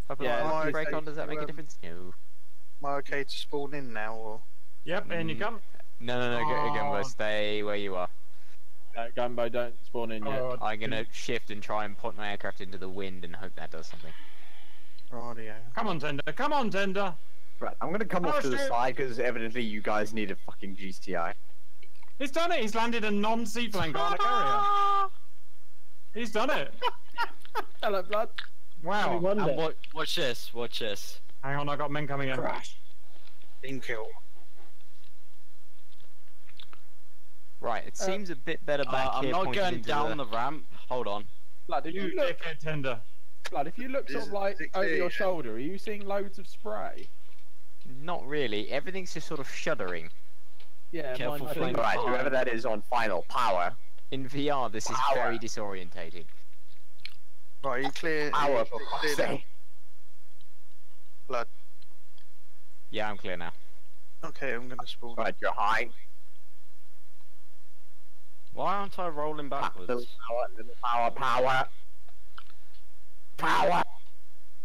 If I put Yeah, my brake on, does that make a difference? No. Am I okay to spawn in now, or? Yep, in you come. No, Gumbo, stay where you are. Gumbo, don't spawn in yet. Oh, I'm gonna shift and try and point my aircraft into the wind and hope that does something. Radio. come on, Tender. Come on, Tender. Right, I'm gonna come off to the side because evidently you guys need a fucking GTI. He's done it. He's landed a non-seaflank on a carrier. He's done it. Hello, blood. Wow. And watch this. Watch this. Hang on, I got men coming in. Crash. Team kill. Right, it seems a bit better back I'm here. not pointed going into down the ramp. Hold on. Blood, if You you look, dickhead, Tender. blood, if you look sort of like over your shoulder, are you seeing loads of spray? Not really. Everything's just sort of shuddering. Yeah, Careful, mine- Flame. Right, whoever that is on final power. In VR, this is Power. very disorientating. Right, are you clear? Power for fuck's clear now? sake. Blood. Yeah, I'm clear now. Okay, I'm gonna spawn. Right, you're high. Why aren't I rolling backwards? Little power, power. Power!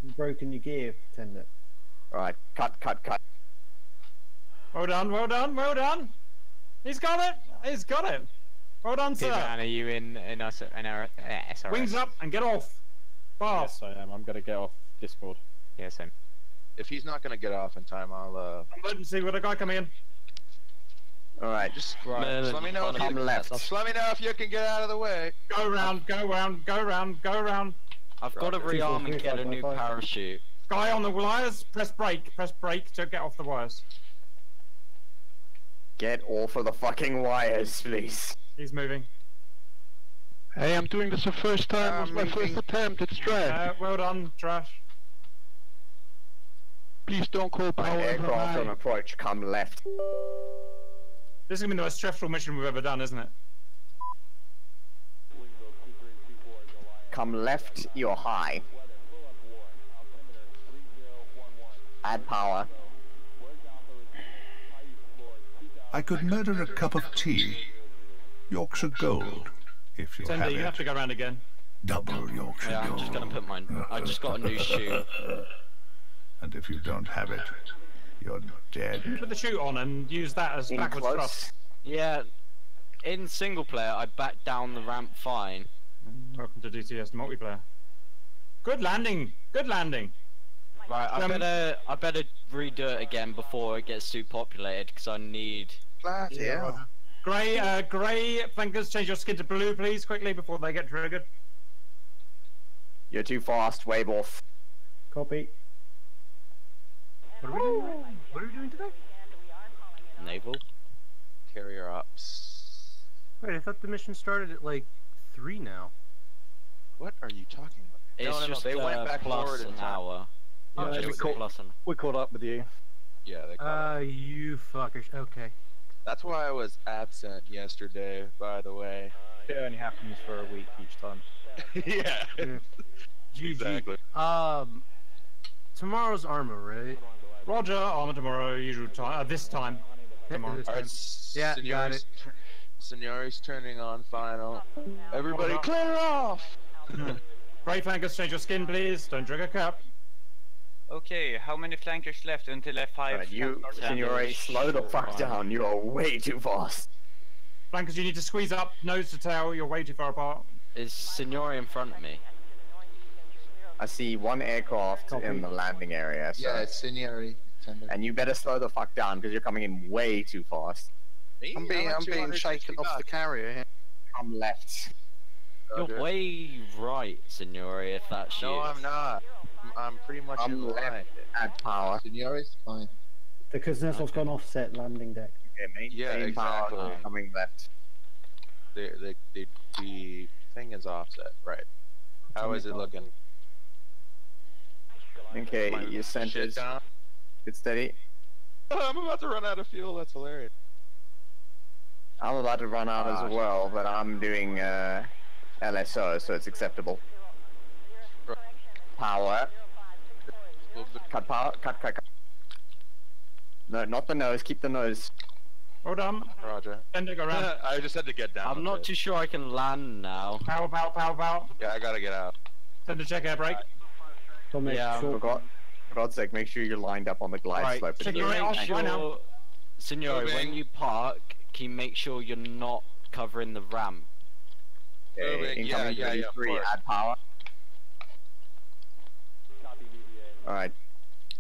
You've broken your gear, Tender. Right, cut. Well done, well done, well done. He's got it. He's got it. Well done, sir. P-Man, are you in our SRS? Wings up and get off. Fast. Yes, I am. I'm gonna get off Discord. Yeah, same. If he's not gonna get off in time, I'll Emergency with a guy coming in. Alright, just let me know if come you left. just let me know if you can get out of the way. Go round, go round, go round, go round. I've got to rearm and get a new parachute. Guy on the wires, press brake to get off the wires. Get off of the fucking wires, please. He's moving. Hey, I'm doing this the first time. It was my first attempt. It's trash. Well done, Trash. Please don't call power over Aircraft on high. approach, come left. This is going to be the most stressful mission we've ever done, isn't it? Come left, you're high. Add power. I could murder a cup of tea. Yorkshire Gold, if you Tender, have you it. have to go round again. Double Yorkshire Yeah, I'm Gold. just gonna put mine. I just got a new shoe. And if you don't have it, you're dead. Put the chute on and use that as In backwards close. thrust. Yeah, in single player, I backed down the ramp fine. Welcome to DCS multiplayer. Good landing. Good landing. Right, I better redo it again before it gets too populated because I need. Bloody hell. Grey flankers, change your skin to blue, please, quickly before they get triggered. You're too fast, wave off. Copy. What are we doing? What are we doing today? Naval. Carrier ops. Wait, I thought the mission started at like 3 now. What are you talking about? It's no, just they went back plus forward in an time. hour. Yeah, Just plus an. we caught up with you. Yeah, they caught up. You fuckers. Okay. That's why I was absent yesterday, by the way. It only happens for a week each time. Yeah. GG. Exactly. Tomorrow's armor, right? Roger, armor tomorrow, usual time. This time. Tomorrow. This Alright, time. Yeah, got it. Seniori's turning on final. Everybody Hold clear off! Grey flankers, change your skin, please. Don't trigger cap. Okay, how many flankers left until F5? Right, you, Signore, slow the fuck down. You are way too fast. Flankers, you need to squeeze up, nose to tail. You're way too far apart. Is Signori in front of me? I see one aircraft in the landing area. So. Yeah, it's Signori. And you better slow the fuck down because you're coming in way too fast. Me? I'm being shaken off the carrier here. Come left. You're way right, Signori, if that's you. No, I'm not. I'm pretty much in the line. Add power. Signori's fine. The Kuznetsov's gone offset landing deck. Okay, mate. Yeah, Same exactly. Power, coming left. The thing is offset, right. How is it looking? Okay, your Shit centers. down. Get steady. I'm about to run out of fuel, that's hilarious. I'm about to run out as well, but I'm doing LSO, so it's acceptable. Power. Cut power. Cut. No, not the nose. Keep the nose. Hold on. Roger. Tender, go round. I just had to get down. I'm not too sure I can land now. Power. Yeah, I gotta get out. Tender, check air brake. Tomek, Yeah, short. For God's sake, make sure you're lined up on the glide Right, slope. check and your you're- rate off right now. Signore, when Moving. you park, can you make sure you're not covering the ramp? Okay, Moving, incoming yeah, of 33, course. add power. Alright.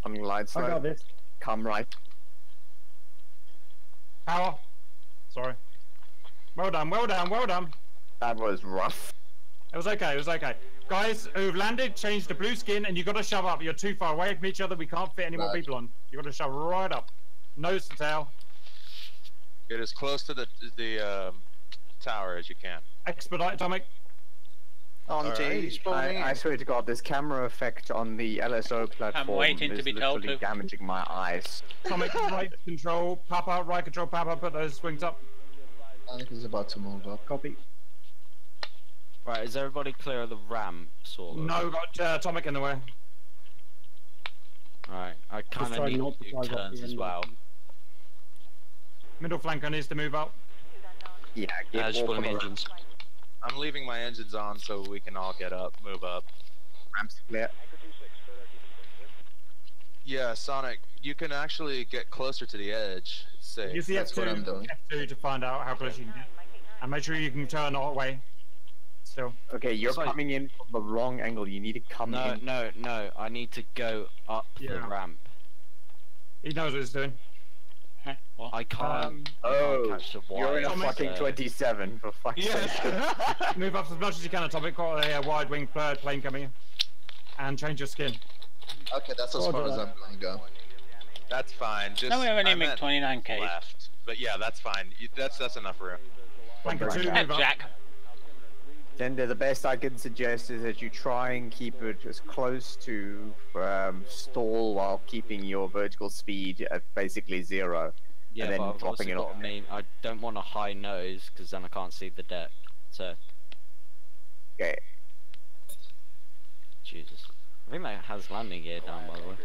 On glide I got slope, this. come right. Power. Sorry. Well done, well done, well done. That was rough. It was okay, it was okay. Guys who've landed, change to blue skin, and you got to shove up. You're too far away from each other. We can't fit any more people on. You got to shove right up, nose to tail. Get as close to the tower as you can. Expedite, Tomek. On T, spawning I in. swear to God, this camera effect on the LSO platform waiting to is be told literally to. damaging my eyes. Tomek, right control, Papa, right control, Papa. Put those wings up. Alex is about to move up. Copy. Right, is everybody clear of the ramp, sort of? No, got Tomek in the way. Alright, I kind of try need not to to do drive off turns the as end. well. Middle flanker needs to move up. Yeah, get Just walk pulling on the engines. I'm leaving my engines on so we can all get up, move up. ramps clear. Yeah, Sonic, you can actually get closer to the edge. It's safe. Use the That's what I'm doing. F2 to find out how close you can get. And make sure you can turn all the way. Still. Okay, you're It's like- coming in from the wrong angle. You need to come No, in. no, I need to go up the Yeah. ramp. He knows what he's doing. Huh? What? I can't, Oh, catch the wire. you're in a Tomek. fucking 27, for fuck's sake. Yeah. Move up as much as you can on Topic. Got a wide wing third plane coming in. And change your skin. Okay, that's as far as I'm gonna go. That's fine. Just No, we have any I meant MiG-29K. left. But yeah, that's fine. That's enough room. Flanker 2, Right. move up. Jack. Tender, the best I can suggest is that you try and keep it as close to stall while keeping your vertical speed at basically 0. Yeah, and then but I've also dropping it got off. to mean, I don't want a high nose, because then I can't see the deck. So, Okay. Jesus. I think that has landing gear down, by the way.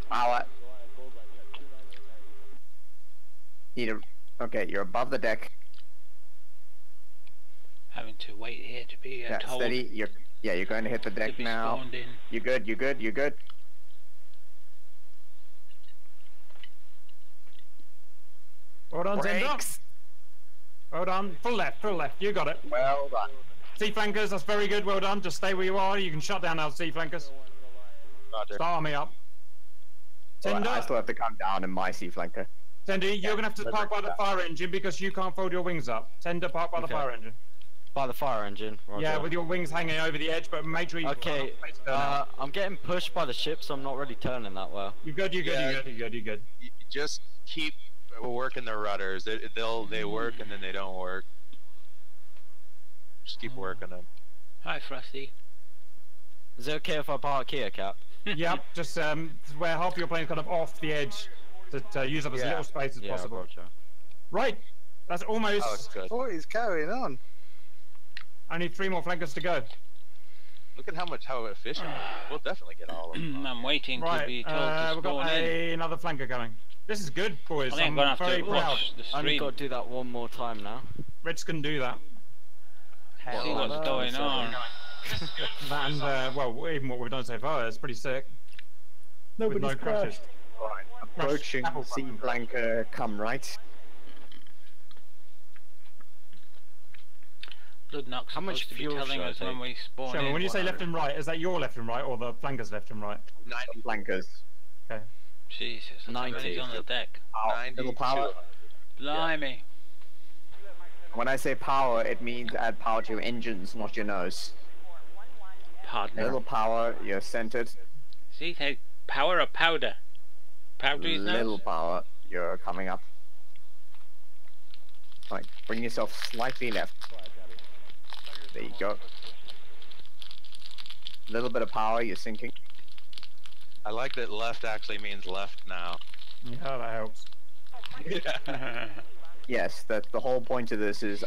Power. Okay, you're above the deck. Having to wait here to be Yeah, told steady. You're going to hit the to deck be now. spawned in. You're good. You're good. You're good. Well done, Tender. Brakes. Well done. Full left, full left. You got it. Well done. Sea flankers, that's very good. Well done. Just stay where you are. You can shut down our sea flankers. Roger. Start army up. Alright, Tender, I still have to come down in my sea flanker. Tender, you're gonna have to park by the fire engine because you can't fold your wings up. Tender, park by the Okay. fire engine. By the fire engine. Roger. Yeah, with your wings hanging over the edge, but make sure you. Okay, I'm getting pushed by the ship, so I'm not really turning that well. You good? You good? Yeah. You good? You good? You good? Just keep working the rudders. They work and then they don't work. Just keep working them. Hi, Frosty. Is it okay if I park here, Cap? Yep. Just where half your plane's kind of off the edge to use up as Yeah. little space as Yeah, possible. Roger. Right. That's almost. Oh, it's good. What is going on? I need 3 more flankers to go. Look at how efficient. We'll definitely get all of them. I'm waiting to be Right. told to We've got spawn in. another flanker coming. This is good, boys. I think I'm I'm gonna have very to proud. watch the I only stream. got to do that one more time now. Rich can do that. See what's Hell, going so- on. That and well, even what we've done so far, it's pretty sick. Nobody's With no crashes. crashed. Alright, approaching Apple sea flanker. flanker, come right. Bloodknock's How much supposed to be fuel telling should I us when take? we spawn Sherman, in. when you say left and right, is that your left and right or the flankers left and right? 90, Flankers. Jesus, that's 90. on the deck. Little power. Blimey. When I say power, it means add power to your engines, not your nose. Pardon. Little power, you're centered. See, hey, power or powder? Powder is Little nose? power, you're coming up. Right, bring yourself slightly left. There you go. Little bit of power, you're sinking. I like that left actually means left now. Yeah, that helps. Yes, the whole point of this is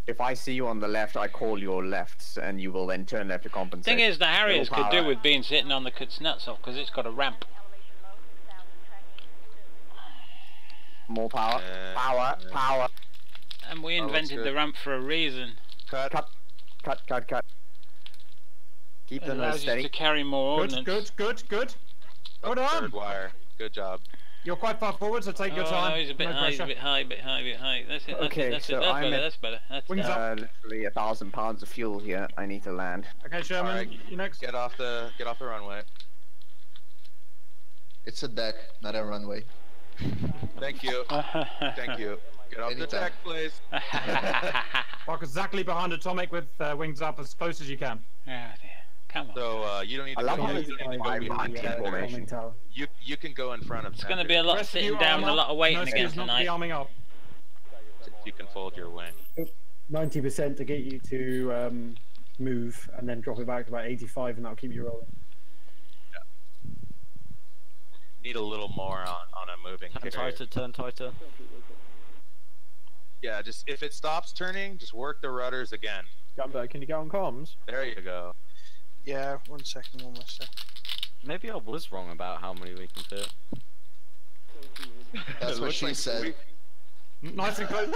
if I see you on the left, I call your left, and you will then turn left to compensate. Thing is, the Harriers Little could do power. with being sitting on the cuts nuts off because it's got a ramp. More power. Power. Power. And we Oh, looks invented the good. ramp for a reason. Cut. Cut. Cut. Cut. Cut. Keep It the nose allows you steady. to carry more ordnance. Good. Hold on. Third wire. Good job. You're quite far forward, so take your time. No, he's a bit No high, pressure. a bit high. That's it, Okay, that's so it, that's I'm better, at- that's better. That's Wings up. Literally 1,000 pounds of fuel here. I need to land. Okay, Sherman, Alright. you next. Get off the runway. It's a deck, not a runway. Thank you. Thank you. Get off the Anytime. deck, please. Walk exactly behind Atomic with wings up as close as you can. Oh dear. Come on. So you don't need I to love go. how You it's don't need to go behind the formation. formation. Tower. You can go in front of. It's going to be a lot of Rest of sitting you down arm and a lot up. of waiting No again excuse not to be tonight. arming up. You can fold your wing. 90% to get you to move, and then drop it back to about 85, and that'll keep you rolling. Need a little more on a moving carrier. Turn tighter. Yeah, just if it stops turning, just work the rudders again. Gumbo, can you go on comms? There you go. Yeah, 1 second, almost there. Maybe I was wrong about how many we can fit. That's It what looks she like said. Nice and close.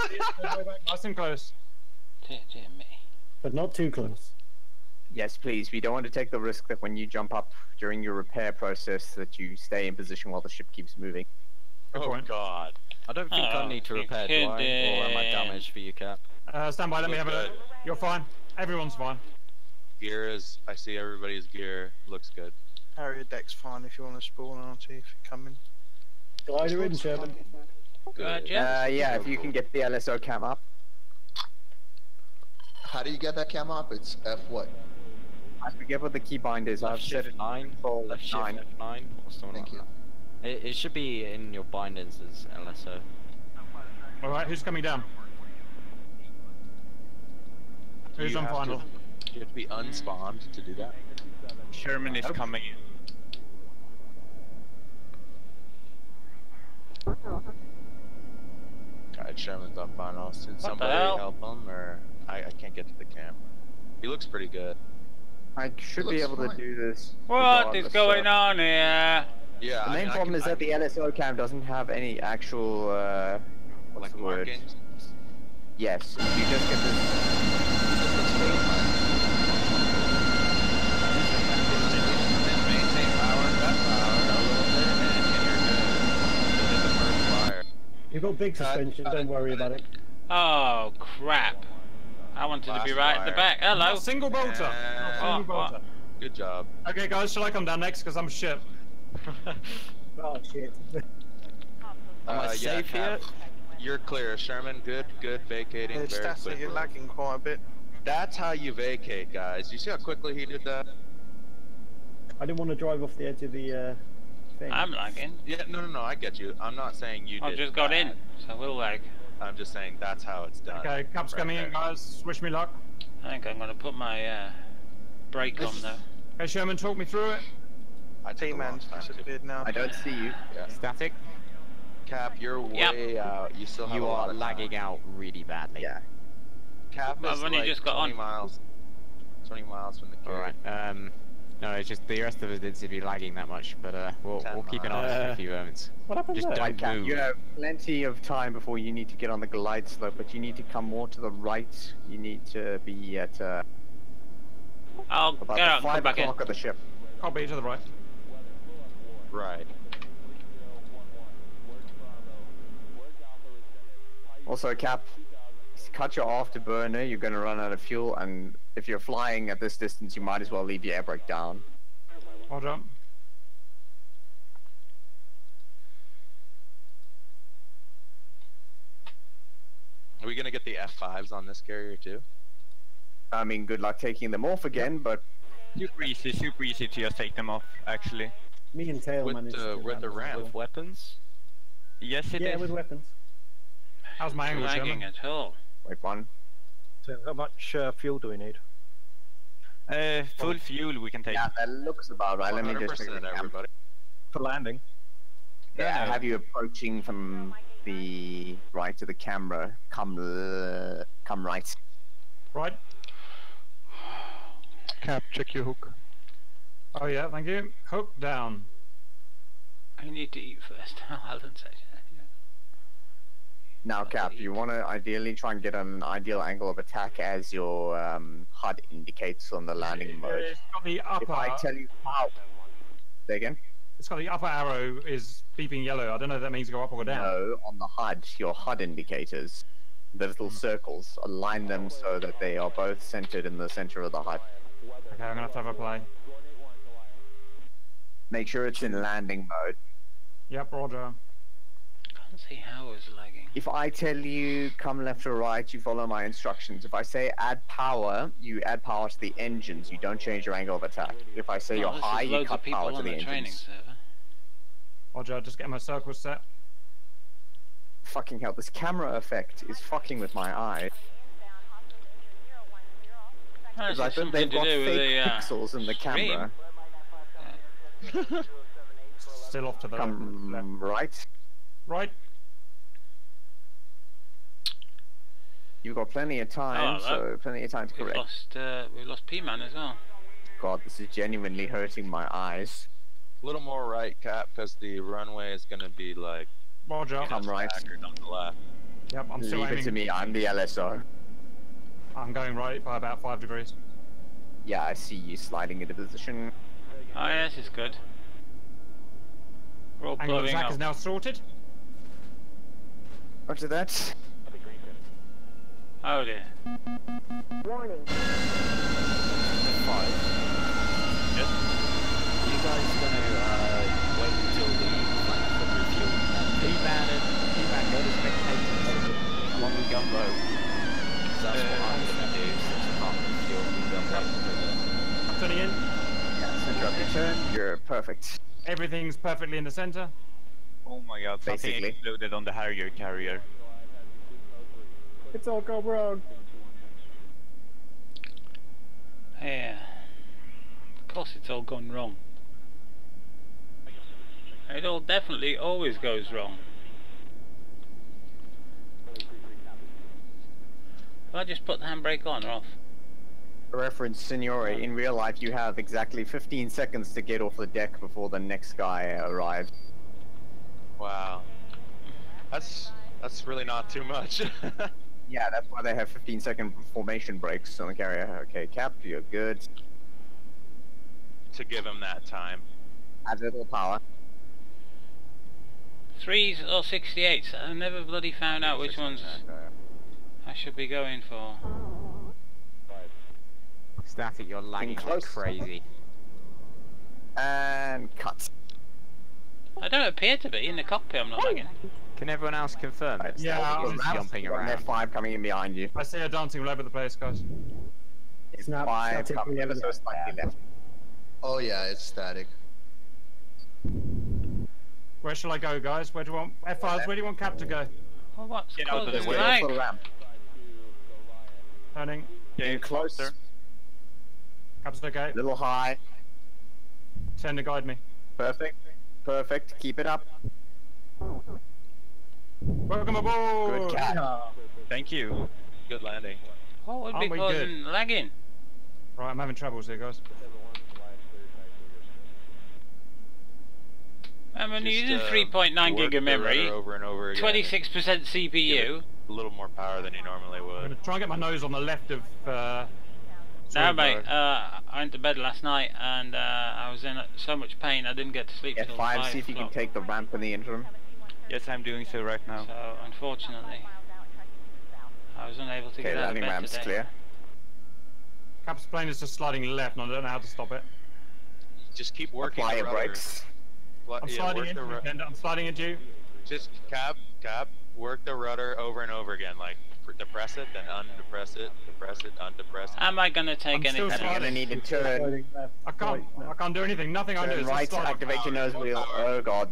Nice and close. Dear me. But not too close. Yes, please. We don't want to take the risk that when you jump up during your repair process that you stay in position while the ship keeps moving. Oh God. I don't think I need to you repair, do I? Or am I damaged for you, Cap? Stand by, let me have a look. You're fine. Everyone's fine. Gear is. I see everybody's gear. Looks good. Harrier deck's fine if you want to spawn onto if you're coming. Glider in, Sherman. Good. Yeah, if you can get the LSO cam up. How do you get that cam up? It's F what? I forget what the key bind is. I've Left set shift it 9 for left shift F9. F9 or something Thank like you. that. It should be in your bindings as LSO. Alright, who's coming down? Who's You on have to- final? You have to be unspawned to do that. Sherman is coming in. Alright, Sherman's on final. Did the somebody hell? help him, or I can't get to the camera. He looks pretty good. I should It be looks able to fine. do this. What is regardless, going on here? Yeah. The main problem is that the LSO cam doesn't have any actual what's like the word? markings. Yes, you just get Maintain power, that power a little bit, and you're good. So hit the first wire. You've got big suspension, don't worry about it. Oh crap! I wanted to be Last right at the wire. back. Hello. Not single bolter. Not Yeah. single What? bolter. Good job. Okay, guys, shall I come down next? Because I'm shit. Oh shit. Am I safe here? You're clear, Sherman. Good vacating It's very stats that you're quickly. lagging quite a bit. That's how you vacate, guys. You see how quickly he did that? I didn't want to drive off the edge of the thing. I'm lagging. Yeah, no, I get you. I'm not saying you I did just got in, that. so we'll lag. I'm just saying that's how it's done. Okay, Cap's Right coming in, there. guys. Wish me luck. I think I'm gonna put my brake on though. Okay, Sherman, talk me through it. I took a long T-man's time to- disappeared now. I don't see you. Yeah. Static. Cap, you're Yep. way out. You still have You a lot are of lagging time. out really badly. Yeah. Cap I've is only like just got 20 on. miles. 20 miles from the carrier. Alright, no, it's just the rest of us didn't seem to be lagging that much, but we'll 10 keep an eye on it for a few moments. What happened Just there? don't Right, Cap, move. you have plenty of time before you need to get on the glide slope, but you need to come more to the right. You need to be at I'll about get out the and 5 come back in. o'clock of the ship. Copy to the right. Right. Also, Cap, cut your afterburner. You're going to run out of fuel, and if you're flying at this distance, you might as well leave your air brake down. Hold on. Are we gonna get the F5s on this carrier too? I mean, good luck taking them off again, but Super easy to just take them off, actually. Me and Tail With managed the to with the ramp. With weapons? Yes, it Yeah, is. with weapons. How's my angle, Lagging Sherman? at all. wait one. So how much fuel do we need? Full fuel we can take. Yeah, that looks about right. Let me just check 100% the cam. everybody. For landing? Yeah, No. have you approaching from the right to the camera. Come right. Right. Cap, check your hook. Oh yeah, thank you. Hook down. I need to eat first. I'll say that. Now, Cap, you want to ideally try and get an ideal angle of attack as your HUD indicates on the landing mode. It's got the upper. If I tell you how... Say again? It's got the upper arrow is beeping yellow. I don't know if that means go up or go down. No, on the HUD, your HUD indicators, the little circles, align them so that they are both centered in the center of the HUD. Okay, I'm gonna have a play. Make sure it's in landing mode. Yep, roger. Can't see how it's lagging. If I tell you come left or right, you follow my instructions. If I say add power, you add power to the engines. You don't change your angle of attack. If I say you're high, you cut power to the engines. Roger, just get my circles set. Fucking hell, this camera effect is fucking with my eye. Because I think they've got fake pixels in the camera. Still off to the right. Right. You've got plenty of time, so plenty of time to correct. We've lost P-Man as well. God, this is genuinely hurting my eyes. A little more right, Cap, because the runway is going to be like... Roger. Come right. On the left. Yep, I'm still aiming. Leave it to me, I'm the LSO. I'm going right by about 5 degrees. Yeah, I see you sliding into position. Oh yeah, this is good. We're all Angle of blowing attack up. is now sorted. Roger that. Oh dear. Warning. 5. Yes. Are you guys gonna wait until the flanks are refueled? P-Man, go to spectators along with gunboat. That's what I'm gonna do since I can't refuel the gunboat. I'm turning in. Yeah, center of your turn. You're perfect. Everything's perfectly in the center. Oh my god, something Basically. exploded on the Harrier carrier. It's all gone wrong. Yeah. Of course it's all gone wrong. It all definitely always goes wrong. Will I just put the handbrake on or off? Reference, Signore, in real life you have exactly 15 seconds to get off the deck before the next guy arrives. Wow. That's really not too much. Yeah, that's why they have 15-second formation breaks on the carrier. Okay, Cap, you're good. To give him that time. Add little power. 3s or 68s? I never bloody found out which ones I should be going for. Static, you're lagging like crazy. And cut. I don't appear to be. In the cockpit I'm not lagging. Can everyone else confirm that Static is jumping around? F5 coming in behind you. I see her dancing all over the place, guys. It's Snap, 5 static, coming ever so slightly left. Oh yeah, it's static. Where shall I go, guys? Where do you want F5s? Where do you want Cap to go? Oh, what's Get out of the causing way. the lag? For the ramp. Turning. Getting closer. Cap's okay. Little high. Send to guide me. Perfect. Perfect. Keep it up. Welcome aboard! Good cat. Thank you. Good landing. What would be Aren't we causing lagging? Right, I'm having troubles here, guys. I'm only Just, using 3.9 gig work of the memory, rudder over and over again. 26% Give CPU. it a little more power than you normally I'm would. gonna try and get my nose on the left of. No, mate. I went to bed last night and I was in so much pain I didn't get to sleep till 5 F5, see if you can take the ramp in the interim. Yes, I'm doing so right now. So unfortunately, I was unable to Okay, get out of landing bed ramp's today. clear. Cap's plane is just sliding left, and I don't know how to stop it. Just keep working Apply the your rudder. brakes. I'm sliding into you, Kenda. I'm sliding into you. Just cap, work the rudder over and over again. Like depress it, then undepress it, depress it, undepress it. Am I gonna take I'm still anything? You're gonna need to turn. I can't do anything. Nothing I do Turn is right, just slide. activate your nose wheel. Oh god.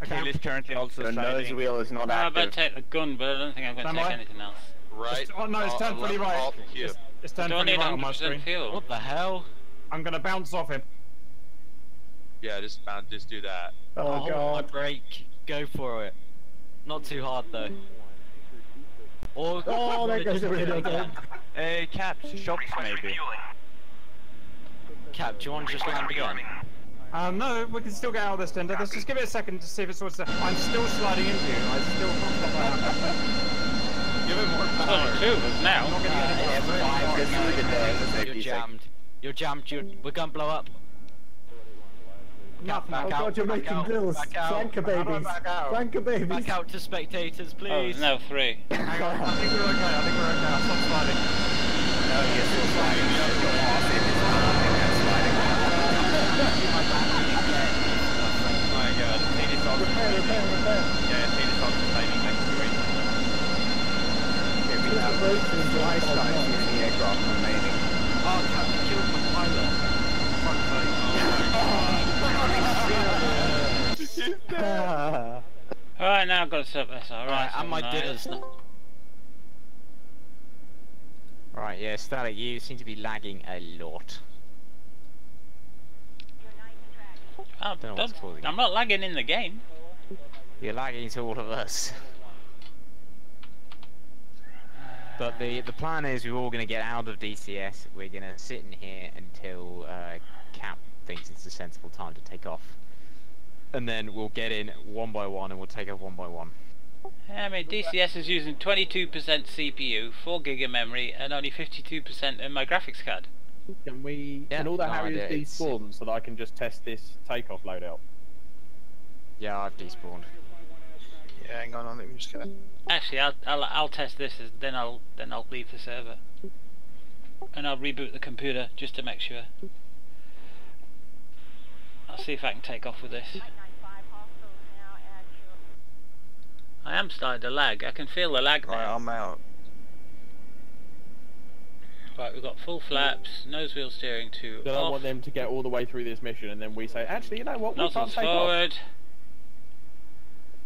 Tail is currently also Your sliding. nose wheel is not I'm about active. to take the gun, but I don't think I'm going to Am take I? anything else. Right. Oh no, it's turned fully right. Alt Q. It's I turned don't fully need right on my 100% screen. fuel. What the hell? I'm gonna bounce off him. Yeah, just do that. Oh My god. brake. Go for it. Not too hard though. Or Oh, there goes the radio again. Caps, shops maybe. Cap, do you want to just land again? No, we can still get out of this tender. Let's just give it a second to see if it sorts out. I'm still sliding into you. I still can't stop that happening. Give it more power. Only two of us now. I'm not getting any You're jammed. You're jammed. We're gonna blow up. Nothing. Oh god, you're making deals. Flanker babies. Flanker babies. Back out to spectators, Oh, please. there's now 3. Hang on, I think we're okay. I'll stop sliding. No, you're still sliding. You're awesome. Oh my god, Dcs World Repair. Yeah, Dcs World timing next to it. Okay, we have twice times the aircraft remaining. Oh, Captain killed my pilot. Fuck's sake. Alright, now I've got to set this. Alright, and my dinners. Right, yeah, Static, you seem to be lagging a lot. Oh, Don't know what's causing it. I'm not lagging in the game. You're lagging to all of us. But the plan is we're all going to get out of DCS. We're going to sit in here until Cap thinks it's a sensible time to take off. And then we'll get in one by one and we'll take off one by one. Yeah, I mean, DCS is using 22% CPU, 4 gig of memory, and only 52% in my graphics card. Can we? Yeah, Can all the no Harriers idea, despawn so that I can just test this takeoff loadout? Yeah, I've despawned. Yeah, hang on, let me just get it. Actually, I'll test this, then I'll leave the server, and I'll reboot the computer just to make sure. I'll see if I can take off with this. I am starting to lag. I can feel the lag now. Right, I'm out. Right, we've got full flaps, nose wheel steering to Then I off. want them to get all the way through this mission, and then we say, actually, you know what? We can't Nozzles take off. forward.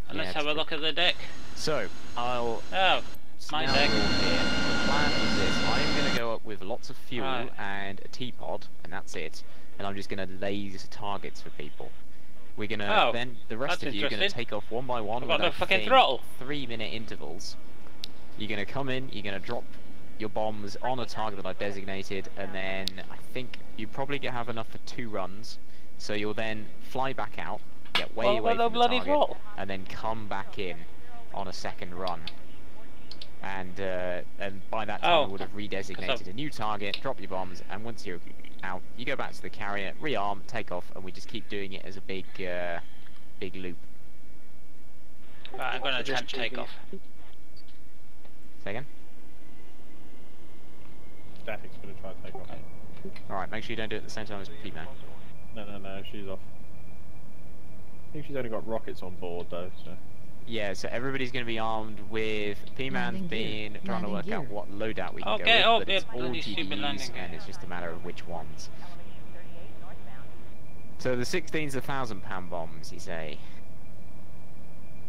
And Yeah, let's have a look at the deck. So, I'll... Oh, my now deck. we're all here. The plan is this. I'm going to go up with lots of fuel Right. and a teapot, and that's it. And I'm just going to laser targets for people. We're going to, then the rest that's of you are going to interesting. take off one by one. I've got no without fucking thing, throttle. 3-minute intervals. You're going to come in, you're going to drop your bombs on a target that I've designated, and then I think you probably have enough for 2 runs. So you'll then fly back out, get way away from the bloody target, throttle. and then come back in on a second run. And by that time we would have redesignated a new target, drop your bombs, and once you're out, you go back to the carrier, rearm, take off, and we just keep doing it as a big loop. Right, I'm going to attempt takeoff. Say again? Static's going to try to take off. Alright, make sure you don't do it at the same time as Pete now. No, she's off. I think she's only got rockets on board though, so... Yeah, so everybody's going to be armed with P-Man's been trying to work out what loadout we can go with, but it's all GBUs, and it's just a matter of which ones. So the 16's the £1,000 bombs, you say?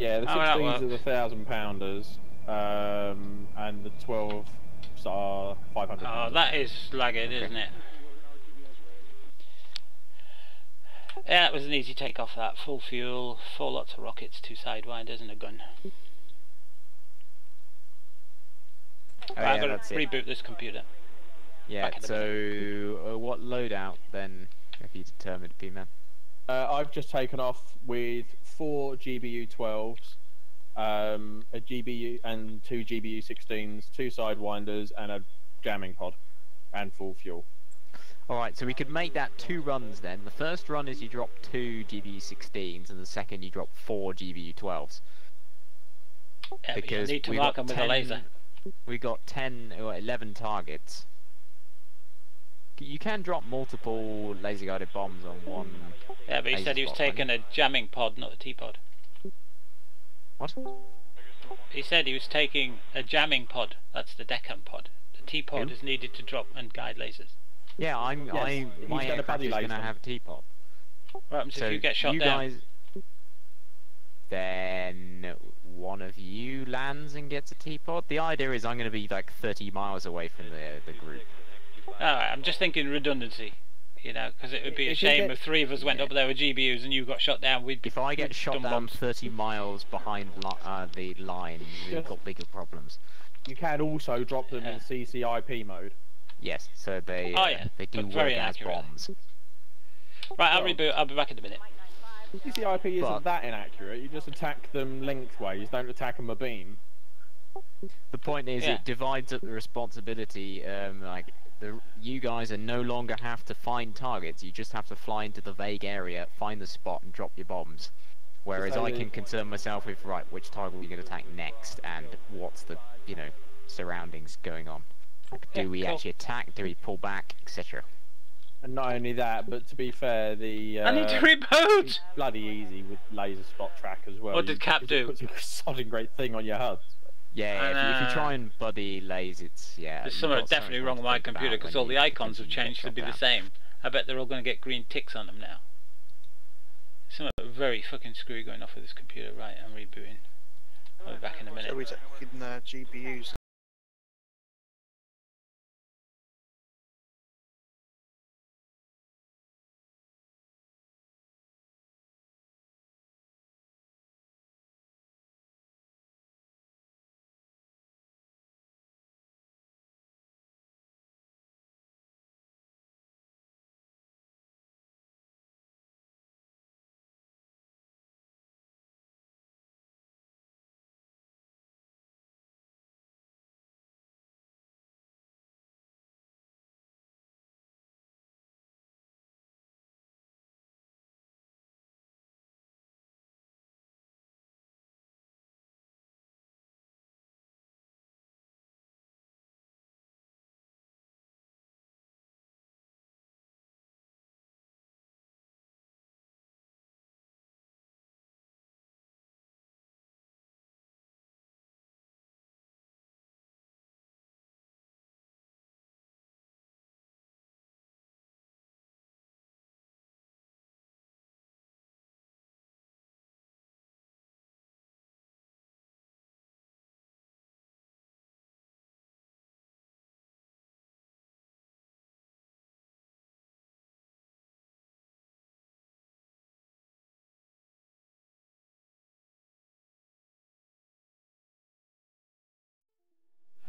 Yeah, the 16s are the 1,000-pounders, and the 12s are 500. Oh, that is lagged, isn't it? Yeah, it was an easy takeoff. That full fuel, 4 lots of rockets, 2 sidewinders, and a gun. Right, I've got to reboot this computer. Yeah. So what loadout then have you determined, P-Man? I've just taken off with 4 GBU 12s, a GBU and 2 GBU 16s, 2 sidewinders, and a jamming pod, and full fuel. Alright, so we could make that 2 runs then. The first run is you drop 2 GBU 16s, and the second you drop 4 GBU 12s. Yeah, because you need to mark them with a laser. We got 10 or 11 targets. You can drop multiple laser guided bombs on one. Yeah, but he said he was taking a jamming pod, not a T-pod. What? He said he was taking a jamming pod. That's the Deccan pod. The T-pod is needed to drop and guide lasers. Yeah, my aircraft is going to have a teapot. What happens if you get shot down? Then one of you lands and gets a teapot. The idea is I'm going to be like 30 miles away from the group. Alright, I'm just thinking redundancy. You know, because it would be a shame if 3 of us went up there with GBUs and you got shot down. If I get shot down 30 miles behind the line, we've got bigger problems. You can also drop them in CCIP mode. Yes, so they do work as bombs. Right, I'll reboot. I'll be back in a minute. TCIP isn't that inaccurate. You just attack them lengthways. Don't attack them abeam. The point is, it divides up the responsibility. Like you guys are no longer have to find targets. You just have to fly into the vague area, find the spot, and drop your bombs. Whereas I can concern myself with which target we're going to attack next, and what's the surroundings going on. Like, do we actually attack? Do we pull back, etc. And not only that, but to be fair, I need to reboot. It's bloody easy with laser spot track as well. What did Cap do? It puts a sodding great thing on your HUD. Yeah, if you try and buddy lays, there's something definitely wrong with my computer because all the icons have changed to be the same. I bet they're all going to get green ticks on them now. Something very fucking screwy going off with this computer. Right, I'm rebooting. I'll be back in a minute. So we're taking GPUs.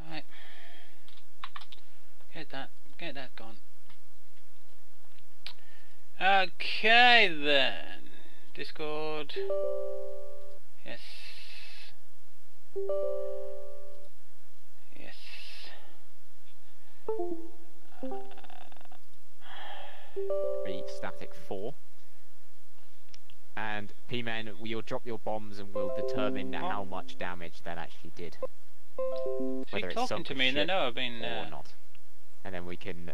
Alright. Get that gone. Okay then. Discord. Yes. Yes. Static 4. And P-Man, you'll drop your bombs and we'll determine how much damage that actually did. Whether it's talking to me and they know I've been or not. And then we can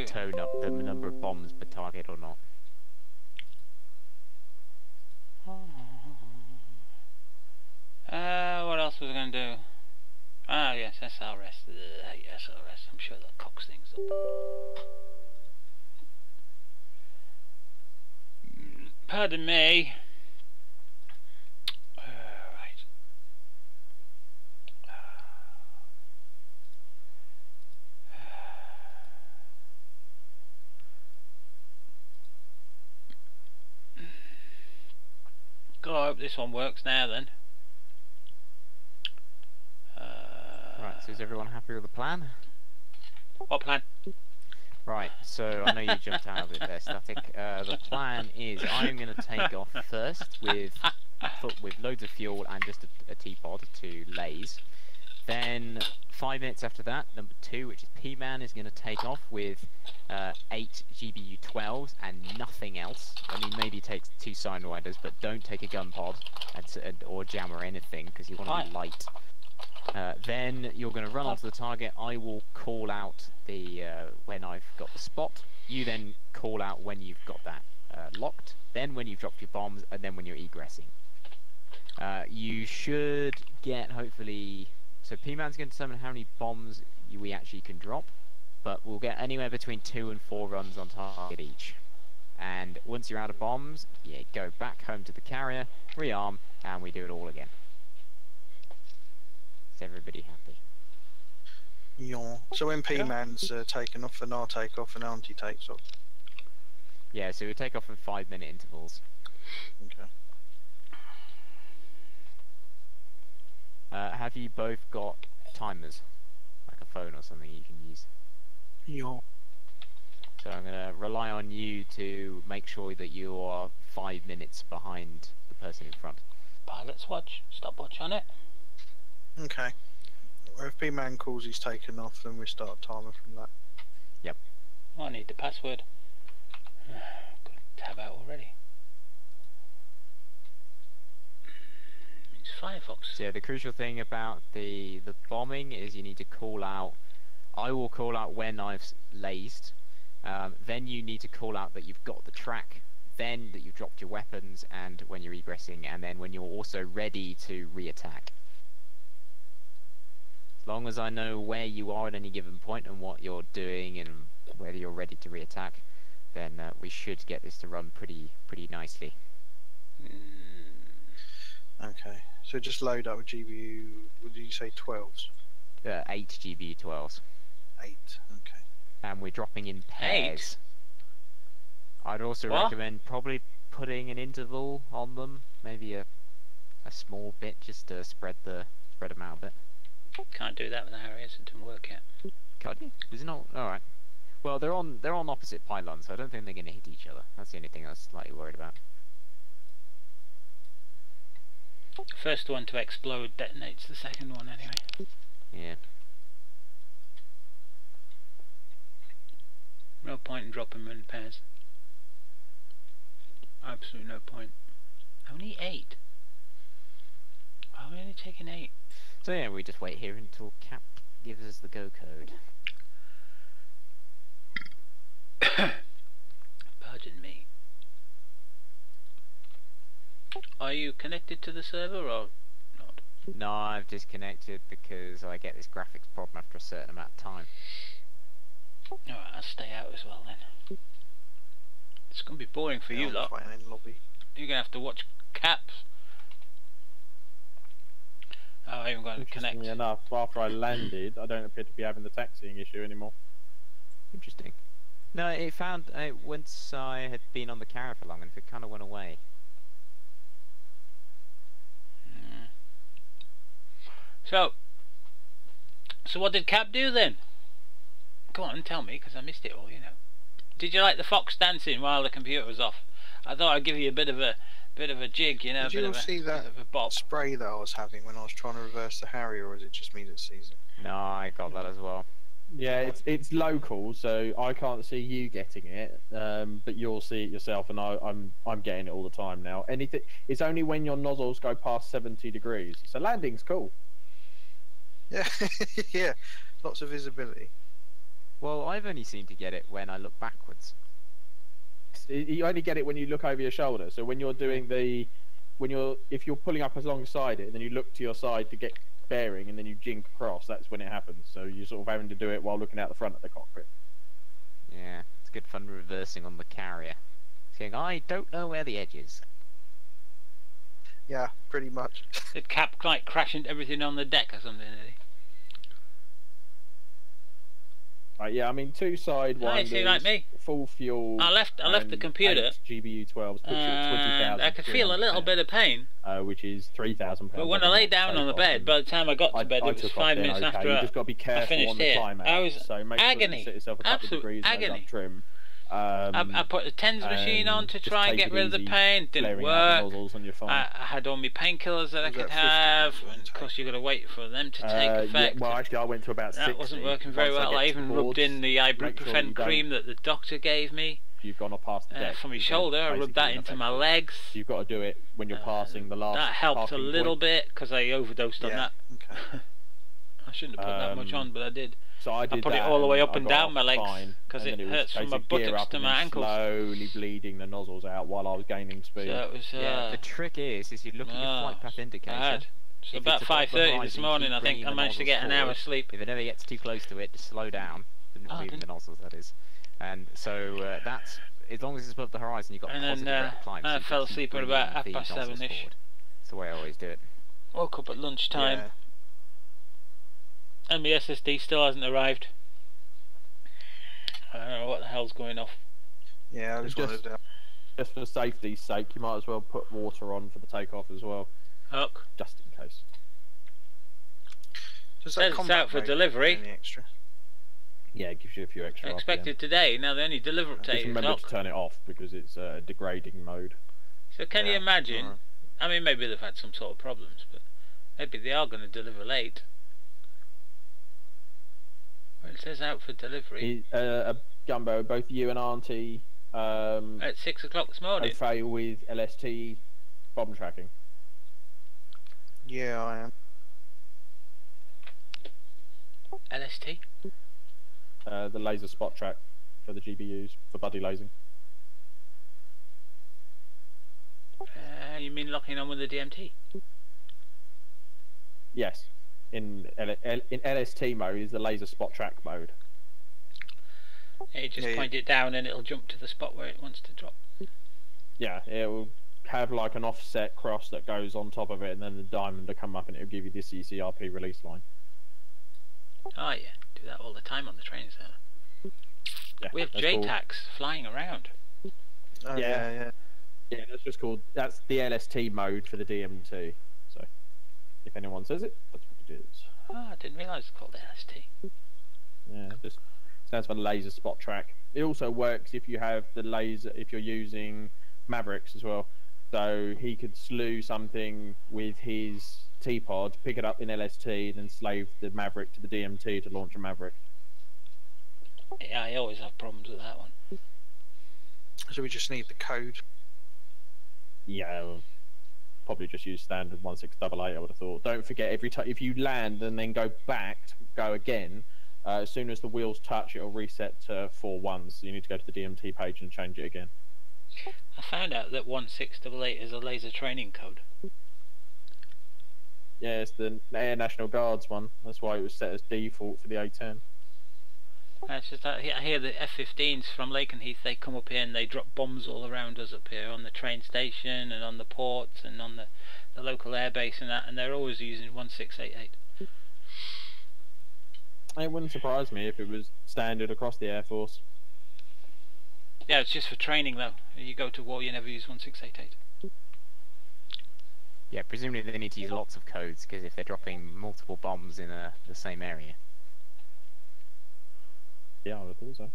tone up the number of bombs per target or not. What else was I going to do? Ah, yes, SRS. SRS. I'm sure that cocks things up. Pardon me. Right. God, I hope this one works now then. Right, so is everyone happy with the plan? What plan? Right, so I know you jumped out of it there, Static. The plan is I'm going to take off first with loads of fuel and just a T-pod to Lays. Then 5 minutes after that, number 2, which is P-Man, is going to take off with 8 GBU-12s and nothing else. I mean, maybe take 2 Sidewinders, but don't take a gun pod or jam or anything, because you want to be light. Then you're going to run onto the target. I will call out the when I've got the spot. You then call out when you've got that locked. Then when you've dropped your bombs, and then when you're egressing. You should get hopefully. So P-Man's going to determine how many bombs we actually can drop, but we'll get anywhere between 2 and 4 runs on target each. And once you're out of bombs, go back home to the carrier, rearm, and we do it all again. Is everybody happy? Yeah. So when P-Man's taken off, and I'll take off, and Auntie takes off. Yeah, so we take off in 5-minute intervals. Okay. Have you both got timers? Like a phone or something you can use? Yeah. So I'm going to rely on you to make sure that you are 5 minutes behind the person in front. Pilot's watch. Stopwatch on it. Okay. Well, if P-Man calls he's taken off, then we start timer from that. Yep. Oh, I need the password. Got a tab out already. It's Firefox. So yeah, the crucial thing about the bombing is you need to call out. I will call out when I've lazed. Then you need to call out that you've got the track. Then that you've dropped your weapons, and when you're egressing, and then when you're also ready to re-attack. As long as I know where you are at any given point and what you're doing and whether you're ready to re-attack, then we should get this to run pretty nicely. Okay, so just load up with GBU. What did you say? 12s. 8 GBU 12s. 8. Okay. And we're dropping in pairs. 8? I'd also recommend probably putting an interval on them, maybe a small bit, just to spread them out a bit. Can't do that with the Harriers. It didn't work yet. Can't you? Is it not? All right. Well, they're on opposite pylons, so I don't think they're going to hit each other. That's the only thing I was slightly worried about. First one to explode detonates the second one anyway. Yeah. No point in dropping them in pairs. Absolutely no point. Only 8. Why are we only taking 8? So yeah, we just wait here until Cap gives us the go code. Pardon me. Are you connected to the server or not? No, I've disconnected because I get this graphics problem after a certain amount of time. Alright, I'll stay out as well then. It's going to be boring for you lot. In lobby. You're going to have to watch Caps. Oh, I haven't got to connect. Interestingly enough, after I landed, I don't appear to be having the taxiing issue anymore. Interesting. No, it found once I had been on the carrier for long enough, it kind of went away. So what did Cap do then? Come on, tell me, because I missed it all, you know. Did you like the fox dancing while the computer was off? I thought I'd give you a bit of a jig, you know. Did you all see that spray that I was having when I was trying to reverse the Harrier, or is it just me that sees it? No, I got that as well. Yeah, it's local, so I can't see you getting it, but you'll see it yourself, and I'm getting it all the time now. It's only when your nozzles go past 70 degrees, so landing's cool. Yeah, yeah, lots of visibility. Well, I've only seemed to get it when I look backwards. You only get it when you look over your shoulder. So when you're doing if you're pulling up alongside it, and then you look to your side to get bearing, and then you jink across, that's when it happens. So you're sort of having to do it while looking out the front of the cockpit. Yeah, it's good fun reversing on the carrier. Saying, I don't know where the edge is. Yeah, pretty much. Did Cap like crash into everything on the deck or something, did he? Yeah, I mean 2 side winders, like me. full fuel. I left the computer. 8 GBU 12s, puts you at 20,000. I could feel a little bit of pain. Which is £3,000. But when I lay down on the bed, by the time I got to bed, it was 5 minutes after you just got to be careful I finished on the here. timeout. I was so make agony. Sure you set yourself a couple of degrees agony. Trim. I put the TENS machine on to try and get rid of the pain. Didn't work. I had all my painkillers that I could have, and of course you got to wait for them to take effect. Yeah, well, actually, I went to about 60. That wasn't working very well. I even rubbed in the ibuprofen cream that the doctor gave me. You've gone past the deck for my shoulder. I rubbed that into my legs. You've got to do it when you're passing the last. That helped a little bit because I overdosed on that. Okay. I shouldn't have put that much on, but I did. So I put it all the way up and down my legs because it hurts from my buttocks to my ankles. Slowly bleeding the nozzles out while I was gaining speed. So it was, yeah, the trick is you look at your flight path indicator. So about 5:30 this morning, I think I managed to get an hour's sleep. If it ever gets too close to it, just slow down. Moving the nozzles, that is. And so that's as long as it's above the horizon, you've got positive rate of climb. I fell asleep at about 7:30ish. That's the way I always do it. Woke up at lunchtime. Yeah. And my SSD still hasn't arrived. I don't know what the hell's going off. Yeah, I just for safety's sake, you might as well put water on for the takeoff as well. Hook. Just in case. Says it's out for delivery. Any extra? Yeah, it gives you a few extra. Expected today. Now they only deliver up to 8 Just remember o'clock. to turn it off because it's a degrading mode. So can you imagine? I mean, maybe they've had some sort of problems, but maybe they are going to deliver late. Well, it says out for delivery. Gumbo, both you and Auntie. At 6 o'clock this morning. Fail with LST bomb tracking. Yeah, I am. LST? The laser spot track for the GBUs for buddy lasing. You mean locking on with the DMT? Yes. In LST mode is the laser spot track mode. You just point it down and it'll jump to the spot where it wants to drop. Yeah, it will have like an offset cross that goes on top of it, and then the diamond will come up and it'll give you the CCRP release line. Oh yeah, do that all the time on the trains there. Yeah, we have JTACs flying around. Oh, yeah. Yeah, that's just called. That's the LST mode for the DMT. So, if anyone says it, that's what it is. Oh, I didn't realise it's called LST. Yeah, just stands for laser spot track. It also works if you have the laser. If you're using Mavericks as well, so he could slew something with his T-pod, pick it up in LST, and then slave the Maverick to the DMT to launch a Maverick. Yeah, I always have problems with that one. So we just need the code. Yeah, we'll probably just use standard 1688. I would have thought. Don't forget every time if you land and then go back, go again. As soon as the wheels touch, it'll reset to 4-1s. So you need to go to the DMT page and change it again. I found out that 1688 is a laser training code. Yeah, it's the Air National Guard's one. That's why it was set as default for the A10. It's just that I hear the F-15s from Lakenheath, they come up here and they drop bombs all around us up here on the train station and on the ports and on the local airbase and that, and they're always using 1688. It wouldn't surprise me if it was standard across the Air Force. Yeah, it's just for training though. You go to war, you never use 1688. Yeah, presumably they need to use lots of codes, because if they're dropping multiple bombs in the same area. Yeah, I would have thought so.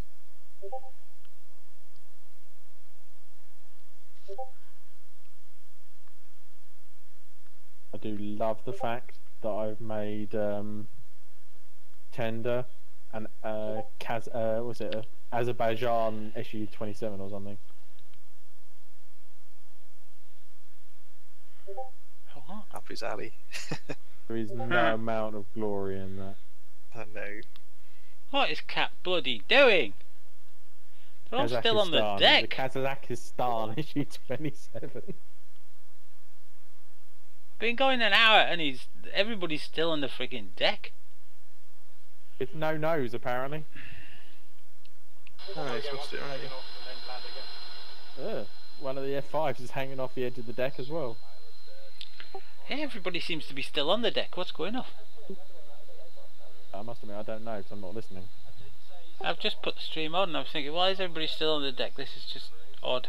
I do love the fact that I've made Tender and was it Azerbaijan SU-27 or something? Up his alley. There is no amount of glory in that. I know. What is Cap bloody doing? They're all still on the deck. The Kazakhstan SU-27. Been going an hour and everybody's still on the frigging deck. It's no nose apparently. Oh, he's lost it already. One of the F5s is hanging off the edge of the deck as well. Yeah, everybody seems to be still on the deck. What's going on? I must admit I don't know because I'm not listening. I've just put the stream on and I was thinking, why is everybody still on the deck? This is just odd.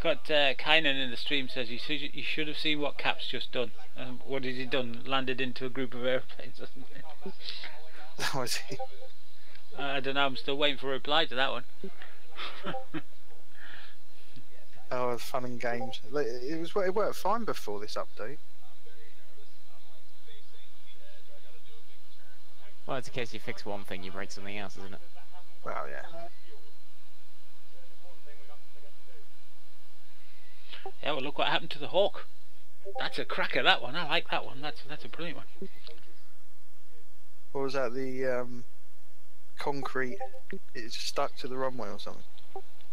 Got Kynan in the stream says you should have seen what Cap's just done. What has he done? Landed into a group of airplanes or something. That was he. I don't know. I'm still waiting for a reply to that one. Oh, fun and games. It worked fine before this update. Well, it's a case you fix one thing, you break something else, isn't it? Well, yeah. Yeah, well, look what happened to the Hawk. That's a cracker, that one. I like that one. That's a brilliant one. Or was that the concrete? It's stuck to the runway or something.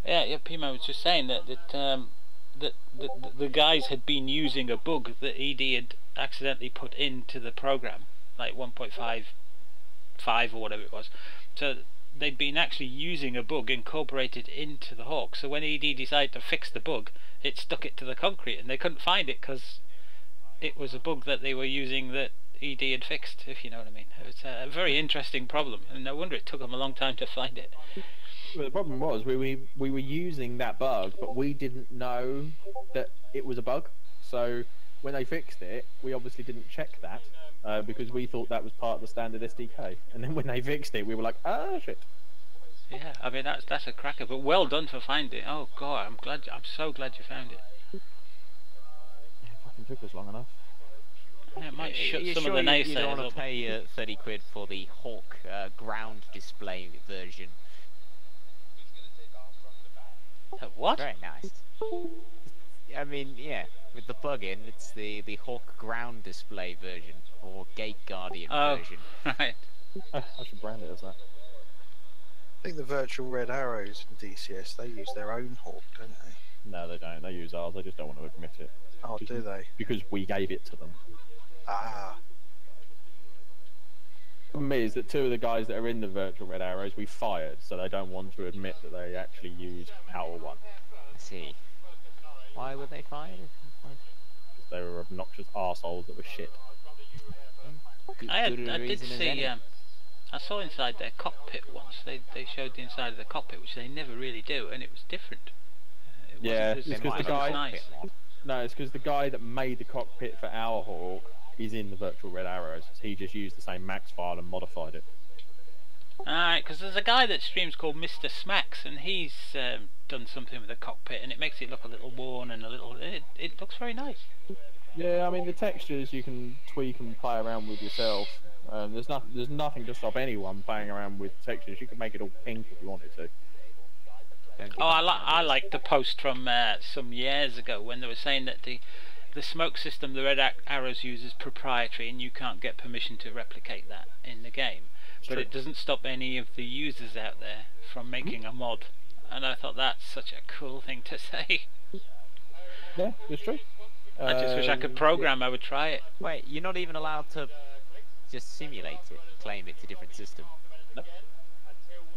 Yeah. Pima was just saying that the guys had been using a bug that ED had accidentally put into the program, like 1.55 or whatever it was. So they'd been actually using a bug incorporated into the Hawk. So when ED decided to fix the bug, it stuck it to the concrete, and they couldn't find it because it was a bug that they were using that ED had fixed, if you know what I mean. It's a very interesting problem, and no wonder it took them a long time to find it. Well, the problem was we were using that bug, but we didn't know that it was a bug. So when they fixed it, we obviously didn't check that because we thought that was part of the standard SDK. And then when they fixed it, we were like, ah, shit. Yeah, I mean that's a cracker, but well done for finding it. Oh god, I'm so glad you found it. Yeah, it fucking took us long enough. Yeah, it might shut some of the naysayers you don't want up. to pay 30 quid for the Hawk ground display version. What? Very nice. I mean, yeah, with the plugin, it's the Hawk ground display version or Gate Guardian version. Right. I should brand it as that. I think the virtual red arrows in DCS, they use their own Hawk, don't they? No, they don't. They use ours. They just don't want to admit it. Oh, do they? Because we gave it to them. Ah. The problem is that two of the guys that are in the virtual red arrows we fired, so they don't want to admit that they actually used our one. I see. Why were they fired? Because they were obnoxious arseholes that were shit. I did see. I saw inside their cockpit once. They showed the inside of the cockpit, which they never really do, and it was different. It's because the guy. Nice. No, it's because the guy that made the cockpit for our Hawk is in the virtual red arrows. He just used the same Max file and modified it. Alright, because there's a guy that streams called Mr. Smacks, and he's done something with the cockpit, and it makes it look a little worn and a little. It looks very nice. Yeah, I mean the textures you can tweak and play around with yourself. There's nothing to stop anyone playing around with textures. You can make it all pink if you wanted to. Oh, I like the post from some years ago when they were saying that the smoke system the red arrows use is proprietary and you can't get permission to replicate that in the game. But it doesn't stop any of the users out there from making a mod. And I thought that's such a cool thing to say. Yeah, it's true. I just wish I could program. I would try it. Wait, you're not even allowed to just simulate it, claim it's a different system?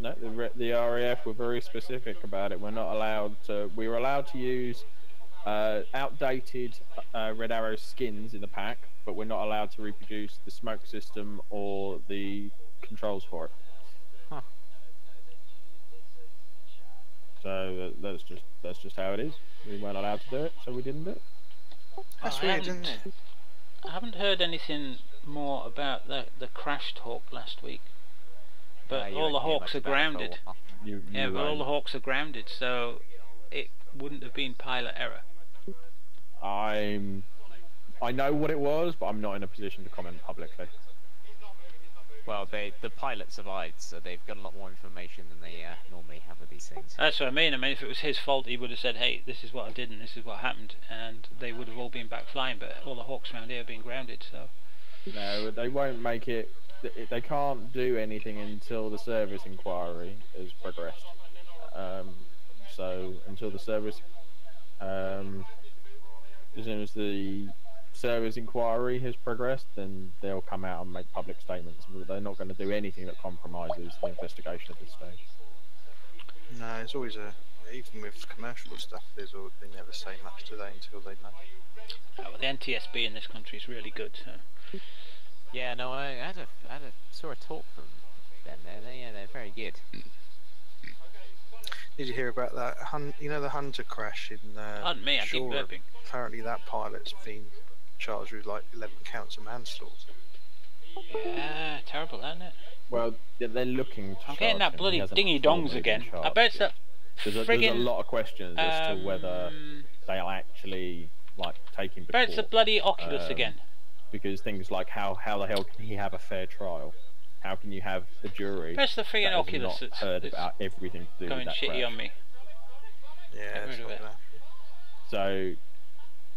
No, the RAF were very specific about it. We're not allowed to. We were allowed to use outdated Red Arrow skins in the pack, but we're not allowed to reproduce the smoke system or the controls for it. Huh. So that's just how it is. We weren't allowed to do it, so we didn't do it. That's weird, isn't it? I haven't heard anything more about the crashed Hawk last week. But all the Hawks are grounded. But all the Hawks are grounded, so it wouldn't have been pilot error. I know what it was, but I'm not in a position to comment publicly. Well, the pilot survived, so they've got a lot more information than they normally have with these things. That's what I mean. I mean, if it was his fault, he would have said, "Hey, this is what I did, and this is what happened," and they would have all been back flying. But all the Hawks around here have been grounded, so. No, they won't make it. They can't do anything until the service inquiry has progressed. So until the service, as soon as the service inquiry has progressed, then they'll come out and make public statements. But they're not going to do anything that compromises the investigation at this stage. No, it's always even with commercial stuff, they never say much, do they, until they know. Oh, well, the NTSB in this country is really good. So. Yeah, no, I saw a talk from them there. They're very good. Did you hear about that? You know the Hunter crash in Pardon me, I keep burping. Apparently that pilot's been charged with like 11 counts of manslaughter. Yeah, terrible, isn't it? Well, they're looking to I'm getting that bloody dingy dongs again. I bet it's that there's a lot of questions as to whether they'll actually take him to court. It's the bloody Oculus again. Because things like how the hell can he have a fair trial? How can you have a jury the friggin' that Oculus has not heard about everything to do going with that shitty crash? On me? Yeah, it's not that. So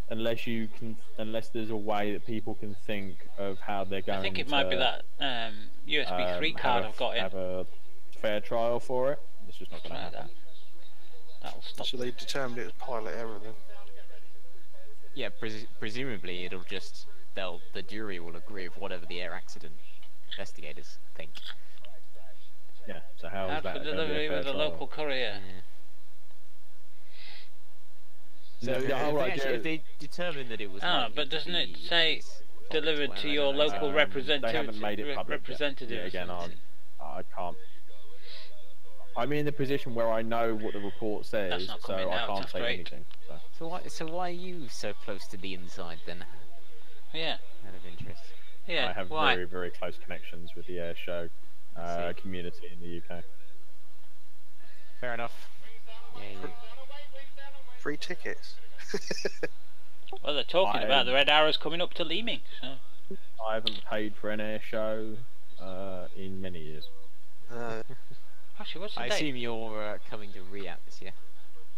unless there's a way that people can think of how they're going to... I think it might be that USB 3 card I've got in. Have a fair trial for it. It's just not going to happen. That'll stop. So they determined it was pilot error then? Yeah, presumably it'll just... the jury will agree with whatever the air accident investigators think. Yeah, so how is that for delivery with a local courier. So if they determine that it was... but doesn't it say delivered to your local representative? They haven't made it public representative yet. Yeah, again, I I'm in the position where I know what the report says, so I can't say anything. So why are you so close to the inside then? Yeah. Out of interest. Yeah. I have very, very close connections with the air show community in the UK. Fair enough. Yeah, Free tickets. Well, they're talking about the Red Arrows coming up to Leeming. So. I haven't paid for an air show in many years. Actually, what's the date? I assume you're coming to Reap this year.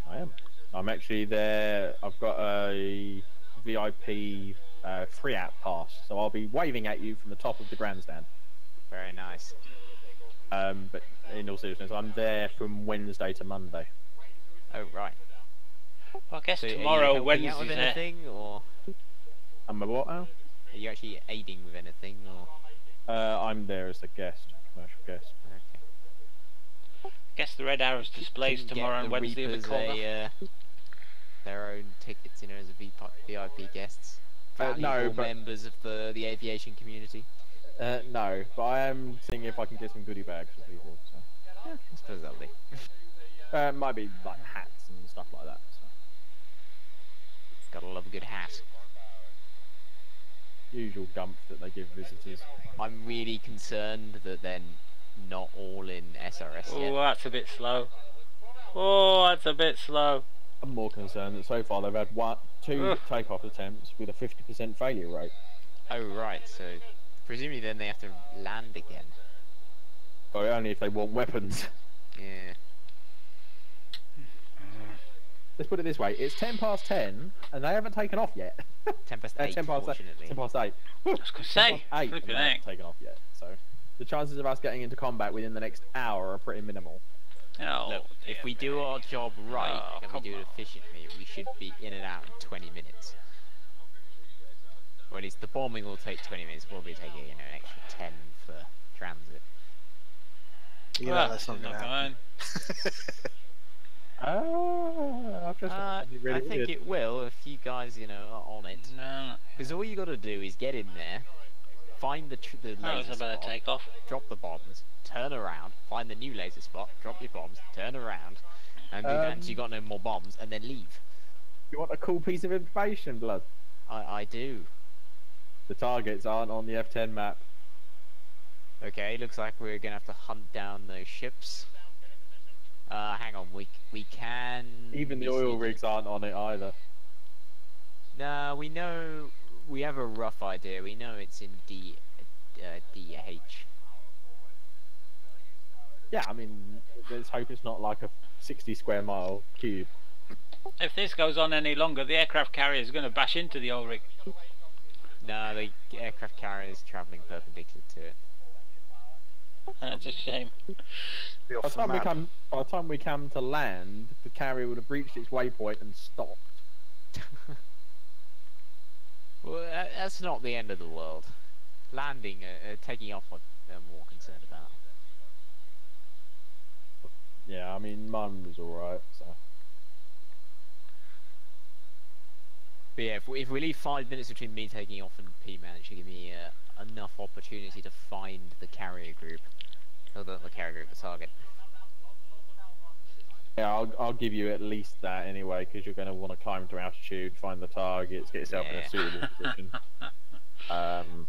I am. I'm actually there. I've got a VIP free app pass, so I'll be waving at you from the top of the grandstand. Very nice. But in all seriousness, I'm there from Wednesday to Monday. Oh right. Well, I guess so tomorrow, Wednesday's with there. Anything, or? I'm a what now? Are you actually aiding with anything, or? I'm there as a guest, commercial guest. Okay. I guess the Red Arrows displays tomorrow and Wednesday will be called their own tickets, you know, as a VIP guests. No, but members of the aviation community. No, but I am seeing if I can get some goodie bags for people. So. Yeah, I suppose that'll be. Might be like hats and stuff like that. So. Gotta love a good hat. Usual gump that they give visitors. I'm really concerned that they're not all in SRS yet. Oh, that's a bit slow. Oh, that's a bit slow. I'm more concerned that so far they've had two takeoff attempts with a 50% failure rate. Oh right, so presumably then they have to land again. Well, only if they want weapons. Yeah. Let's put it this way: it's 10:10, and they haven't taken off yet. 10:08, 10 past 8. 10:08. I was gonna say, 8, and they haven't taken off yet. So the chances of us getting into combat within the next hour are pretty minimal. Oh, look, if we do our job right and we do it efficiently, we should be in and out in 20 minutes. Or at least the bombing will take 20 minutes. We'll be taking an extra 10 for transit. Yeah, that's not gonna happen. I think it will if you guys, you know, are on it. No. Because all you got to do is get in there, find the laser spot, take off. Drop the bombs, turn around, find the new laser spot, drop your bombs, turn around, and do that until you got no more bombs, and then leave. You want a cool piece of information, Blood? I do. The targets aren't on the F10 map. Okay, looks like we're gonna have to hunt down those ships. Hang on, we can... Even the oil rigs aren't on it either. No, we know... We have a rough idea. We know it's in DH. Yeah, I mean, let's hope it's not like a 60 square mile cube. If this goes on any longer, the aircraft carrier is going to bash into the oil rig. No, the aircraft carrier is travelling perpendicular to it. That's a shame. By the time we come to land, the carrier would have reached its waypoint and stopped. Well, that's not the end of the world. Landing, taking off, what they're more concerned about. Yeah, I mean, mine was alright, so... But yeah, if we leave 5 minutes between me taking off and P-Man, it should give me enough opportunity to find the carrier group. Or the carrier group, the target. Yeah, I'll give you at least that anyway, because you're going to want to climb to altitude, find the targets, get yourself in a suitable position.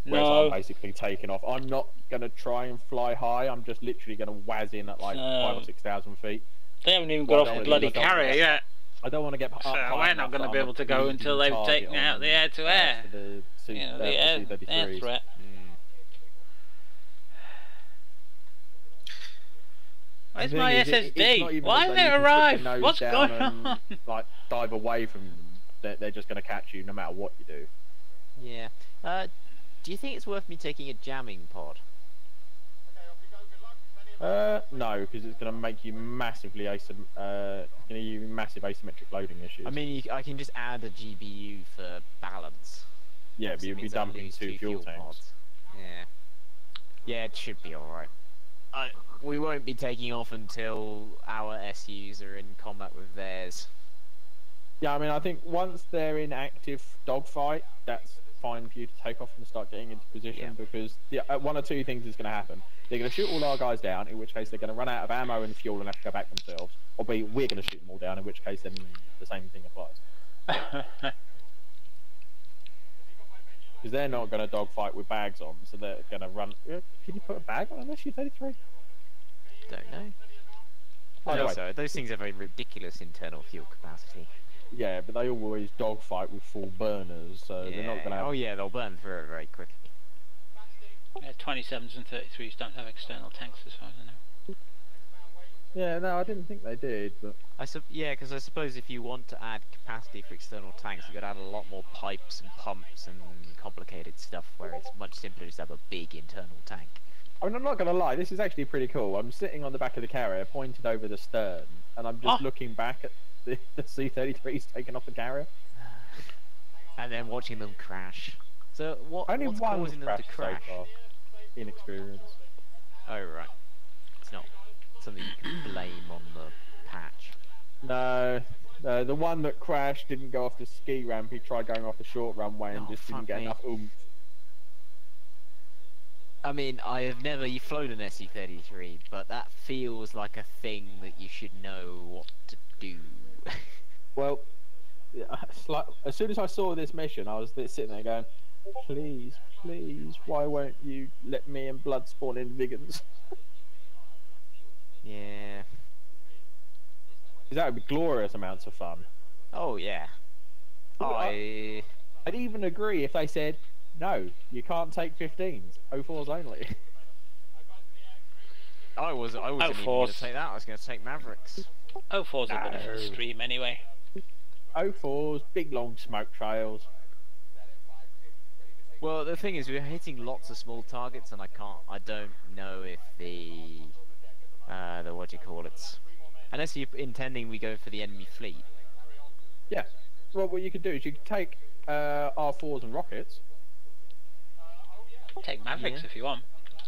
Whereas I'm basically taking off. I'm not going to try and fly high, I'm just literally going to wazz in at like 5,000 or 6,000 feet. They haven't even got off the bloody carrier yet. I don't want to get so we're not going to be able to go until they've taken out the air-to-air. The air threat. Where's my SSD? Why haven't it arrived? What's going on? Like dive away from them. They're just going to catch you no matter what you do. Yeah. Do you think it's worth me taking a jamming pod? No, because it's going to make you massively it's going to give you massive asymmetric loading issues. I mean, I can just add a GBU for balance. Yeah, but you'd be dumping two fuel tanks. Pods. Yeah. Yeah, it should be alright. We won't be taking off until our SUs are in combat with theirs. Yeah, I mean, I think once they're in active dogfight, that's fine for you to take off and start getting into position because one or two things is going to happen. They're going to shoot all our guys down, in which case they're going to run out of ammo and fuel and have to go back themselves. Or B, we're going to shoot them all down, in which case then the same thing applies. Because they're not going to dogfight with bags on, so they're going to run... Can you put a bag on an SU-33? Don't know. Anyway. So those things have a ridiculous internal fuel capacity. Yeah, but they always dogfight with full burners, so they're not going to have... Oh yeah, they'll burn through it very quickly. Yeah, 27s and 33s don't have external tanks as far as I know. Yeah, no, I didn't think they did, but... Yeah, because I suppose if you want to add capacity for external tanks, you've got to add a lot more pipes and pumps and complicated stuff, where it's much simpler to have a big internal tank. I mean, I'm not going to lie, this is actually pretty cool. I'm sitting on the back of the carrier, pointed over the stern, and I'm just looking back at the C-33s taking off the carrier. And then watching them crash. So what's causing them to crash? So far. Inexperience. Oh right. It's not something you can blame on the patch. No, the one that crashed didn't go off the ski ramp. He tried going off the short runway and just didn't get enough oomph. I mean, I have never flown an SE-33, but that feels like a thing that you should know what to do. Well, it's like, as soon as I saw this mission, I was sitting there going, please, please, why won't you let me and Blood spawn in Vigans? Yeah. That would be glorious amounts of fun. Oh, yeah. I'd even agree if they said, no, you can't take 15s, 04s only. I wasn't even going to take that, I was going to take Mavericks. 04s are better for the stream anyway. 04s, big long smoke trails. Well, the thing is, we're hitting lots of small targets, and I don't know if the what do you call it? Unless you're intending we go for the enemy fleet. Yeah. Well, what you could do is you could take R4s and rockets. Take Mavericks if you want.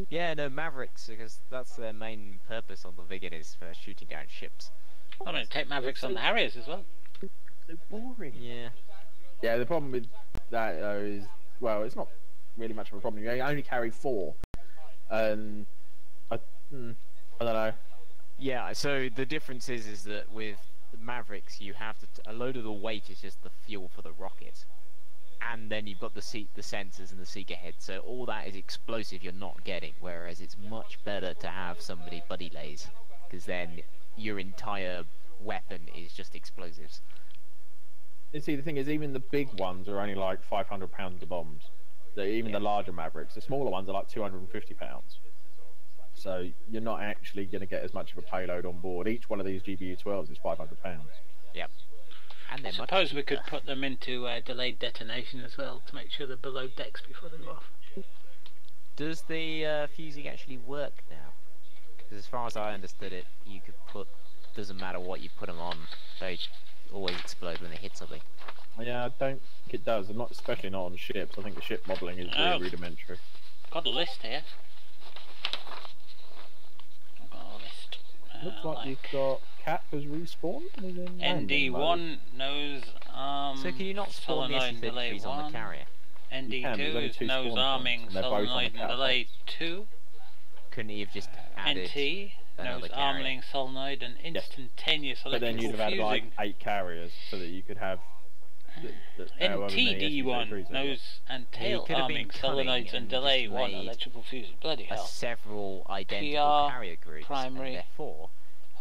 Yeah, no, Mavericks, because that's their main purpose on the Vigan, is for shooting down ships. I'm going to take Mavericks on the Harriers as well. So boring. Yeah. Yeah, the problem with that though is, well, it's not really much of a problem. You only carry 4, and I don't know. Yeah, so the difference is that with the Mavericks, you have a load of the weight is just the fuel for the rocket, and then you've got the sensors and the seeker head. So all that is explosive you're not getting. Whereas it's much better to have somebody buddy lays, because then your entire weapon is just explosives. You see, the thing is, even the big ones are only like 500 pounds of bombs. Even the larger Mavericks, the smaller ones are like 250 pounds. So you're not actually going to get as much of a payload on board. Each one of these GBU-12s is 500 pounds. Yep. And I suppose we could put them into delayed detonation as well to make sure they're below decks before they go off. Does the fusing actually work now? Because as far as I understood it, you could put, doesn't matter what you put them on, they always explode when they hit something. Yeah, I don't think it does, and especially not on ships. I think the ship modelling is really rudimentary. Got a list here. I've got a list. Looks like you've got Cap has respawned. ND1 knows so can you not spawn the SE-33s on the carrier? ND2 is nose arming solenoid and delay 2. Couldn't he have just added NT nose arming solenoid and instantaneous electrical fusing. But then you'd have had like 8 carriers so that you could have NTD1 nose and tail arming solenoids and delay 1 electrical fusing. Bloody hell. Several identical carrier groups, primary, and therefore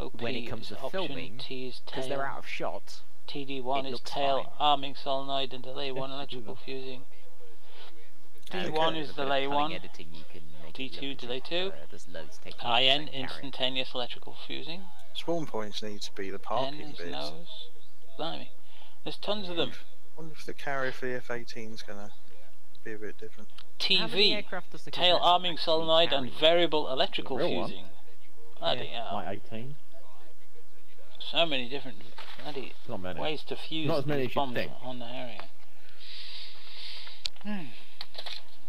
OP when it comes to filming, because they're out of shot, TD1 is tail arming solenoid and delay 1 electrical fusing. D1 is delay 1. D2 delay 2. IN instantaneous electrical fusing. Spawn points need to be the parking bits. Nose. Blimey. There's tons of them. I wonder if the carrier for the F-18 is going to be a bit different. TV, tail arming solenoid and variable electrical fusing. Bloody hell. Like 18. So many different bloody ways to fuse bombs on the area.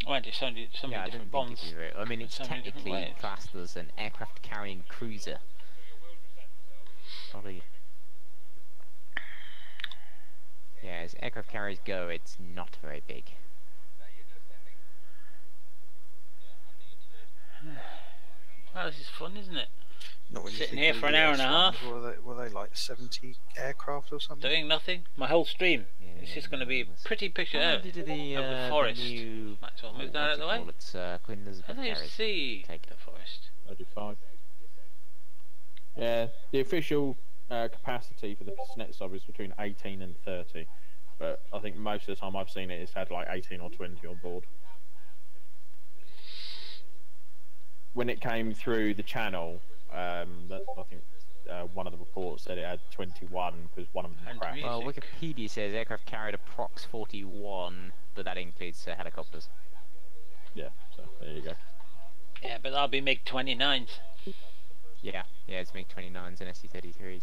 Well, there's so many different bombs. I mean, it's technically classed as an aircraft carrying cruiser. Probably. Yeah, as aircraft carriers go, it's not very big. Well, this is fun, isn't it? Not when you Sitting think here the for an hour and a US half. ones, were they like 70 aircraft or something? Doing nothing. My whole stream. It's just going to be a pretty picture of the forest. Might as well move that out of the way. Queen Elizabeth How do you see the forest? 35. Yeah, the official capacity for the SNET sub is between 18 and 30, but I think most of the time I've seen it, it's had like 18 or 20 on board. When it came through the channel, I think one of the reports said it had 21 because one of them crashed. Well, Wikipedia says aircraft carried approx 41, but that includes helicopters. Yeah, so there you go. Yeah, but that'll be MiG-29s. Yeah, it's MiG-29s and SC-33s.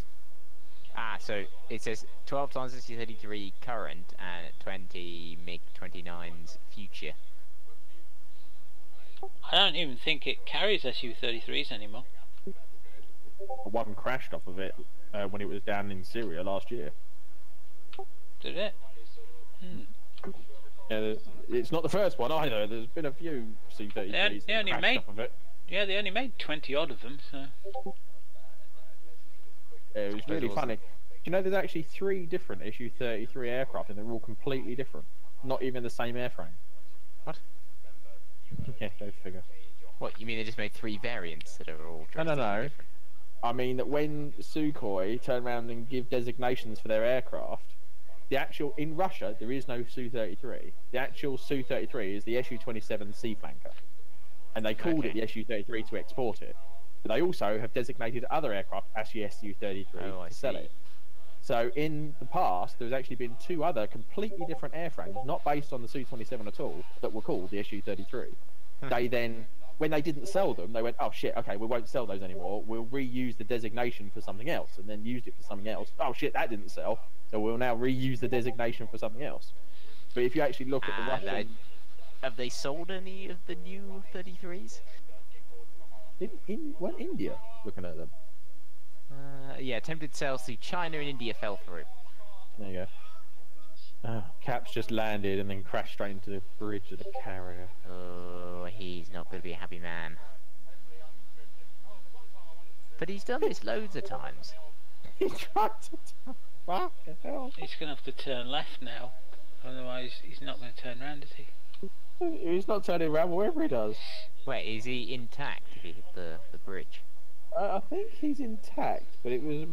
Ah, so it says 12 times SC-33 current and 20 MiG-29s future. I don't even think it carries Su-33s anymore. One crashed off of it when it was down in Syria last year. Did it? Yeah, it's not the first one either. There's been a few C-33s that crashed off of it. Yeah, they only made 20 odd of them, so... Yeah, it was really funny. Do you know there's actually 3 different Su-33 aircraft and they're all completely different? Not even the same airframe. What? Yeah, go figure. What, you mean they just made 3 variants that are all No. different? I mean that when Sukhoi turn around and give designations for their aircraft, the actual, in Russia, there is no Su-33. The actual Su-33 is the Su-27 Sea Flanker. And they called it the Su-33 to export it. But they also have designated other aircraft as the Su-33 to sell it. So in the past, there's actually been 2 other completely different airframes, not based on the Su-27 at all, that were called the Su-33. They then, when they didn't sell them, they went, oh shit, okay, we won't sell those anymore. We'll reuse the designation for something else, and then used it for something else. Oh shit, that didn't sell. So we'll now reuse the designation for something else. But if you actually look at the Russian... Have they sold any of the new 33s? What, India? Looking at them. Yeah, attempted sales to China and India fell through. There you go. Cap's just landed and then crashed straight into the bridge of the carrier. Oh, he's not going to be a happy man. But he's done this loads of times. He tried to... Fucking hell. He's going to have to turn left now. Otherwise, he's not going to turn around, is he? He's not turning around, whatever he does. Wait, is he intact if he hit the bridge? I think he's intact, but it was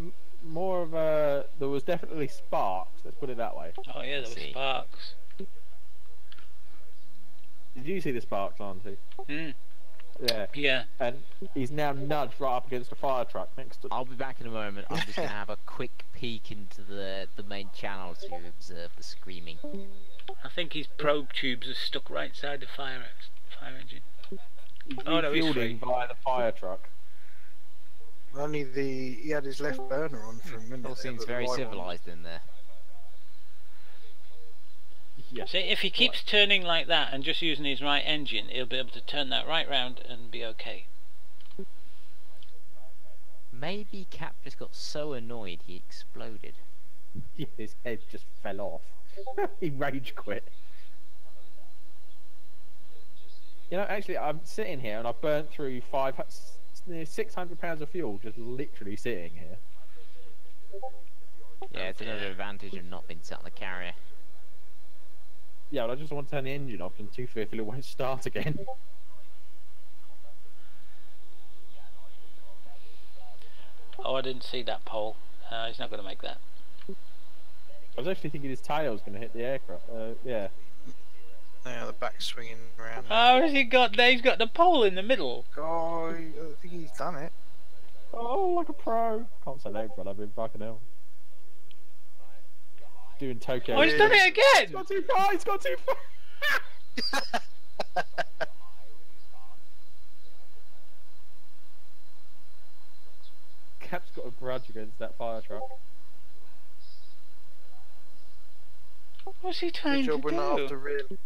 more of a... There was definitely sparks, let's put it that way. Oh yeah, there were sparks. Did you see the sparks, Auntie? Yeah. And he's now nudged right up against a fire truck next to... I'll be back in a moment. I'm just going to have a quick peek into the main channel to observe the screaming. I think his probe tubes are stuck right inside the fire engine. He's no, he's free. via the fire truck. Only he had his left burner on for a minute. All seems very civilized in there. Yeah. See, if he keeps turning like that and just using his right engine, he'll be able to turn that right round and be okay. Maybe Cap just got so annoyed he exploded. His head just fell off. He rage quit. You know, actually, I'm sitting here and I burnt through 600 pounds of fuel just literally sitting here. Yeah, it's another advantage of not being sat on the carrier. Yeah, but I just want to turn the engine off and too fearful it won't start again. Oh, I didn't see that pole. He's not going to make that. I was actually thinking his tail's going to hit the aircraft. Yeah. Now the back swinging around. Oh, has he got there? He's got the pole in the middle. Oh, I think he's done it. Oh, like a pro. Can't say that, but I've been fucking hell. Doing Tokyo. Oh, he's done it again! He's got too far! He's got too far! Cap's got a grudge against that fire truck. What's he trying to do?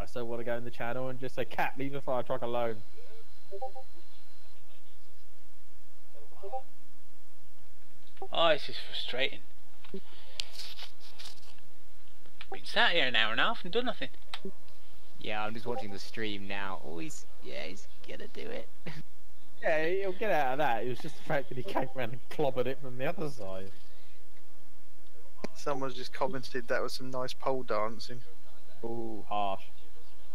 I still want to go in the channel and just say, Cap, leave the fire truck alone. Oh, this is frustrating. Been sat here an hour and a half and done nothing. Yeah, I'm just watching the stream now. Oh, he's gonna do it. Yeah, he'll get out of that. It was just the fact that he came around and clobbered it from the other side. Someone's just commented that was some nice pole dancing. Ooh, harsh.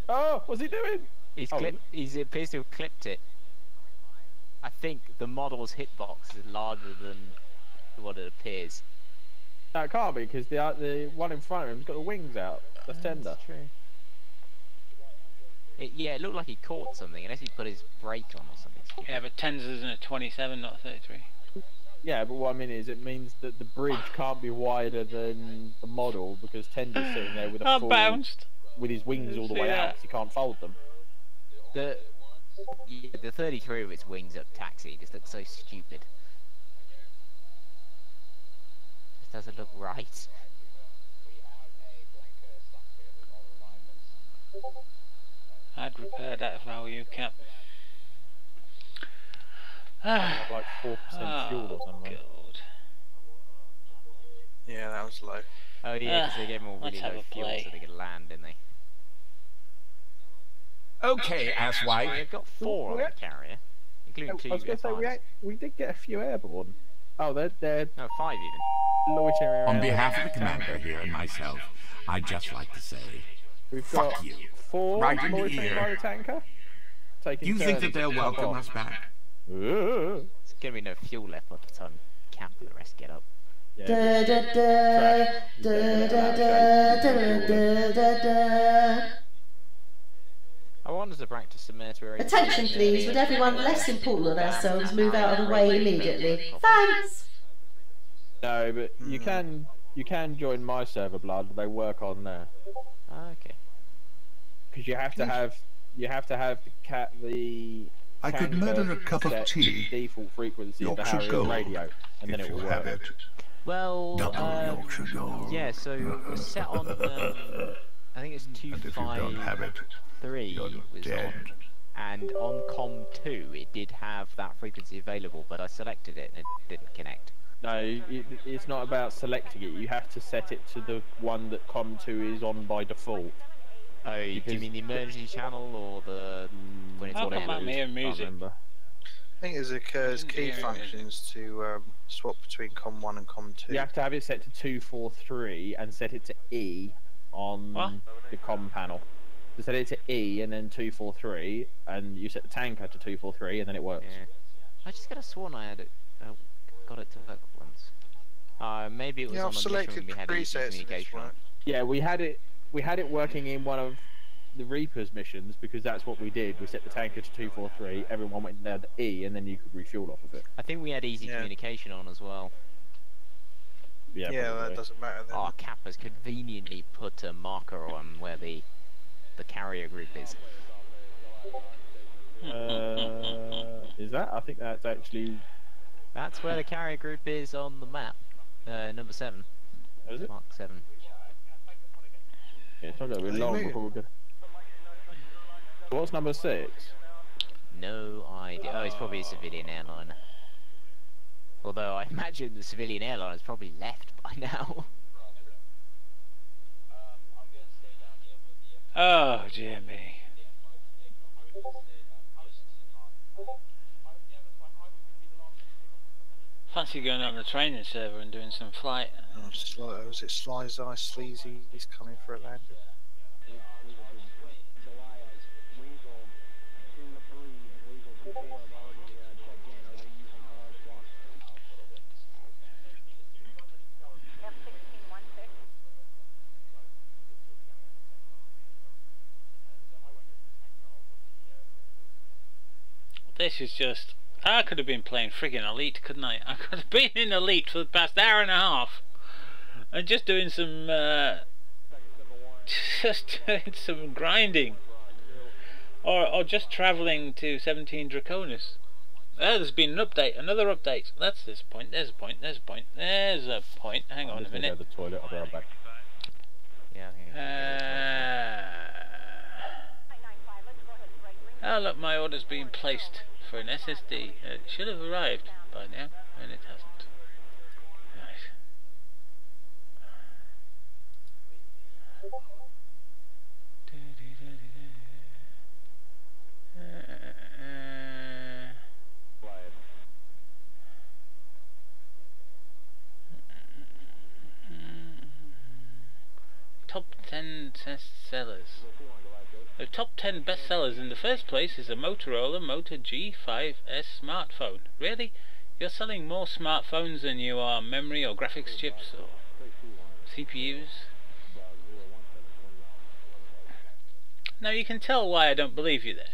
Oh, what's he doing? He appears to have clipped it. I think the model's hitbox is larger than what it appears. No, it can't be, because the one in front of him's got the wings out. That's tender. That's true. Yeah, it looked like he caught something, unless he put his brake on or something. Yeah, but 10s isn't a 27, not a 33. Yeah, but what I mean is, it means that the bridge can't be wider than the model, because Tender's sitting there with a full, with his wings all the way out, so he can't fold them. The 33 with its wings up taxi just looks so stupid. Just doesn't look right. I'd repair that if I were you, Cap. Have like 4% fuel or something. God. Yeah, that was low. Oh yeah, because they gave them all really low fuel so they could land, didn't they? Okay, asswipe. They've got 4 on the carrier, including 2. I was going to say, we did get a few airborne. Oh, they're no, 5 even. Loitering On around. behalf of the commander here and myself, I'd just like to say, We've fuck got you. 4 Right in the loitering ear. by the tanker. You think that they'll welcome us back? There's gonna be no fuel left by the time Cap and the rest get up. I wanted to practice some military. Attention please, would everyone less important than ourselves move out of the way immediately? Thanks! No, but you can join my server, Blood. They work on there. Okay. Because you have to have the I could murder a cup of tea. Default frequency of the Yorkshire Harrier Gold, radio, and then if it will you have work. it. Well, Yorkshire Gold. yeah. So we're set on. I think it's And if you don't have it, 253 was dead. on, and on COM 2 it did have that frequency available, but I selected it and it didn't connect. No, it's not about selecting it. You have to set it to the one that COM2 is on by default. Oh, do you mean the emergency channel or the when it's on music? I think it occurs key functions to swap between COM1 and COM2. You have to have it set to 243 and set it to E on the COM panel. So set it to E and then 243, and you set the tanker to 243, and then it works. Yeah. I just could have sworn I had it. Got it to work once. Maybe it was Yeah, on I've a mission selected when we had easy presets. communication on. Yeah, we had it working in one of the Reapers missions, because that's what we did. We set the tanker to 243, everyone went down to E, and then you could refuel off of it. I think we had easy communication on as well. Yeah, that doesn't matter then. Our Cap has conveniently put a marker on where the carrier group is. Is that? I think that's actually... That's where the carrier group is on the map. Number 7. Is it? Mark 7. Yeah, it's not going to be long before we go. What's number 6? No idea. Oh, it's probably a civilian airliner. Although I imagine the civilian airliner's probably left by now. Oh, dear me. Fancy going on the training server and doing some flight. Was it Sly's Eye Sleazy? He's coming for a landing. This is just... I could have been playing friggin' Elite, couldn't I? I could have been in Elite for the past hour and a half. And just doing some... just doing some grinding. Or just travelling to 17 Draconis. There's been an update, another update. That's this point, there's a point, there's a point, there's a point. Hang on a minute. The toilet, I'll be right back. Yeah, oh look, my order's been placed for an SSD. It should have arrived by now, and it hasn't. Nice. bestsellers. The top 10 bestsellers in the first place is a Motorola Moto G5S smartphone. Really? You're selling more smartphones than you are memory or graphics chips or CPUs? Now you can tell why I don't believe you there.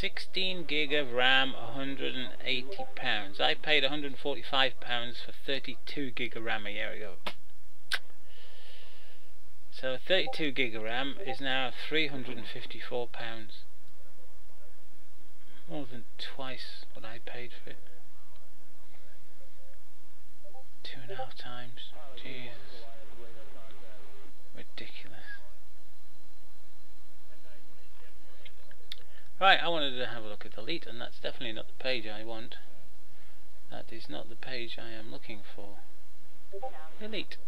£16 gig of RAM, £180. I paid £145 for 32 gig of RAM a year ago. So 32 gig of RAM is now £354. More than twice what I paid for it. 2.5 times. Jesus. Ridiculous. Right, I wanted to have a look at Elite, and that's definitely not the page I want. That is not the page I am looking for. Elite.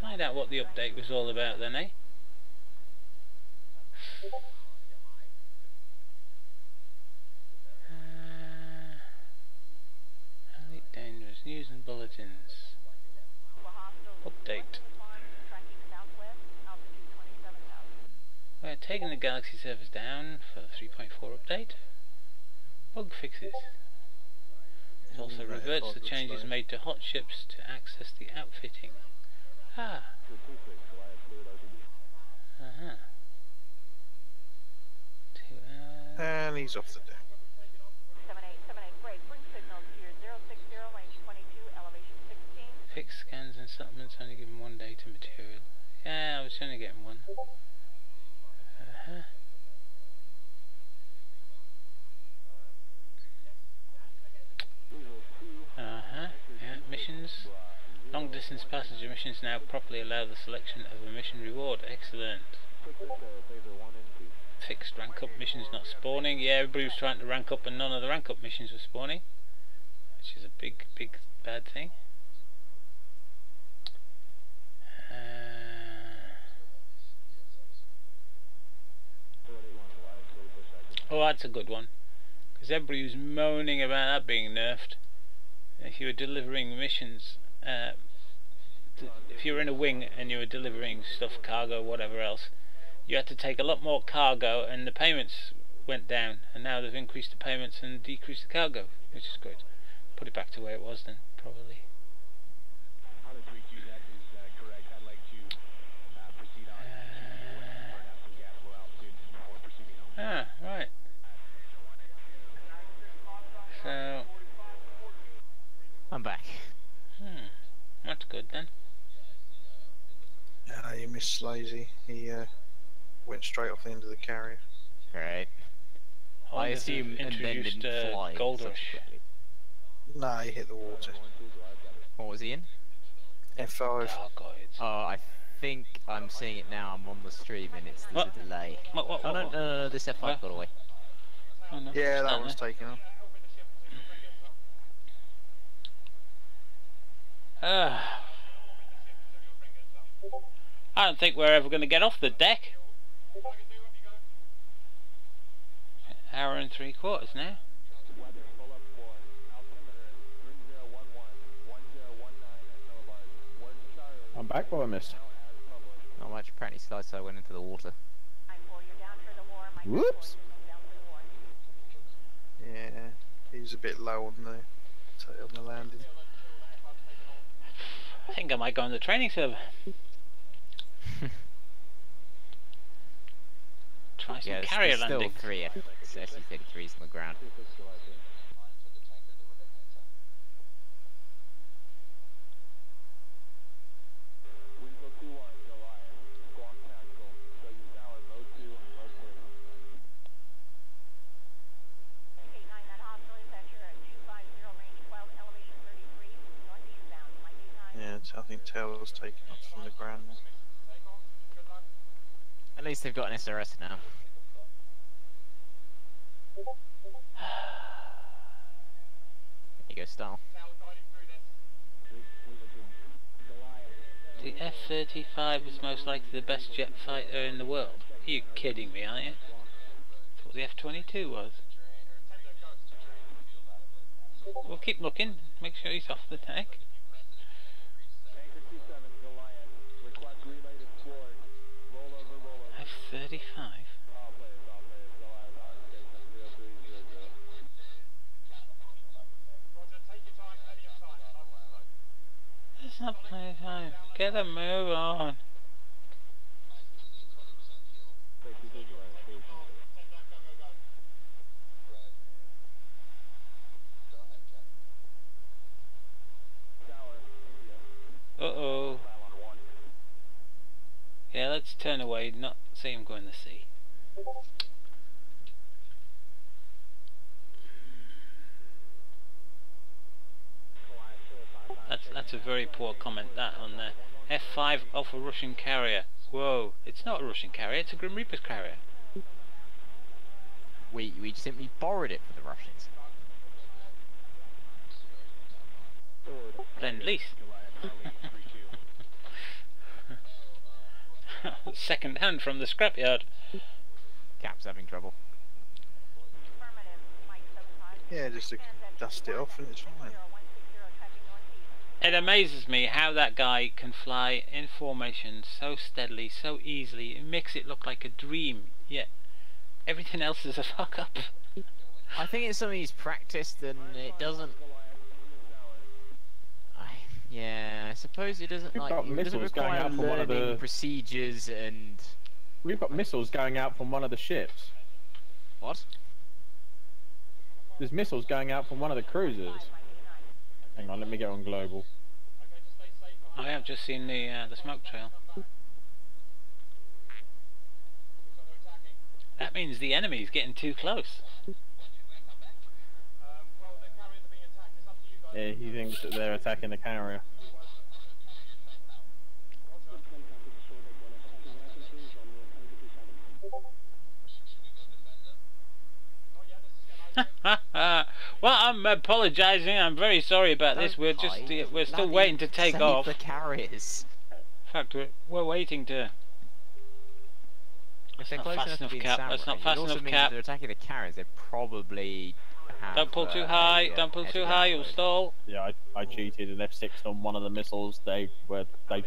Find out what the update was all about then, eh? Elite Dangerous News and Bulletins. Update. We're taking the Galaxy servers down for 3.4 update. Bug fixes. It also reverts the changes made to hot ships to access the outfitting. Ah. And he's off the deck. Fix scans and settlements, only given 1 day to material. Yeah, I was only getting one. Yeah, missions. Long distance passenger missions now properly allow the selection of a mission reward. Excellent. Fixed rank up missions not spawning. Yeah, everybody was trying to rank up and none of the rank up missions were spawning, which is a big bad thing. Oh, that's a good one, because everybody was moaning about that being nerfed. If you were delivering missions, if you were in a wing and you were delivering stuff, cargo, whatever else, you had to take a lot more cargo and the payments went down, and now they've increased the payments and decreased the cargo, which is good. Put it back to where it was then, probably. Right. So I'm back. That's good then. You missed Slazy. He went straight off the end of the carrier. Great. I assume and then didn't fly. Gold Rush. No, he hit the water. What was he in? F5. Oh, I think I'm seeing it now. I'm on the stream and there's a delay. What, no, this F5 got away. Oh, no, yeah, that one's taken off. I don't think we're ever going to get off the deck. Hour and 3/4 now. I'm back, but I missed. Not much. Apparently, Slideside went into the water. Whoops. Yeah, he was a bit low on the landing. I think I might go on the training server. Try some carrier landing. Still 3 SC-33s on the ground. Yeah, I think Taylor's taken off from the ground now. At least they've got an SRS now. There you go, Style. The F-35 is most likely the best jet fighter in the world. You're kidding me, aren't you? That's what the F-22 was. We'll keep looking, make sure he's off the deck. F-35. Let's not play time. Get a move on. Uh-oh. Yeah, let's turn away, not see him go in the sea. That's a very poor comment, that, on there. F5 off a Russian carrier. Whoa, it's not a Russian carrier, it's a Grim Reapers carrier. We simply borrowed it for the Russians. Lend lease. Second hand from the scrapyard. Cap's having trouble. Yeah, just to dust it off and it's fine. It amazes me how that guy can fly in formation so steadily, so easily. It makes it look like a dream, yet everything else is a fuck up. I think it's something he's practiced and it doesn't... Yeah, I suppose it doesn't require learning procedures and... We've got missiles going out from one of the ships. What? There's missiles going out from one of the cruisers. Hang on, let me get on global. I have just seen the smoke trail. That means the enemy's getting too close. Yeah, he thinks that they're attacking the carrier. Well, I'm apologising. I'm very sorry about this. We're still waiting to take off. The carriers. In fact, we're waiting to. If they're close enough to be Cap. That's not fast enough, Cap. If they're attacking the carriers, they probably have, don't pull too high. Don't pull too high. You'll stall. Yeah, I cheated and F6 on one of the missiles. They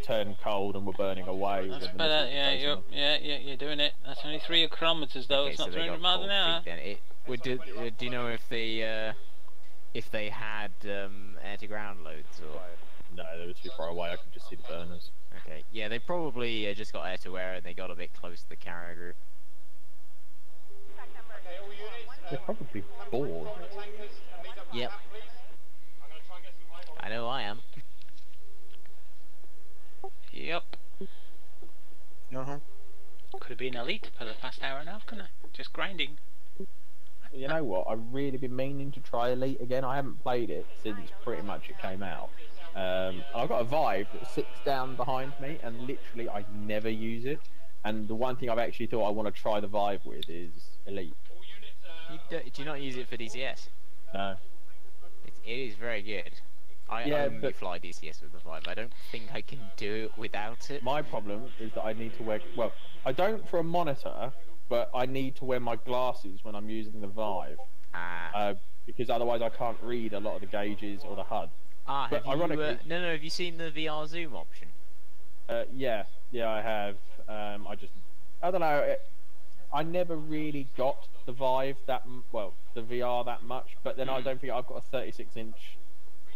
turned cold and were burning away. That's better. Yeah, you're doing it. That's only 3 kilometers though. Okay, it's not so 300 miles an hour. Do you know if they had air-to-ground loads or? No, they were too far away. I could just see the burners. Okay, yeah, they probably just got air-to-air and they got a bit close to the carrier group. They're probably bored. Yep. I know I am. Yep. Could have been elite for the past hour and a half, couldn't I? Just grinding. You know what? I've really been meaning to try Elite again. I haven't played it since pretty much it came out. I've got a Vive that sits down behind me, and literally I never use it. And the one thing I've actually thought I want to try the Vive with is Elite. Do you not use it for DCS? No. It is very good. I only fly DCS with the Vive. I don't think I can do it without it. My problem is that I need to wear... Well, I don't for a monitor, but I need to wear my glasses when I'm using the Vive. Because otherwise I can't read a lot of the gauges or the HUD. But ironically... have you seen the VR zoom option? Yeah, I have. I don't know. I never really got the Vive the VR that much, but then I don't think I've got a 36-inch,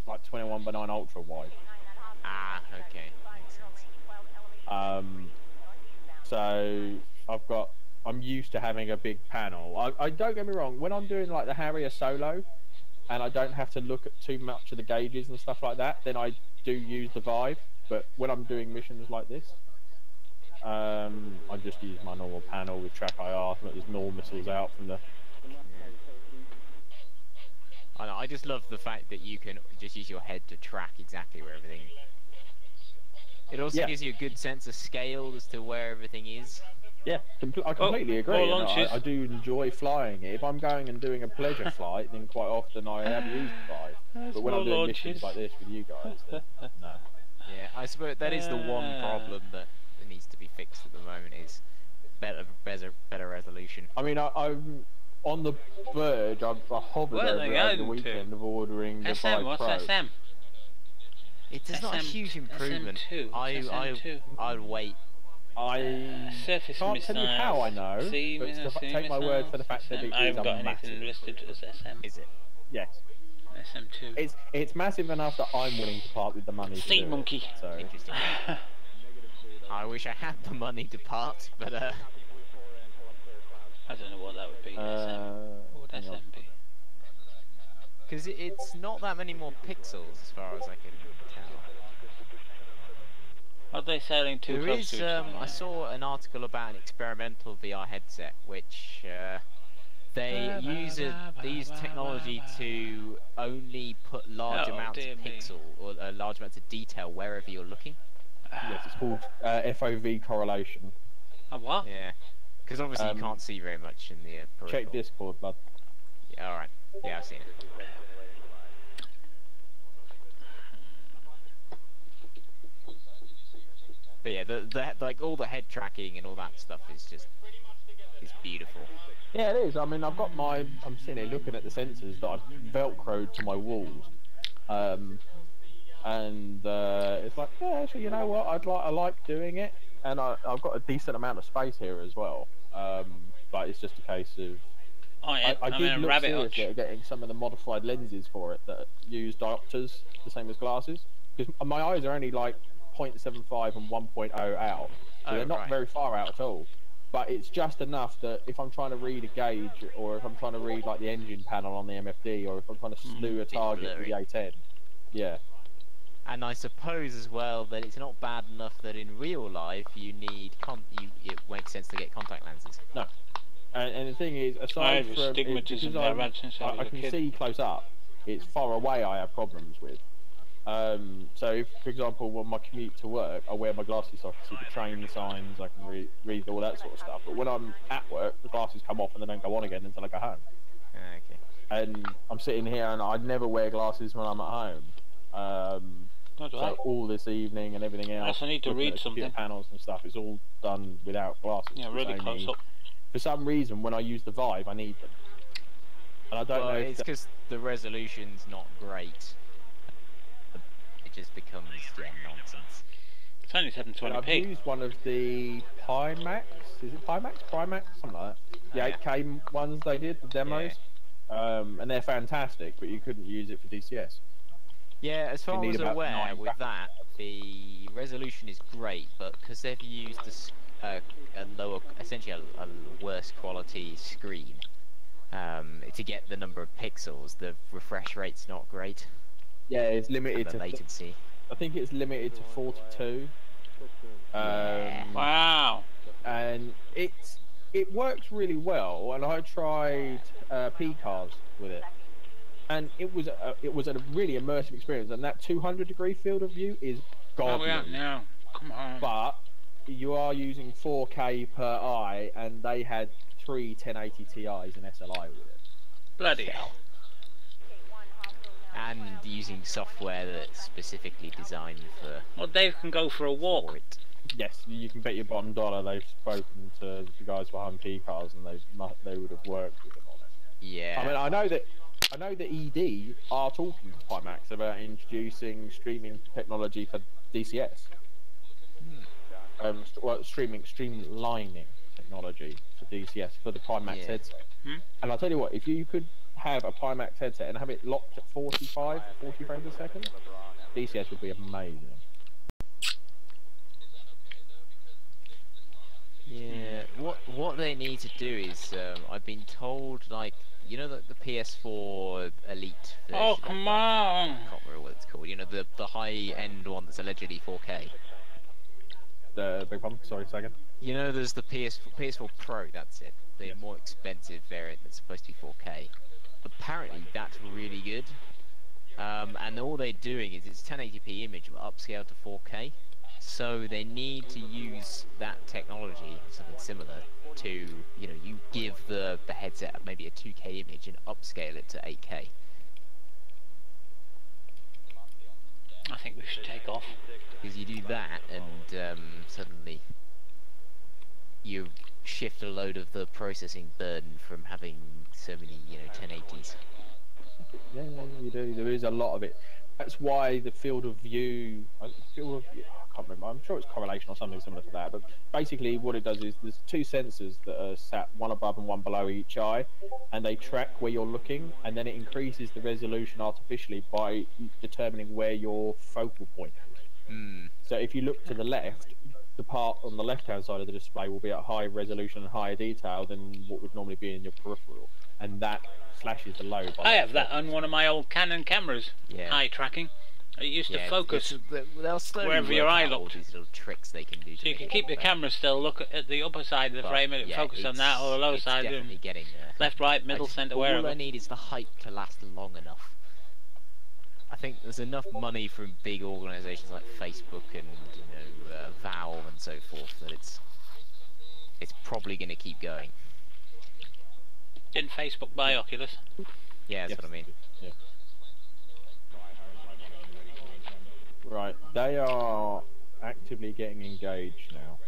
like 21:9 ultra wide. Okay, makes sense. So I'm used to having a big panel. I don't get me wrong, when I'm doing like the Harrier solo, and I don't have to look at too much of the gauges and stuff like that, then I do use the Vive. But when I'm doing missions like this, I just use my normal panel with track IR. There's no missiles out from the... I just love the fact that you can just use your head to track exactly where everything... It also gives you a good sense of scale as to where everything is. Yeah, I completely agree. I do enjoy flying it. If I'm going and doing a pleasure flight, then quite often I have used Vive. But when I'm doing missions like this with you guys, then no. Yeah, I suppose that is the one problem that needs to be fixed at the moment is better resolution. I mean, I'm on the verge. I hovered Where are they over the going weekend of ordering the SM, 5 what's Pro. SM? It's not a huge improvement. SM2. I'd wait. I Surface can't tell you how I know, but take my word for the fact that it I haven't is got massive. anything listed as SM. Is it? Yes. SM2. It's massive enough that I'm willing to part with the money. Sea monkey. So. Interesting. I wish I had the money to part, but I don't know what that would be. SM. What would SM be? Because it's not that many more pixels as far as I can tell. Are they selling too close to each other? I saw an article about an experimental VR headset, which they use technology to only put large amounts of pixel or large amounts of detail wherever you're looking. Yes, it's called FOV correlation. A what? Yeah, because obviously you can't see very much in the peripheral. Check Discord, bud. Yeah, all right. Yeah, I've seen it. But yeah, like all the head tracking and all that stuff is beautiful. Yeah, it is. I mean, I'm sitting here looking at the sensors that I've velcroed to my walls, and it's like, yeah, actually, you know what? I like doing it, and I've got a decent amount of space here as well. But it's just a case of I did look seriously at getting some of the modified lenses for it that use diopters, the same as glasses, because my eyes are only like 0.75 and 1.0 out, so they're not very far out at all. But it's just enough that if I'm trying to read a gauge, or if I'm trying to read like the engine panel on the MFD, or if I'm trying to slew a target with the A10, yeah. And I suppose as well that it's not bad enough that in real life you need it makes sense to get contact lenses. No. And the thing is, aside from astigmatism I can see close up, it's far away I have problems with. So if, for example, when my commute to work, I wear my glasses so I can see the train signs, I can read all that sort of stuff. But when I'm at work, the glasses come off and they don't go on again until I go home. Okay. And I'm sitting here and I never wear glasses when I'm at home. So all this evening and everything else, I need to read something. Panels and stuff, it's all done without glasses. Yeah, really close up. For some reason, when I use the Vive, I need them. And I don't know if it's because the resolution's not great. It just becomes nonsense. It's only 720p. I've used one of the Pimax. Is it Pimax? Primax? Something like that. The 8K ones they did, the demos. Yeah. And they're fantastic, but you couldn't use it for DCS. Yeah, as far as I was aware, with that, the resolution is great, but because they've used essentially a worse quality screen to get the number of pixels, the refresh rate's not great. Yeah, it's limited to latency. I think it's limited to 42. Wow. And it works really well, and I tried P-Cars with it. And it was a really immersive experience, and that 200-degree field of view is godly. Oh, yeah, no. Come on. But you are using 4K per eye, and they had 3 1080 Ti's and SLI with it. Bloody hell. And using software that's specifically designed for... Well, Dave can go for a walk. Yes, you can bet your bottom dollar they've spoken to the guys behind P-Cars, and they would have worked with them on it. Yeah. I mean, I know that ED are talking to Pimax about introducing streaming technology for DCS. Streamlining technology for DCS for the Pimax headset. And I'll tell you what, if you could have a Pimax headset and have it locked at 40 frames a second, DCS would be amazing. Yeah, what they need to do is, I've been told, like, you know, the PS4 Elite version. Oh, come on! I can't remember what it's called. You know, the high-end one that's allegedly 4K. The big one? Sorry, second. You know, there's the PS4 Pro, that's it. The more expensive variant that's supposed to be 4K. Apparently, that's really good. And all they're doing is it's 1080p image but upscaled to 4K. So they need to use that technology, something similar, to, you know, you give the headset maybe a 2K image and upscale it to 8K. I think we should take off. Because you do that and suddenly you shift a load of the processing burden from having so many, 1080s. Yeah, you do. There is a lot of it. That's why the field of view, I can't remember. I'm sure it's correlation or something similar to that. But basically, what it does is there's two sensors that are sat one above and one below each eye, and they track where you're looking, and then it increases the resolution artificially by determining where your focal point is. So if you look to the left, the part on the left-hand side of the display will be at high resolution and higher detail than what would normally be in your peripheral, and that slashes the load. I have that on one of my old Canon cameras. Yeah. Eye tracking. It used to focus wherever your eye looked. All these little tricks they can do. So you can keep the camera still, look at the upper side of the frame, and it focus on that, or the lower side. Definitely getting there. Left, right, middle, centre, wherever. All I need is the hype to last long enough. I think there's enough money from big organisations like Facebook and Valve and so forth that it's probably going to keep going. Didn't Facebook buy Oculus? Yeah, that's what I mean. Yeah. Right, they are actively getting engaged now.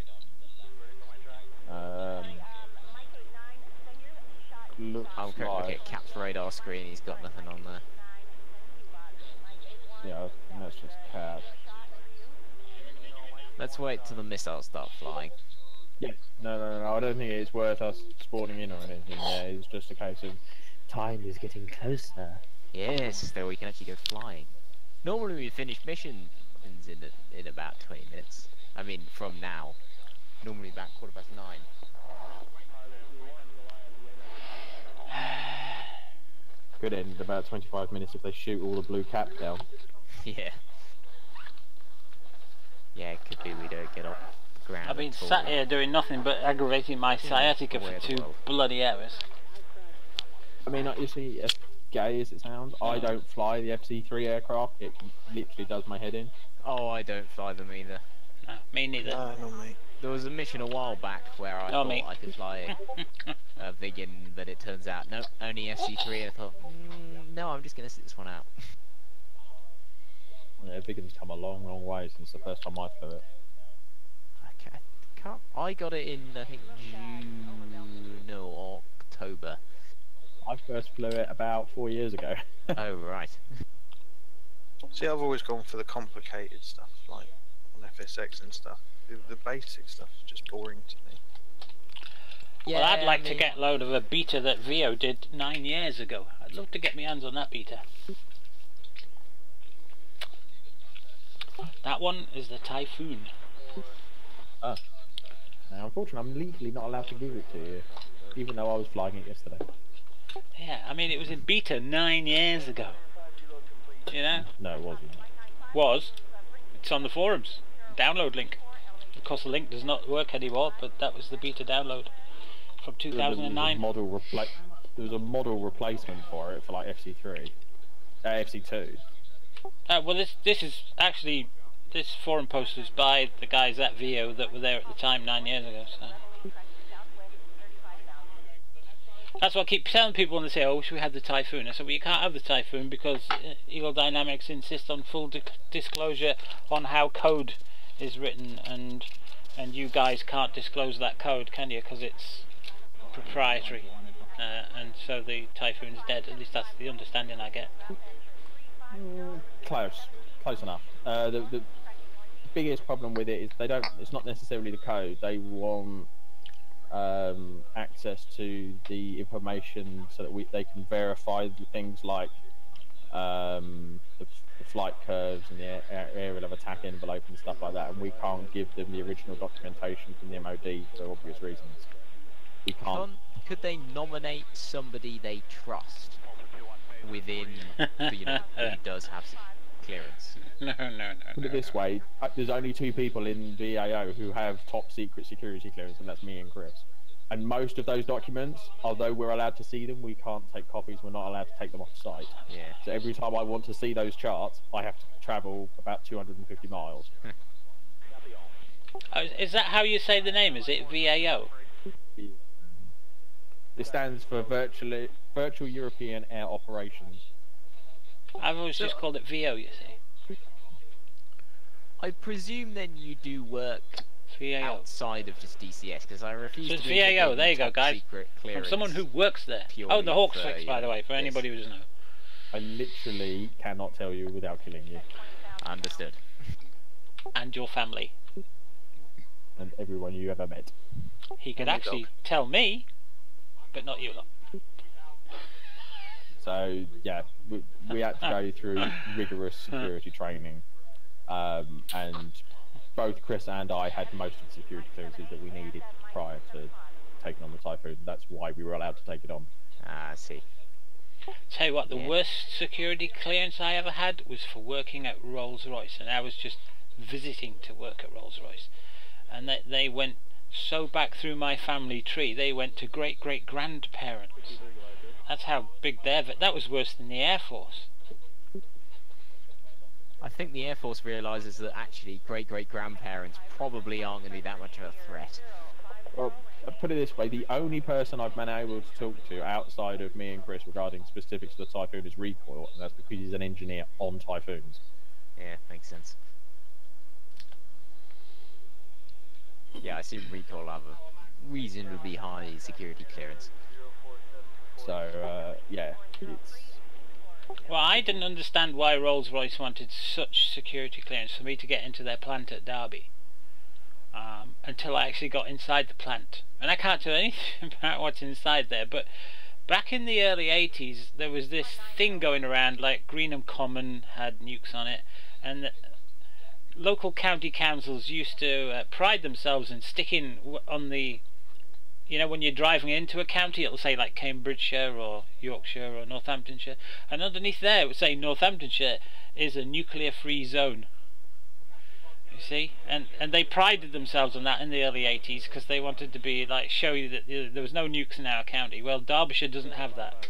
I'm currently looking at Cap's radar screen. He's got nothing on there. Yeah, I think that's just Cap. Let's wait till the missiles start flying. Yeah, no, I don't think it's worth us spawning in or anything. Yeah, it's just a case of time is getting closer. Yes, so we can actually go flying. Normally we finish missions in about 20 minutes. I mean, from now. Normally about 9:15. Could end in about 25 minutes if they shoot all the blue cap down. Yeah. Yeah, it could be we don't get off the ground. I've been sat here doing nothing but aggravating my sciatica for 2 bloody hours. I mean, you see, as gay as it sounds, I don't fly the FC-3 aircraft. It literally does my head in. Oh, I don't fly them either. No, me neither. No, not me. There was a mission a while back where I thought I could fly a Vigan, but it turns out, no, only FC-3, and I thought, no, I'm just going to sit this one out. Yeah, Vigan's come a long, long way since the first time I flew it. I got it in, I think, June or October. I first flew it about 4 years ago. Oh, right. See, I've always gone for the complicated stuff, like on FSX and stuff. The basic stuff is just boring to me. Yeah, well, I'd like to get load of a beta that Vio did 9 years ago. I'd love to get my hands on that beta. That one is the Typhoon. Oh. Now, unfortunately, I'm legally not allowed to give it to you, even though I was flying it yesterday. Yeah, I mean, it was in beta 9 years ago. You know? No, it wasn't. Was. It's on the forums. Download link. Of course, the link does not work anymore, but that was the beta download from 2009. There was a model replacement for it for like FC3, FC2. Well, this is actually, this forum post is by the guys at Vio that were there at the time 9 years ago. So that's what I keep telling people when they say, "Oh, I wish we had the Typhoon." I said, "Well, you can't have the Typhoon because Eagle Dynamics insists on full disclosure on how code is written, and you guys can't disclose that code, can you? Because it's proprietary, and so the Typhoon's dead. At least that's the understanding I get." Close enough. The biggest problem with it is it's not necessarily the code. They want access to the information so that they can verify the things like the flight curves and the aerial of attack envelope and stuff like that, and we can't give them the original documentation from the MOD for obvious reasons. We can't. Could they nominate somebody they trust within, who does have clearance? No. Put it this way, there's only 2 people in VAO who have top secret security clearance, and that's me and Chris. And most of those documents, although we're allowed to see them, we can't take copies. We're not allowed to take them off site. Yeah. So every time I want to see those charts, I have to travel about 250 miles. Is that how you say the name? Is it VAO? It stands for Virtual European Air Operations. I've always just called it VO, you see. I presume then you do work outside of just DCS, because I refuse So to it's believe that VAO, they there you do go, top guys. secret From clearance someone who works there. Oh, purely the Hawks for, fix, by the way, for this. anybody who doesn't know. I literally cannot tell you without killing you. Understood. And your family. And everyone you ever met. He could actually tell me, but not you lot. So yeah, we had to go through rigorous security training, and both Chris and I had most of the security clearances that we needed prior to taking on the Typhoon. That's why we were allowed to take it on. Ah, I see. Tell you what, the worst security clearance I ever had was for working at Rolls-Royce, and I was just visiting to work at Rolls-Royce, and they went so back through my family tree. They went to great-great-grandparents. That's how big that was worse than the Air Force. I think the Air Force realises that actually great-great-grandparents probably aren't going to be that much of a threat. Well, put it this way, the only person I've been able to talk to outside of me and Chris regarding specifics of the Typhoon is Recoil, and that's because he's an engineer on Typhoons. Yeah, makes sense. Yeah, I assume Recoil have a reasonably high security clearance. So, yeah, it's... Well, I didn't understand why Rolls-Royce wanted such security clearance for me to get into their plant at Derby. Until I actually got inside the plant. And I can't tell anything about what's inside there, but back in the early 80s, there was this thing going around, like Greenham Common had nukes on it, and local county councils used to pride themselves in sticking on the, you know, when you're driving into a county, it'll say like Cambridgeshire or Yorkshire or Northamptonshire, and underneath there it would say Northamptonshire is a nuclear-free zone. You see, and they prided themselves on that in the early 80s because they wanted to be like show you that there was no nukes in our county. Well, Derbyshire doesn't have that.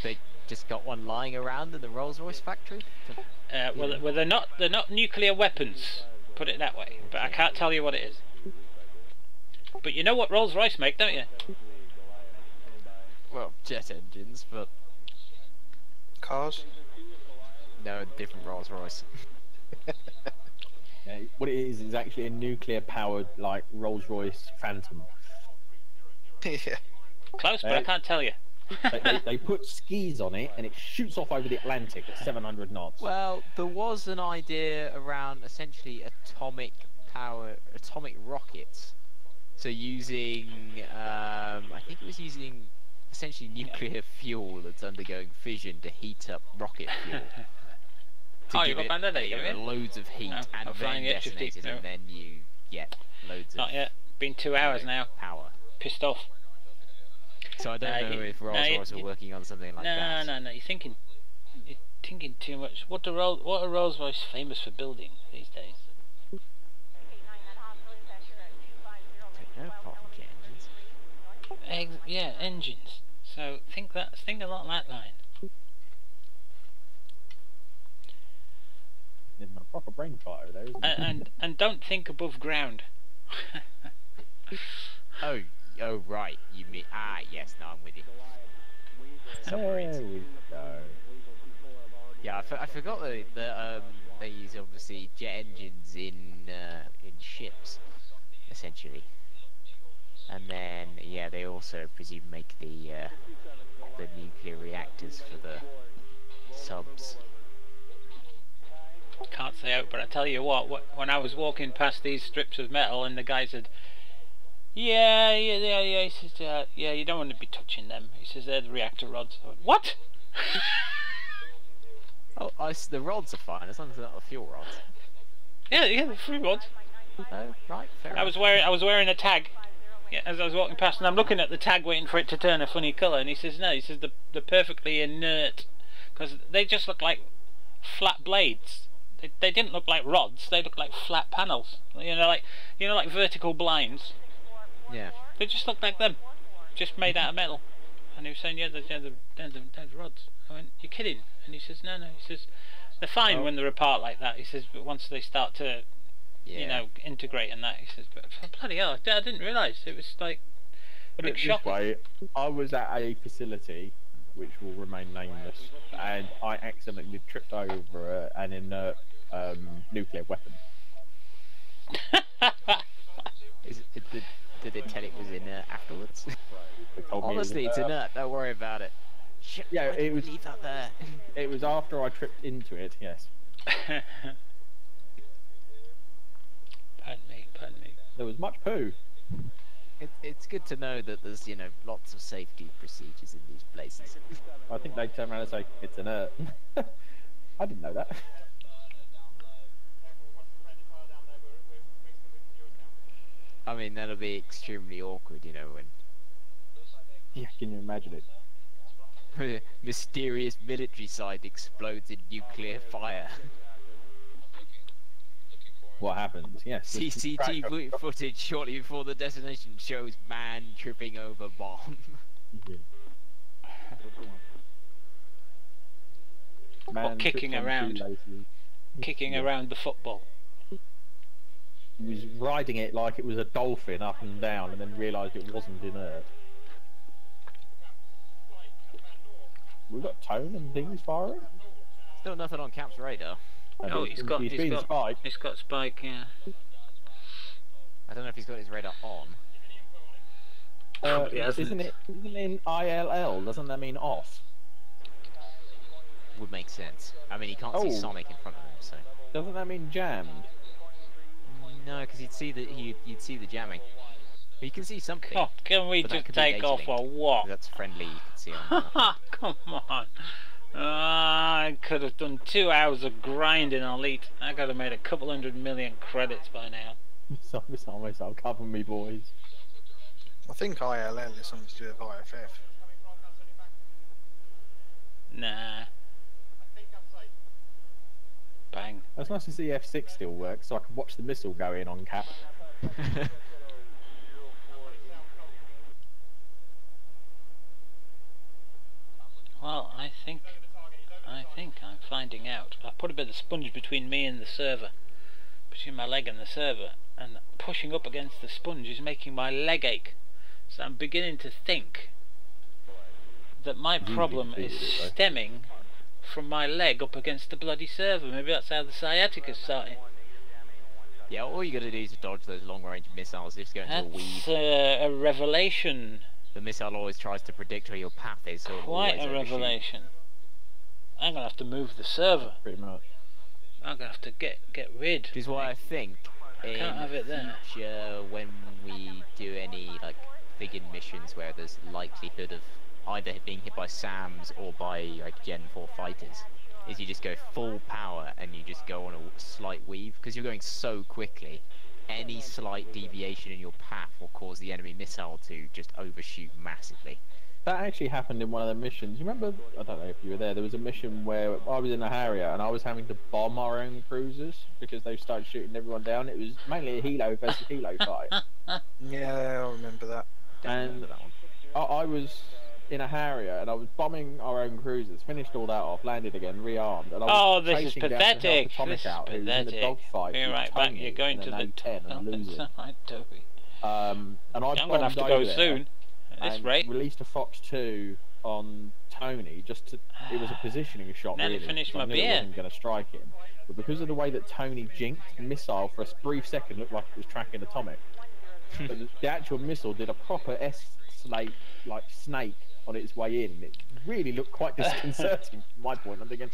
They just got one lying around in the Rolls-Royce factory. Well, they're not nuclear weapons. Put it that way. But I can't tell you what it is. But you know what Rolls-Royce make, don't you? Well, jet engines, but cars. No, different Rolls-Royce. Yeah, what it is actually a nuclear-powered, like, Rolls-Royce Phantom. Yeah. Close, but I can't tell you. they put skis on it, and it shoots off over the Atlantic at 700 knots. Well, there was an idea around essentially atomic rockets. So using, I think it was using essentially nuclear fuel that's undergoing fission to heat up rocket fuel. Oh, you got bandana, loads of heat and then detonated, and then you get loads of... Not yet. Been 2 hours now. Power. Pissed off. So I don't know if Rolls-Royce are working on something like that. No. You're thinking too much. What are Rolls-Royce famous for building these days? Yeah, engines. So think along that line. There's a proper brain fire there, isn't it? And don't think above ground. Oh right. You mean yes. Now I'm with you. There we go. Yeah, I forgot that they use obviously jet engines in ships, essentially, and then yeah, they also presume make the nuclear reactors for the subs. Can't say out, but I tell you what, when I was walking past these strips of metal and the guy said, yeah, he says, yeah, you don't want to be touching them. He says they're the reactor rods. I went, what? Oh, the rods are fine as long as they're not the fuel rods. Yeah, the free rods. Oh, right, fair enough. I was wearing a tag. Yeah, as I was walking past, and I'm looking at the tag, waiting for it to turn a funny colour. And he says, no, he says they're perfectly inert because they just look like flat blades. They didn't look like rods. They looked like flat panels. You know, like vertical blinds. Yeah. They just looked like them, just made out of metal. And he was saying, yeah, they're rods. I went, you're kidding? And he says, no. He says, they're fine when they're apart like that. He says, but once they start to, you know, integrate and that, he says, but bloody hell, I didn't realise. It was like a big shock. I was at a facility which will remain nameless, and I accidentally tripped over an inert nuclear weapon. did tell it was inert afterwards. Honestly, it's inert. Don't worry about it. Shit, yeah, it was. Leave that there. It was after I tripped into it. Yes. Pardon me. There was much poo. It's good to know that there's, you know, lots of safety procedures in these places. I think they turn around and say, it's inert. I didn't know that. I mean, that'll be extremely awkward, you know, when... Yeah, can you imagine it? Mysterious military site explodes in nuclear fire. What happens? Yes. CCTV footage shortly before the detonation shows man tripping over bomb. Yeah. What, kicking around? Kicking around the football. He was riding it like it was a dolphin up and down, and then realised it wasn't inert. We've got tone and things firing. Still nothing on Cap's radar. Oh, he's got Spike, yeah. I don't know if he's got his radar on. Isn't it in ILL? Doesn't that mean off? Would make sense. I mean, he can't see Sonic in front of him, so. Doesn't that mean jammed? No, because you'd see the jamming. You can see something. Oh, can we just take off or what? That's friendly. You can see on. Come on. I could have done 2 hours of grinding on Elite. I could have made a couple 100 million credits by now. I'll cover me, boys. I think ILL is something to do with IFF. Nah. Bang. It's nice to see F6 still works, so I can watch the missile go in on Cap. Well, I think I'm finding out. I put a bit of sponge between me and the server, between my leg and the server, and pushing up against the sponge is making my leg ache. So I'm beginning to think that my problem is stemming from my leg up against the bloody server. Maybe that's how the sciatica's starting. Yeah, all you gotta do is dodge those long-range missiles. Just go into a weave. That's a revelation. The missile always tries to predict where your path is. So quite a revelation. I'm gonna have to move the server. Pretty much. I'm gonna have to get rid. Which is why I think can't have it there. Future, when we do any like big missions where there's likelihood of either being hit by SAMs or by like Gen 4 fighters, is you just go full power and you just go on a slight weave, because you're going so quickly. Any slight deviation in your path will cause the enemy missile to just overshoot massively. That actually happened in one of the missions. You remember? I don't know if you were there. There was a mission where I was in a Harrier and I was having to bomb our own cruisers because they started shooting everyone down. It was mainly a Helo versus Helo fight. Yeah, I remember that. And I was in a Harrier and I was bombing our own cruisers. Finished all that off, landed again, rearmed. And I was this is pathetic. This is pathetic. In a dogfight. You're right back. You're going to the 10 and losing. And I'm gonna have to go soon. At this rate. Released a Fox 2 on Tony. Just to, it was a positioning shot. Nearly really, finished my I knew beer. I wasn't going to strike him, but because of the way that Tony jinked the missile for a brief second, looked like it was tracking Atomic. But the actual missile did a proper S-snake like snake on its way in. It really looked quite disconcerting from my point. I'm thinking,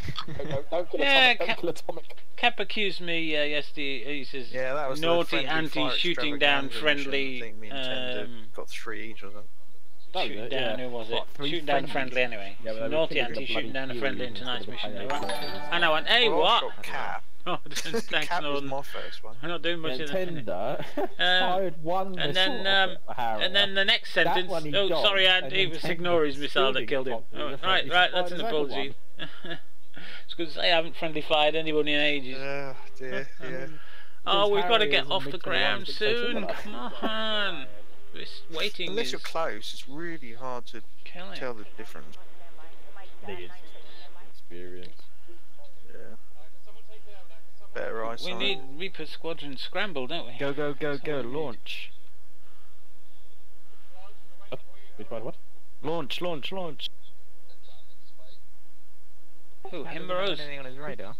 don't kill Atomic, don't kill Atomic. Cap accused me yesterday. He says, yeah, that was naughty anti-shooting down friendly. I think me and Ted got 3 each or something. Shooting down, who was it? Shooting down a friendly anyway. Yeah, naughty anti shooting down a friendly in tonight's mission. And I went, hey, what? Cap. Oh, thanks, Cap was my first one. I'm not doing much in Tender fired one and missile and then the next sentence. Oh, sorry, it was Signori's missile that killed him. Oh, right, that's an apology. It's good to say I haven't friendly fired anyone in ages. Yeah, dear, yeah. Oh, we've got to get off the ground soon. Come on. This waiting Unless you're is close, it's really hard to tell the difference. It is experience. Yeah. Better eyesight. We need Reaper Squadron scramble, don't we? Go, go, go, go, launch. Which one, what? Launch, launch, launch. Who, him or us? Anything on his radar?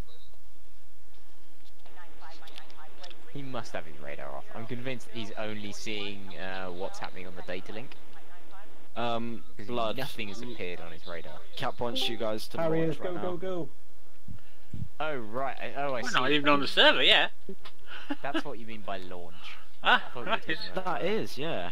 He must have his radar off. I'm convinced he's only seeing what's happening on the data link. Blood. Nothing has appeared on his radar. Cap wants you guys to launch right now. Go. Oh right. Oh, I see. We're not even on the server yet. That's what you mean by launch. Ah, right. That is, yeah.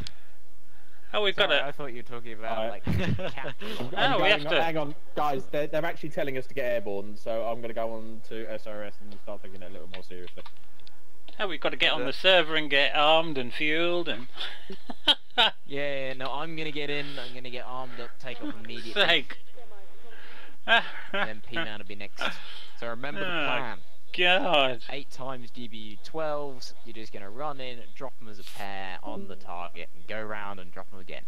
Oh, we've got Sorry, it. I thought you were talking about like. Cap. Oh, we have to. Hang on, guys. They're actually telling us to get airborne, so I'm going to go on to SRS and start taking it a little more seriously. Oh, we've got to get on the server and get armed and fueled and. Yeah, no, I'm gonna get in. I'm gonna get armed up, take off immediately. Sake. Then P-Man will be next. So remember the plan. God. 8 times GBU 12s. You're just gonna run in, drop them as a pair on the target, and go around and drop them again.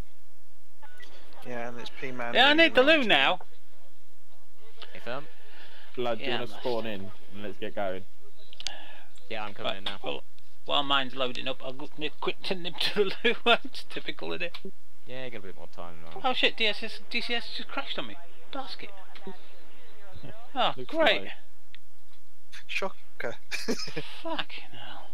Yeah, and it's P-Man. Yeah, I need the loot now. Hey, firm. Blood, do you want to spawn in and let's get going? Yeah, I'm coming in now. Well, while mine's loading up, I'll go quick to nip to the loot. It's typical, isn't it? Yeah, got a bit more time now. Oh shit, DCS just crashed on me. Basket. Oh, great. Like... Shocker. Fucking hell.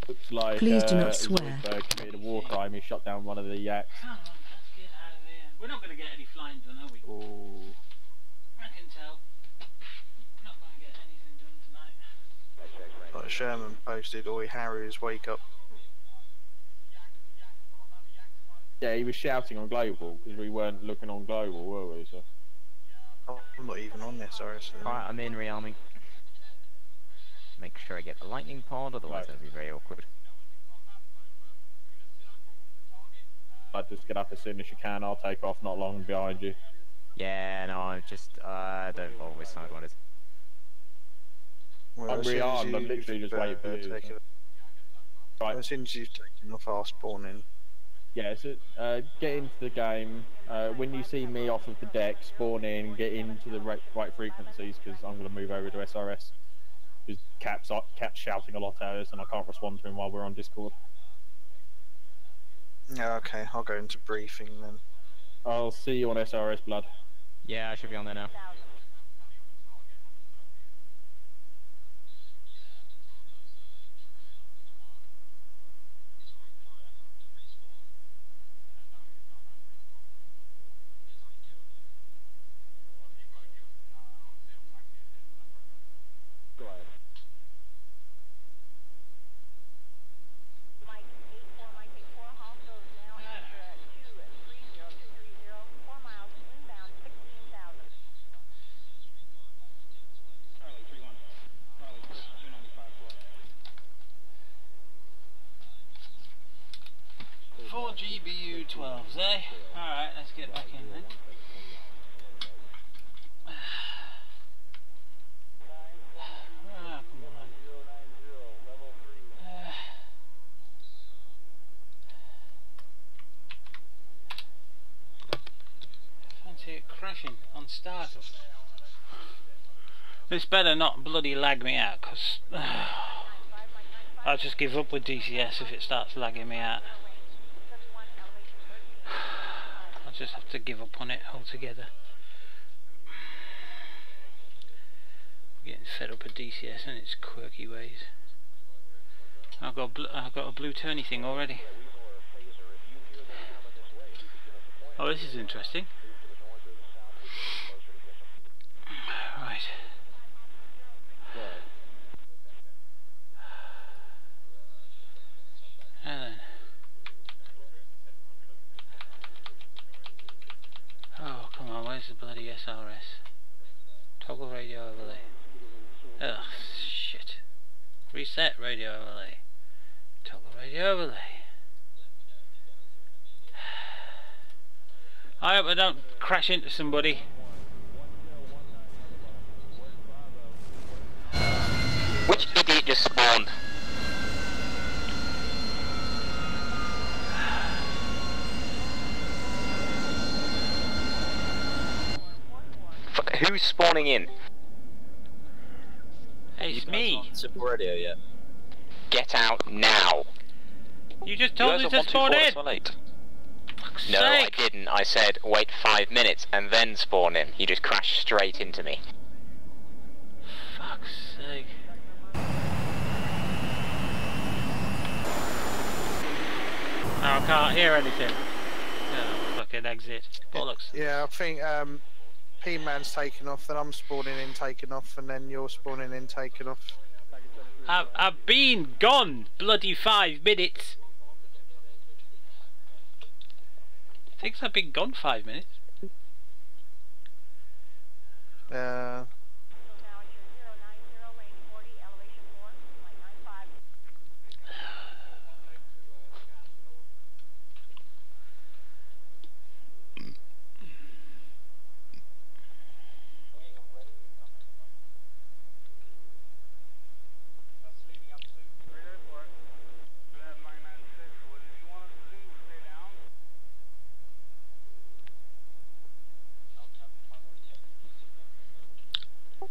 Looks like Please do not swear. Committed a war crime. He shot down one of the yaks. Come on, let's get out of here. We're not going to get any flying done, are we? Ooh. I can tell. Not going to get anything done tonight. Like Sherman posted, "Oi, Harry's wake up." Yeah, he was shouting on global because we weren't looking on global, were we? So. I'm not even on this, sorry. Alright, I'm in rearming. Make sure I get the lightning pod, otherwise that'll be very awkward. Just get up as soon as you can. I'll take off not long behind you. Yeah, no, I'm just don't bother with sidewinders. Well, I'm rearmed. I'm literally just waiting for you. Right. As soon as you've taken off, I'll spawn in. Yeah, so get into the game. When you see me off of the deck, spawn in, get into the right frequencies because I'm going to move over to SRS. Because Cap's shouting a lot at us and I can't respond to him while we're on Discord. Yeah, okay, I'll go into briefing then. I'll see you on SRS, Blood. Yeah, I should be on there now. GBU 12s, eh? Alright, let's get back in then. Fancy it crashing on startup. This better not bloody lag me out, because I'll just give up with DCS if it starts lagging me out. I'll just have to give up on it altogether. I'm getting fed up with DCS and its quirky ways. I've got a blue turny thing already. Oh, this is interesting. Right. Now then. Oh, come on, where's the bloody SRS? Toggle radio overlay. Ugh, shit. Reset radio overlay. Toggle radio overlay. I hope I don't crash into somebody. Which idiot just spawned? Who's spawning in? Hey, it's me. Simple radio yet? Get out now. You just told me to spawn in. No, I didn't. I said wait 5 minutes and then spawn in. You just crashed straight into me. Fuck's sake. I can't hear anything. Oh, fucking exit. Bollocks. Yeah, I think P-Man's taking off, then I'm spawning in, taking off, and then you're spawning in, taking off. I've been gone bloody 5 minutes. Thinks I've been gone 5 minutes.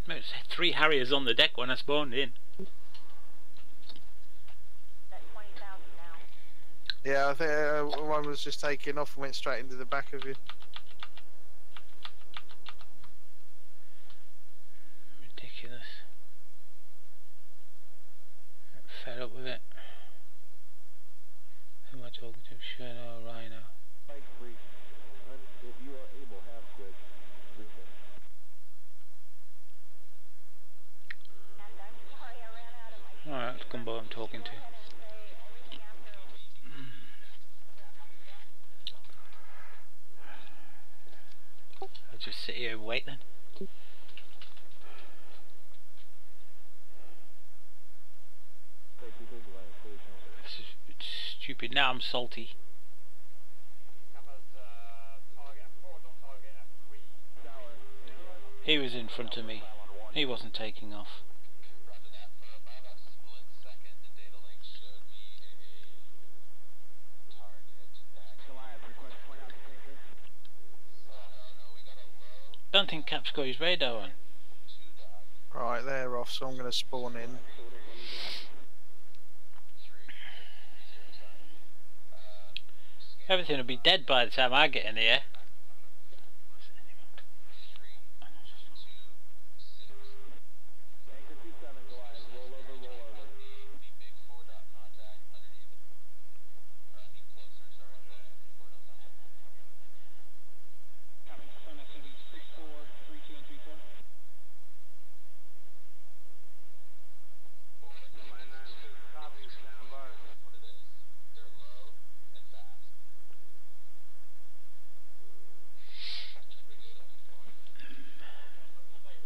There's 3 Harriers on the deck when I spawned in. Yeah, I think one was just taking off and went straight into the back of you. Ridiculous. I'm fed up with it. Who am I talking to? Shadow or Rhino? If you are able, half quick. Alright, it's Gumbo I'm talking to. I'll just sit here and wait then. This is stupid. Now I'm salty. He was in front of me. He wasn't taking off. Don't think Cap's got his radar on. Right, they're off, so I'm going to spawn in. Everything will be dead by the time I get in here.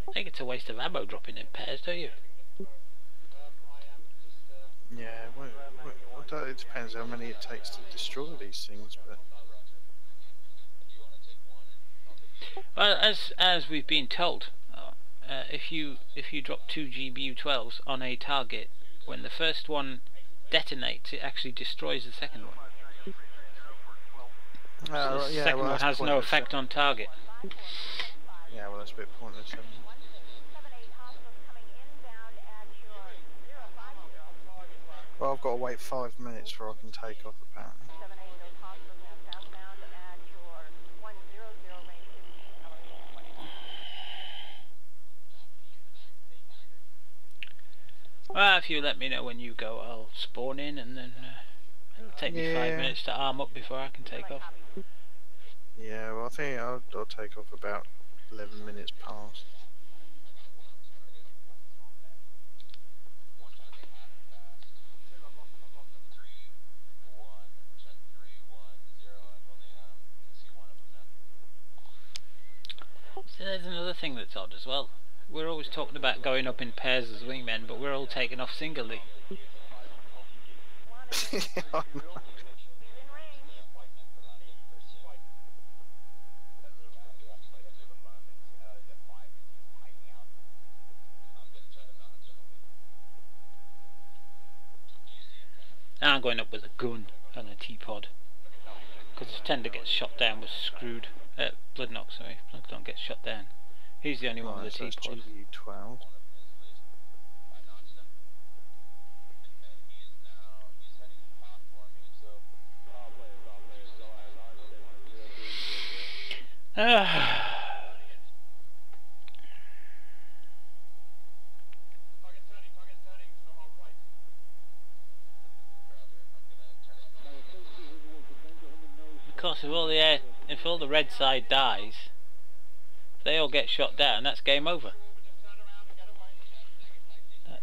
I think it's a waste of ammo dropping in pairs, don't you? Yeah, well, it depends how many it takes to destroy these things, but... Well, as we've been told, if you drop 2 GBU-12s on a target, when the first one detonates, it actually destroys the second one. So the second one has no effect on target. Yeah, well, that's a bit pointless, isn't it? Well, I've got to wait 5 minutes before I can take off, apparently. Well, if you let me know when you go, I'll spawn in, and then it'll take me 5 minutes to arm up before I can take off. Yeah, well, I think I'll take off about 11 minutes past. So there's another thing that's odd as well. We're always talking about going up in pairs as wingmen, but we're all taking off singly. I'm going up with a gun and a T-pod, because the tender gets shot down with screwed. Bloodknock, sorry. Bloodknock gets shot down. He's the only one with a T-pod. GBU-12. course, if all the red side dies, they all get shot down. That's game over.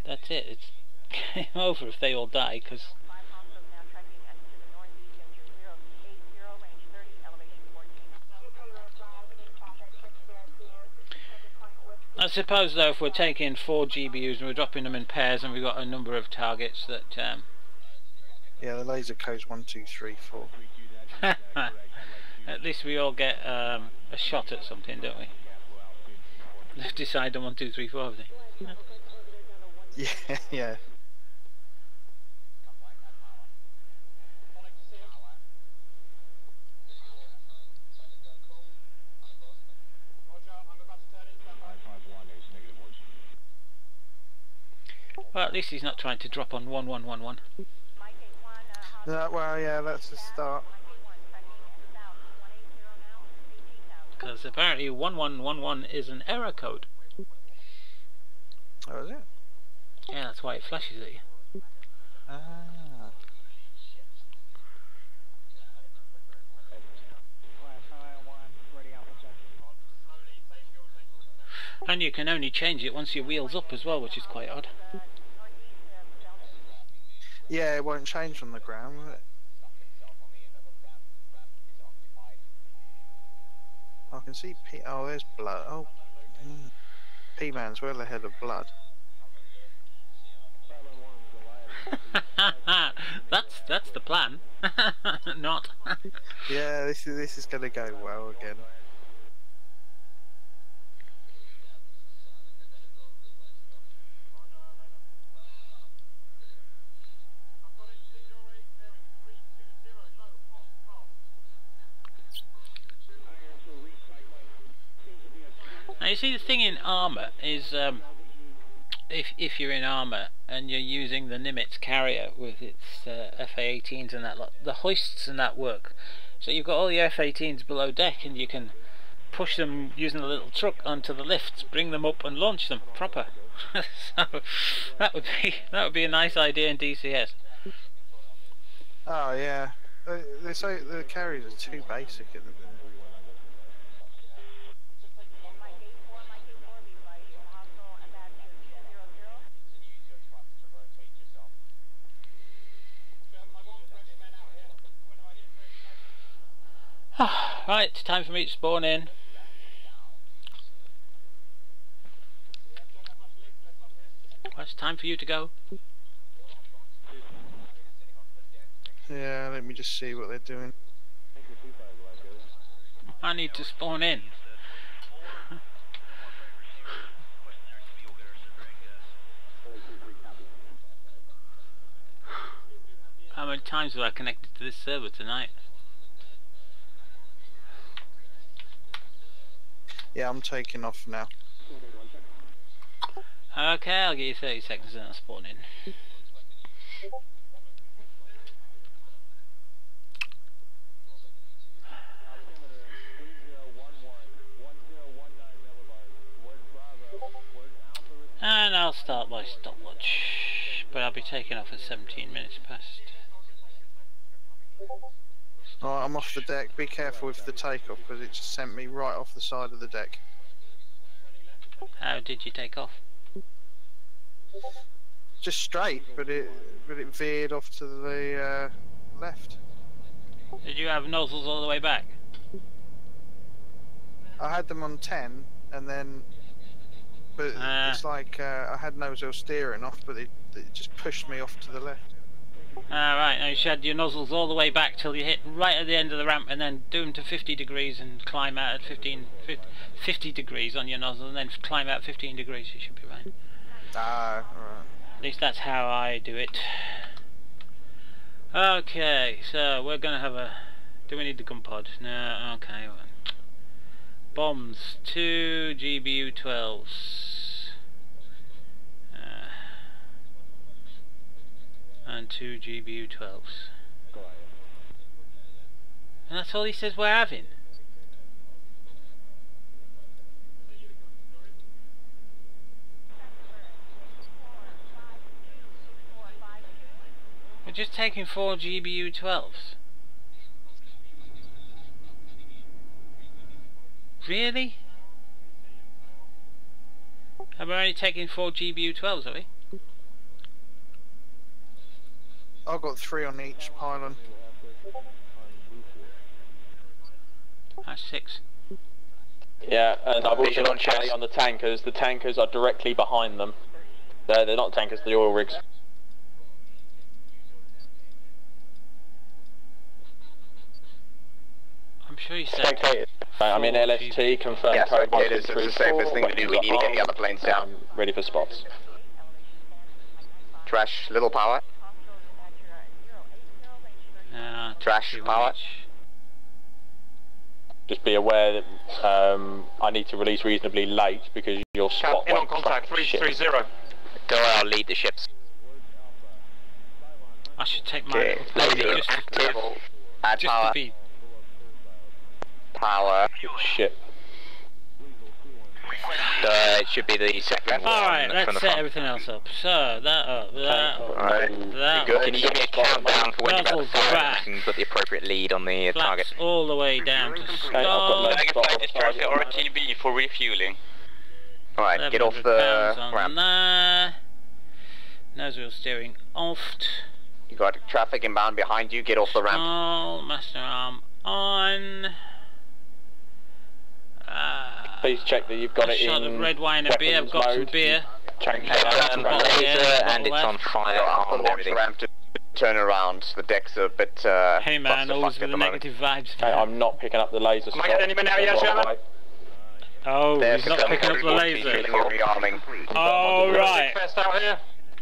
That's it. It's game over if they all die, because I suppose though, if we're taking 4 GBUs and we're dropping them in pairs, and we've got a number of targets that. Yeah, the laser code's 1, 2, 3, 4. At least we all get a shot at something, don't we? Let's decide on 1, 2, 3, 4 of them. Yeah, yeah. Well, at least he's not trying to drop on 1, 1, 1, 1. Well, yeah, that's a start. Because apparently 1111 is an error code. Oh, is it? Yeah, that's why it flashes at you. Ah. And you can only change it once your wheel's up as well, which is quite odd. Yeah, it won't change on the ground, will it? I can see oh, there's blood. Oh, P-Man's well ahead of blood. that's the plan. Not. Yeah, this is going to go well again. Now you see, the thing in armour is if you're in armour and you're using the Nimitz carrier with its FA-18s and that lot, the hoists and that work. So you've got all your F-18s below deck, and you can push them using a little truck onto the lifts, bring them up and launch them proper. So that would be a nice idea in DCS. Oh yeah, the carriers are too basic in them. Right, time for me to spawn in. Well, it's time for you to go. Yeah, let me just see what they're doing. I need to spawn in. How many times have I connected to this server tonight? Yeah, I'm taking off now. Okay, I'll give you 30 seconds and I'll spawn in. And I'll start my stopwatch, but I'll be taking off at 17 minutes past. Alright, I'm off the deck. Be careful with the takeoff, because it just sent me right off the side of the deck. How did you take off? Just straight, but it veered off to the left. Did you have nozzles all the way back? I had them on 10, and then, but it's like I had nozzle steering off, but it just pushed me off to the left. Right, now you should your nozzles all the way back till you hit right at the end of the ramp, and then do them to 50 degrees and climb out at 50 degrees on your nozzle, and then climb out 15 degrees. You should be right. Alright. At least that's how I do it. Okay, so we're gonna have a. Do we need the gun pod? No. Okay. Bombs, 2 GBU 12s. And 2 GBU 12s. And that's all he says we're having. We're just taking 4 GBU 12s. Really? And we're only taking 4 GBU-12s, are we? I've got 3 on each pylon. That's 6. Yeah, and I've also got Charlie on the tankers. The tankers are directly behind them. They're not tankers, the oil rigs. I'm sure you said... Okay, I'm in LST, confirmed yeah, code it is the safest thing to do. We need to get the other planes down. Ready for spots. Trash, little power. Trash, power. Just be aware that I need to release reasonably late because your spot in on contact, 330. Go out, lead the ships. I should take my okay. just active. Add just power. to be... Power. Ship. It should be the second one. Alright, from let's the set front. everything else up. So, that up, that up, Alright. that Good. up. Can you give me a countdown for when you're about to fire back. and put the appropriate lead on the target? Flaps all the way down to start. RTB for refueling. Alright, get off the ramp. There. Nose wheel steering off. You got traffic inbound behind you, get off the ramp. All master arm on. Please check that you've got it shot in of red wine and beer. I've got some mode. beer. Change And it's on fire on everything. Ramp to turn around. The decks are a bit hey man, always with the negative vibes. Man. I'm not picking up the laser. Am I getting any minute out yet, Sherman? Oh, he's not picking up the laser. Oh right.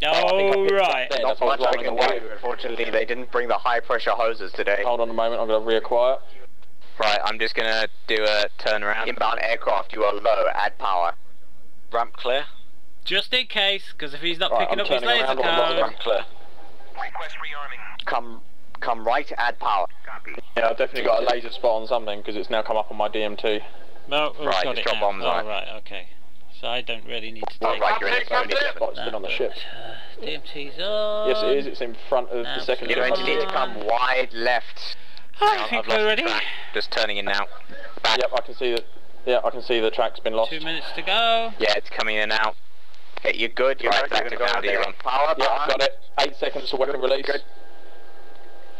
Oh right. Not much I can do. Unfortunately, they didn't bring the high pressure hoses today. Hold on a moment, I'm going to reacquire. Right, I'm just gonna do a turnaround. Inbound aircraft, you are low. Add power. Ramp clear. Just in case, because if he's not Right, picking I'm up his turning laser around on the code. ramp clear. Request rearming. Come right. Add power. Copy. Yeah, I've definitely got a laser spot on something because it's now come up on my DMT. No, we've Right, got just it drop now. bombs on it. Right, okay. So I don't really need to take Right, you're in the zone. Spot's been on the ship. DMT's on. Yes, it is. It's in front of the second. You're going to need to come wide left. I think we're ready. Just turning in now. Back. Yep, I can see that. Yeah, I can see the track's been lost. 2 minutes to go. Yeah, it's coming in now. Okay, you're good. You're Right, back to now, there. on. Power. Yeah, got it. 8 seconds to weapon release. Good.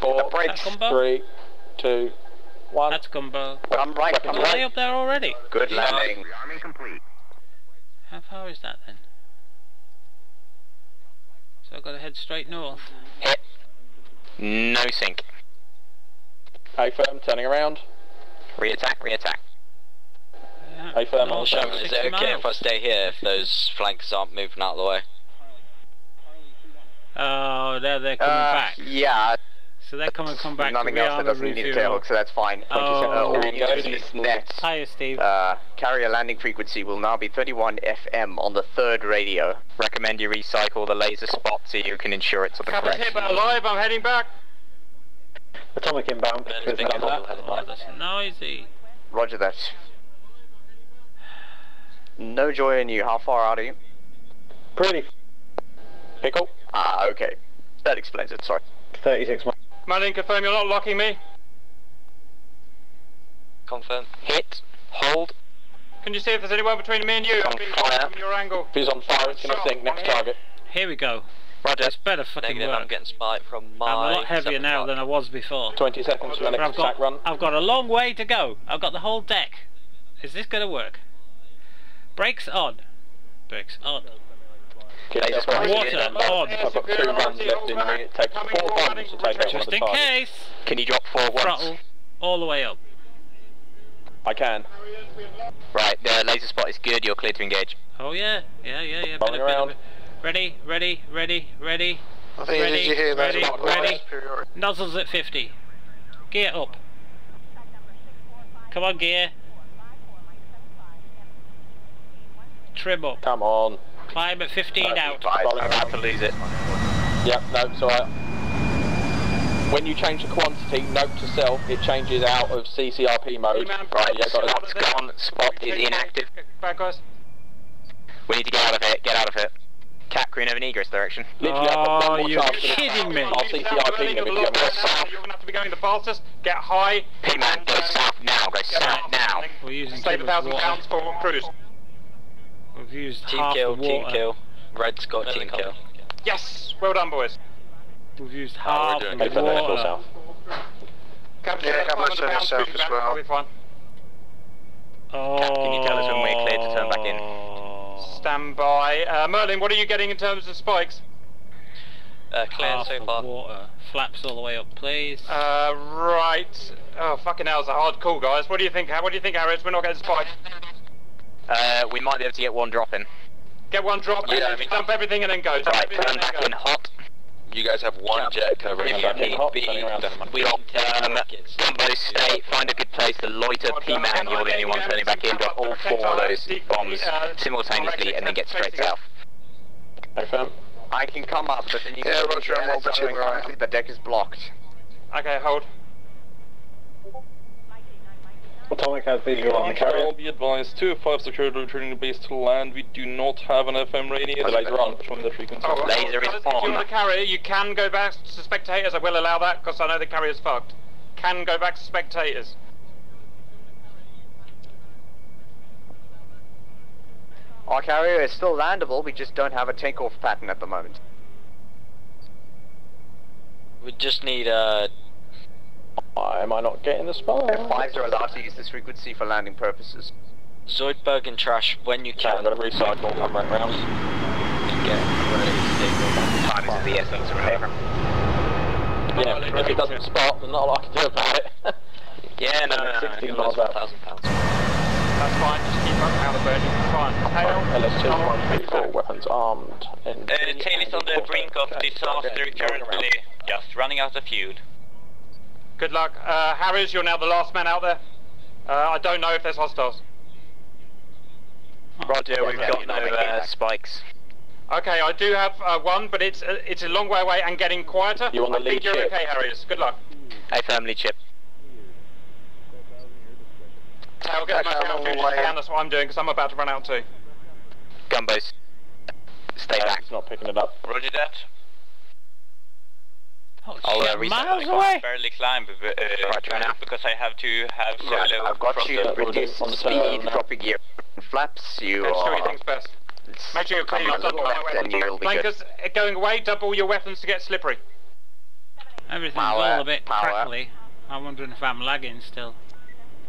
4, brakes. 3, 2, 1. That's combo. Come right. Come Are they right. up there already? Good landing. Rearming complete. How far is that then? So I've got to head straight north. Hit. No sink. A firm, turning around. Re-attack, re-attack. Yeah. A firm on North, the about show. 60 miles. I stay here if those flanks aren't moving out of the way? Oh, they're coming back. Yeah. So they're coming back Nothing to else that doesn't need a tailhook, so that's fine. 20 Oh, seconds. This net. Hiya, Steve. Carrier landing frequency will now be 31 FM on the 3rd radio. Recommend you recycle the laser spot so you can ensure it's on the Captain correct. hit alive, I'm heading back. Atomic inbound. Oh, that's noisy. Roger that. No joy in you. How far out are you? Pretty. Pickle. Ah, okay. That explains it. Sorry. 36 miles. Marine, confirm you're not locking me. Confirm. Hit. Hold. Can you see if there's anyone between me and you? On fire. From your angle. If he's on fire, it's going to sink. Next target. Here we go. Roger. It's better fucking Negative, I'm work. getting spiked from my... I'm a lot heavier now than I was before. 20 seconds for the But next attack run. I've got a long way to go. I've got the whole deck. Is this going to work? Brakes on. Brakes on. Water on. I've got 2 runs left in me. It takes 4 bombs to take out one of Just the in targets. case. Can you drop 4 once? Throttle all the way up. I can. Right, the laser spot is good, you're clear to engage. Oh yeah. Yeah. Rolling around. Ready. I think did you hear that? Ready. Nozzles at 50. Gear up. Come on, gear. Trim up. Come on. Climb at 15 out. I'm about to lose it. Yep, no, it's alright. When you change the quantity, note to self, it changes out of CCRP mode. Right, yeah, spot's gone, spot is inactive. Back, guys. We need to get out of it, get out of it. Cap green over in egress direction. Literally, I've got one more you're chance for this. kidding me. I'll CCRP him if you have You're going to have to be going the fastest. Get high. P-man, go south now, go south now. We're using Save too much £1,000 water. for cruise. We've used Team half kill, the team water. kill. Red's got team kill. Yes! Well done, boys. We've used we're half doing the good. water. Yeah, come on, turn yourself as well. That'll be fine. Oh. Cap, can you tell us when we're clear to turn back in? Stand by. Merlin, what are you getting in terms of spikes? Clear Half so the far. water. Flaps all the way up, please. Right. Oh, fucking hell, it's a hard call, guys. What do you think? What do you think, Harris? We're not getting spikes. We might be able to get one drop in. Get one drop, Yeah, dump everything and then go. Dump Right, everything turn and then back go. in hot. You guys have one jet covering. If you need be, we got Gumbo stay, find a good place to loiter. P-man, you're the only one turning back in. Drop all 4 of those bombs simultaneously and then get straight south. Confirm. I can come up, but then you Yeah, Roger, I'm orbiting right. The deck is blocked. Okay, hold. Atomic has visual on the carrier. I'll be advised, 2-5 security returning to base to land. We do not have an FM radio. Laser on. From the frequency. Laser is If you're on on. the carrier, you can go back to spectators. I will allow that because I know the carrier's fucked. Can go back to spectators. Our carrier is still landable, we just don't have a takeoff pattern at the moment. We just need Why am I not getting the spot? F5s are allowed to use this frequency for landing purposes. Zoidberg and trash when you can. I'm gonna recycle, I'm running round. Get ready to take Time is of the essence, remember. Yeah, if it doesn't spot, then not a lot I can do about it. Yeah, no. 16 miles out. That's fine, just keep up how the burning is fine. Tail. LS2 134, weapons armed. Tail is on the brink of disaster currently. Just running out of fuel. Good luck. Harris, you're now the last man out there. I don't know if there's hostiles. Roger, we've got no spikes. Okay, I do have one, but it's a long way away and getting quieter. You want the I think lead you're chip? okay, Harris. Good luck. A firmly chip. Tail, get as much out as you can. That's what I'm doing because I'm about to run out too. Gumbos. Stay back. It's not picking it up. Roger that. I'll reset. Miles away. Barely climb because I have to have solo. I've got you reduce speed, drop your gear and flaps, you Okay, show are... you things first. Make sure you're clean. Come on, left and you'll be good. Flankers, going away, double your weapons to get slippery. Everything's Power, all a bit power. crackly. I'm wondering if I'm lagging still.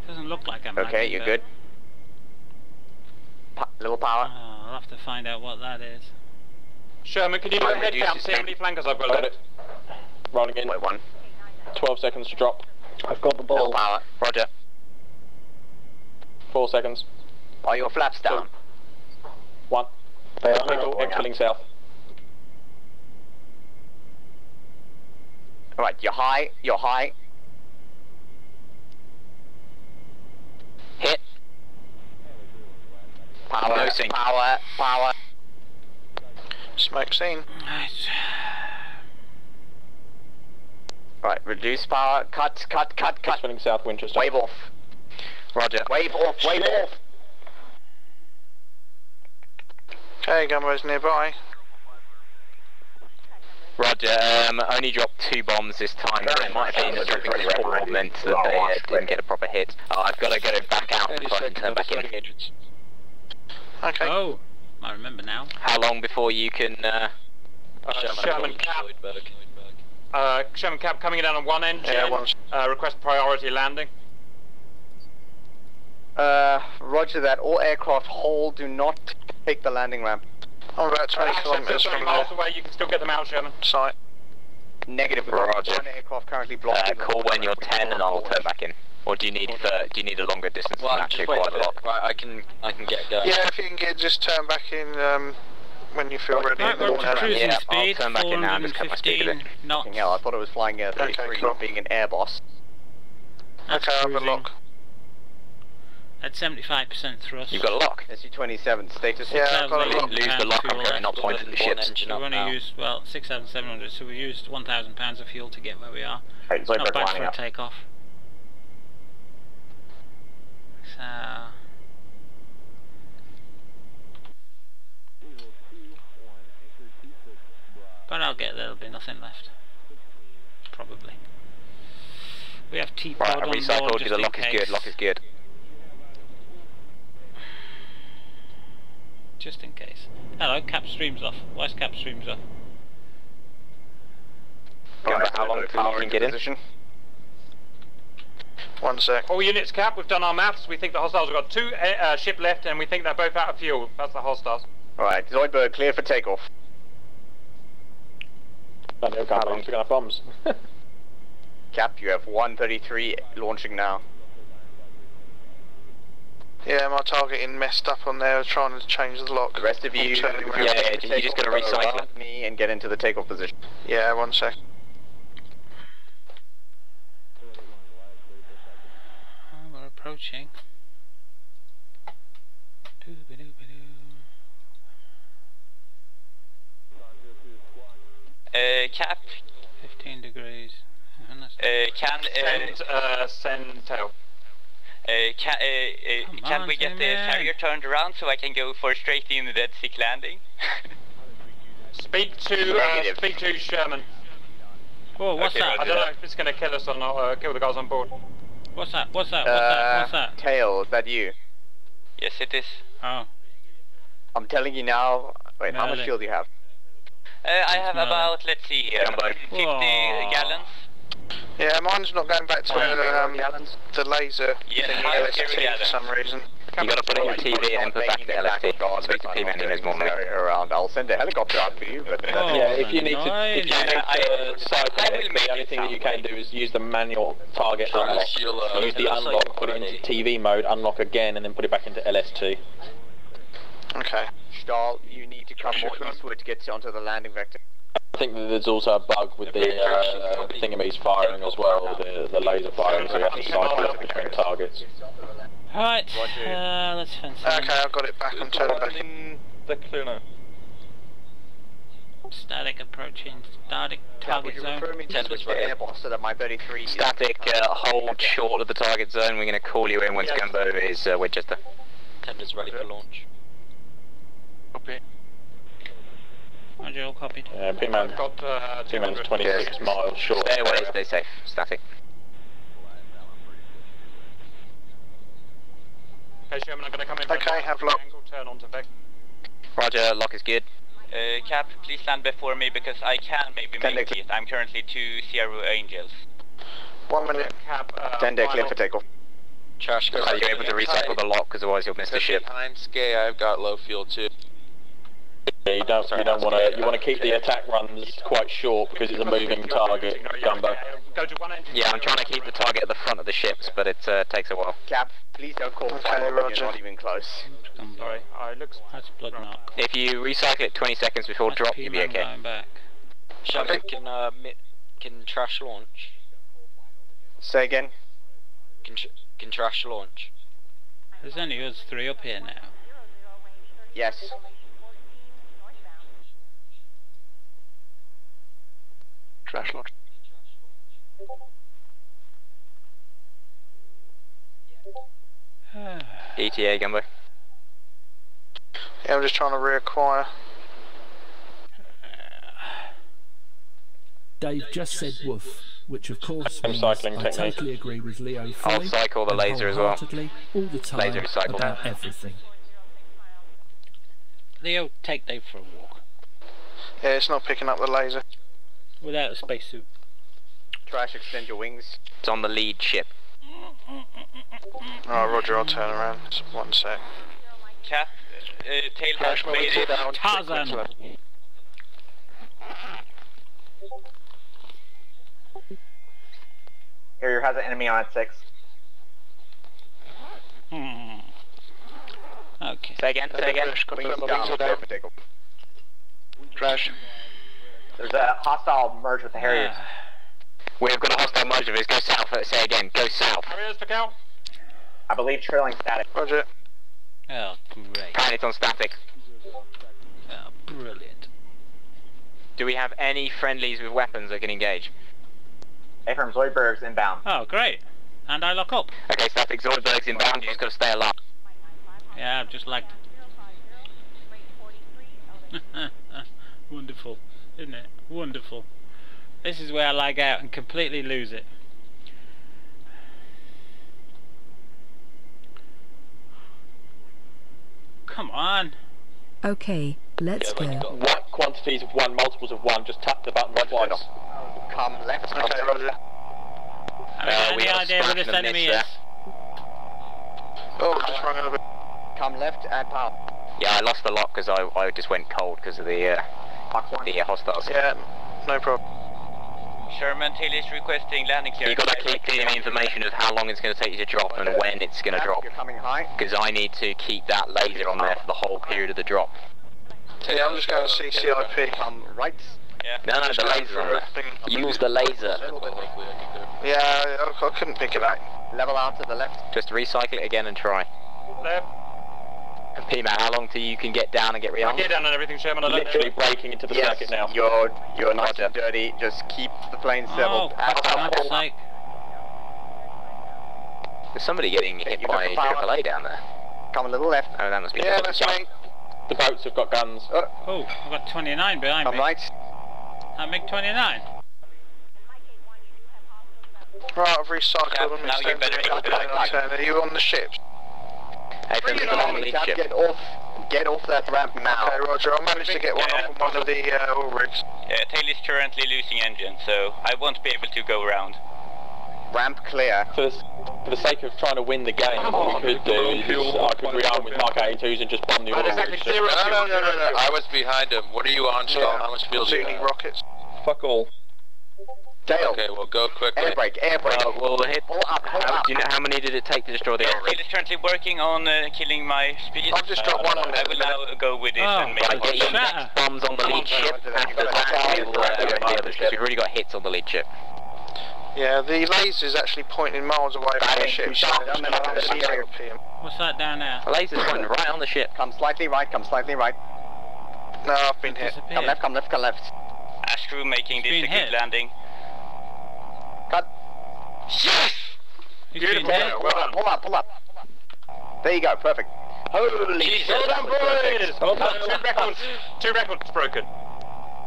Doesn't look like I'm lagging. Okay, you're but- good. Little power. Oh, I'll have to find out what that is. Sherman, can you do a head count? See how many flankers I've got left. Rolling in. Wait, 1. 12 seconds to drop. I've got the Little ball. power. Roger. 4 seconds. Are your flaps down? 1. They are going exfilling south. Alright, you're high, you're high. Hit. Power, Nosing. power, power. Smoke scene. Right, reduce power, cut. Exfilling south, Winchester. Wave off. Roger. Wave off, wave off. Okay, Gumbo's nearby. Roger, only dropped 2 bombs this time. It might have been dropping 4 meant that they didn't get a proper hit. I've got to go back out before I can turn back in. Okay. Oh, I remember now. How long before you can, Sherman Cap. Sherman Cap coming down on one engine. Request priority landing. Roger that. All aircraft hold, do not take the landing ramp. I'm about 20 kilometers 30 from miles the away, you can still get them out, Sherman. site. Negative. We've got Roger. one aircraft currently blocking. call when you're 10 and I'll turn back in. Or do you need a longer distance Well, than actually quite a lot? Right, I can get going. Yeah, if you can just turn back in when you feel ready. Right, we're up to cruising Yeah, I'll speed, turn back in now and just cut my speed a bit. 415 knots. Fucking hell, I thought it was flying a 33, Okay, cool. being an Airbus. That's Okay, I have a cruising. lock. At 75% thrust. You've got a lock. SU-27, status. Yeah, I've got a lock. Lose the lock, I'm currently not pointing at the ships. So we've only used, well, 6,700, so we used 1,000 pounds of fuel to get where we are. It's not bad for a takeoff. So... But I'll get there, there'll be nothing left. Probably. We have T-Pod Right, I on board recycled you, just the in lock is case. good, lock is good. Just in case. Hello, cap stream's off. Why's cap stream's off? Right, how long till you can get in? 1 sec. All units cap, we've done our maths. We think the hostiles have got 2 ship left and we think they're both out of fuel. That's the hostiles. Alright, Zoidberg, clear for takeoff. How long are we gonna have bombs? Cap, you have 133 launching now. Yeah, my targeting messed up on there. I was trying to change the lock. The rest of you, you just gotta recycle me and get into the takeoff position. Yeah, 1 sec. We're approaching. Cap. 15 degrees. Send tail. Can we get the carrier turned around so I can go for straight in the Dead Sea landing? Speak to Sherman. Whoa, what's that? I don't know if it's going to kill us or not, kill the guys on board. What's that? What's that? What's that? Tail, is that you? Yes, it is. Oh. I'm telling you now. Wait, how much fuel do you have? I have about, let's see here, 50 gallons. Yeah, mine's not going back to the laser thing, LST for some reason. You gotta put it in your TV and then put back the LST. Speak to P-Man, he knows more than me. Around. I'll send a helicopter out for you, but yeah, if you need to cycle it, the only thing that you can do is use the manual target unlock. Use the unlock, put it into TV mode, unlock again, and then put it back into LST. Okay. Stahl, you need to come more eastward to get onto the landing vector. I think that there's also a bug with the thingamy's firing as well, the laser firing, so you have to cycle it between targets. Alright, let's fence it. Okay, I've got it back. I'm turning back in. They're clear now. Static approaching, static target zone. So that my 33 Static, hold short of the target zone. We're going to call you in once Gumbo is Winchester. Tender's ready for launch. Copy. Roger, all copied. Yeah, P-Man's 26 miles short. Stay away, stay safe. Static. Okay, Sherman, I'm going to come in. Okay, have lock. Turn on to Vec. Roger, lock is good. Cap, please stand before me because I can maybe make it. I'm currently 2 Sierra Angels. 1 minute. Cap, 10 day clear for takeoff. Trash, are you able to recycle the lock? Because otherwise you'll miss the ship. I'm Skay, I've got low fuel too. Yeah, you don't want to keep the attack runs quite short because it's a moving target, Gumbo. Yeah, I'm trying to keep the target at the front of the ships, but it takes a while. Cap, please don't call fire when you're not even close. Sorry, that's blood knock. If you recycle it 20 seconds before drop, you'll be okay. Sherman, can trash launch? Say again? Can trash launch? There's only us 3 up here now. Yes. Trash launch. ETA, Gumbo. Yeah, I'm just trying to reacquire. Dave just said woof, which of course means cycling I technique. totally agree with Leo fully. I'll cycle the and laser as well. wholeheartedly, all the time, Laser recycle. about everything. Leo, take Dave for a walk. Yeah, it's not picking up the laser. Without a spacesuit. Trash, extend your wings. It's on the lead ship. Alright, Roger, I'll turn around. Just 1 sec. Cap, tail has made it. Tarzan! Carrier has an enemy on at 6. Okay. Say again, say again. Wings down, clear for takeoff. Trash. There's a hostile merge with the Harriers. We've got a hostile merge of us. Go south. Say again. Go south. Harriers for count. I believe trailing static. Roger. Oh, great. And it's on static. Oh, brilliant. Do we have any friendlies with weapons that can engage? A-firm Zoidberg's inbound. Oh, great. And I lock up. Okay, static. Zoidberg's inbound. You just got to stay alive. Yeah, I've just lagged. Wonderful. isn't it? Wonderful. This is where I lag out and completely lose it. Come on. Okay, let's go. What quantities of one, multiples of one, just tap the button twice. Come left. Okay, Roger. Any idea where this enemy is? Oh, just run over. Come left and power. Yeah, I lost a lot because I just went cold because of the hostiles. Yeah, no problem. Sherman, Taylor is requesting landing gear. You got to keep giving me information of how long it's going to take you to drop and when it's going to drop. You're coming high. Because I need to keep that laser on there for the whole period of the drop. Yeah, I'm just going to CCIP. Come right. Yeah. No, the laser on there. Use the laser. Yeah, I couldn't pick it up. Level out to the left. Just recycle it again and try. Left. P-Man, how long till you can get down and get rearmed? I get down and everything, Sherman. Literally breaking into the circuit now. You're nice and dirty. Just keep the plane leveled. Sake. There's somebody getting hit by AAA down there. Come a little left. Oh, that must be that's me. The boats have got guns. Oh, I've got 29 behind me. Come right. I make 29. Right, I've recycled them. Now you better Are you on the ship? Hey, on the lead ship. Get off that ramp now. Okay, Roger. I managed to get one off of one of the oil rigs. Yeah, Tail is currently losing engine, so I won't be able to go around. Ramp clear. For the sake of trying to win the game, what we could do is I could rearm with Mark 82s and just bomb the oil rigs. No. I was behind him. What are you on, Stall? How much fuel do you have? Rockets. Fuck all. Dale. Okay, well go quickly. Air brake. We'll hit. Pull up. Do you know how many did it take to destroy the oil rig? Tail is currently working on killing my speed. I've just got one on there. I will now go with it and make Get your next bombs on the lead ship. After that, we'll do the others, because we've already got hits on the lead ship. Yeah, the laser's actually pointing miles away from the ship. What's that down there? The laser's pointing right on the ship. Come slightly right. No, I've been hit. Come left. Astro making this a good landing. Cut. Yes! Beautiful. Pull up. There you go, perfect. Holy Jesus. shit. Well done, boys! Two records broken.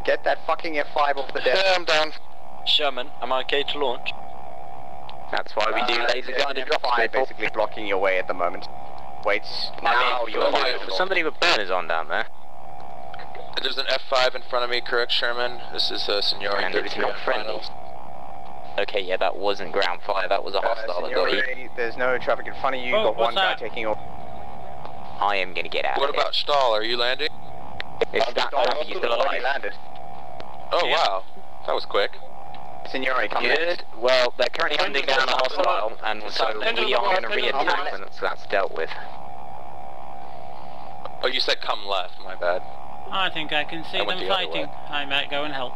Get that fucking F5 off the deck. Yeah, I'm done. Sherman, am I okay to launch? That's why we do laser guided drops, people. Basically blocking your way at the moment. Wait, now you're fine. Somebody with burners on down there. There's an F5 in front of me, correct, Sherman? This is Signori And it's not friendly. Okay, yeah, that wasn't ground fire, that was a hostile that got hit. There's no traffic in front of you, you've got one guy taking off. I am gonna get out What of here. about Stahl? Are you landing? It's that traffic, you still alive? Landed. Oh, wow. That was quick. Signori, come left. Good. Well, they're currently hunting down a hostile, and so we are going to re-attack when that's dealt with. Oh, you said come left, my bad. I think I can see them fighting. I might go and help.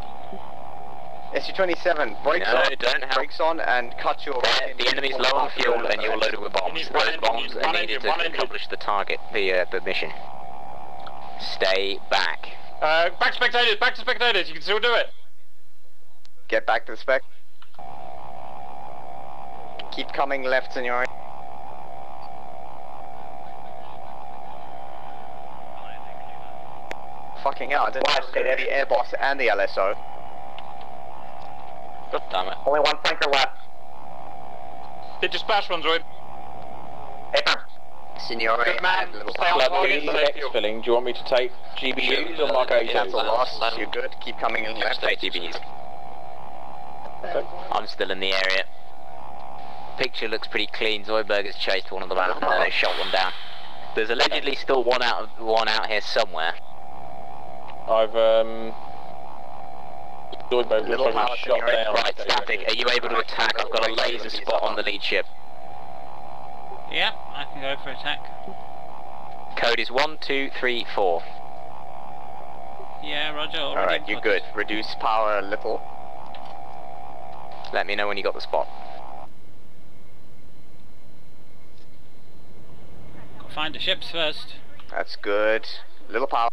SU-27, brakes on and cut your... The enemy's low on fuel and you're loaded with bombs. Those bombs are needed to accomplish the target, the mission. Stay back. Back to spectators, you can still do it. Get back to the spec. Keep coming left, Signori. Fucking hell, I didn't have to say the air boss and the LSO. God damn it. Only one flanker left. Did your splash runs, Roy? Signori, good man. Stay on target, stay fuel. Filling. Do you want me to take GBUs or Mark 82s? Cancel loss. You're good. Keep coming in left. Stay GBs. Okay. I'm still in the area. Picture looks pretty clean. Zoidberg has chased one of them out and then they shot one down. There's allegedly still one out here somewhere. I've Zoidberg was probably shot down. Right, static. Are you able to attack? I've got a laser spot on the lead ship. Yep, I can go for attack. Code is 1234. Yeah, Roger. Alright, you're good. Reduce power a little. Let me know when you got the spot. Find the ships first. That's good. Little power.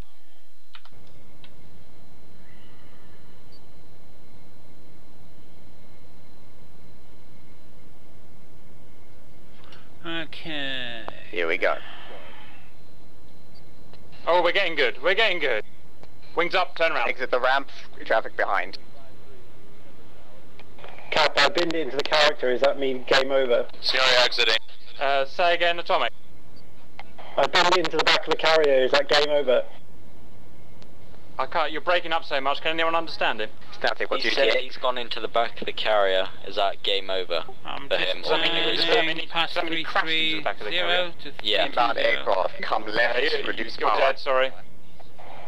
Okay. Here we go. Oh, we're getting good. We're getting good. Wings up, turn around. Exit the ramp, traffic behind. Cap, I binned it into the character, does that mean game over? Scenario exiting. Say again, Atomic. I binned it into the back of the carrier, is that game over? I can't, you're breaking up so much, can anyone understand him? Static, he said he's gone into the back of the carrier. Is that game over for him? Past 330 to yeah. Inbound aircraft, come left, reduce power. Dead, sorry.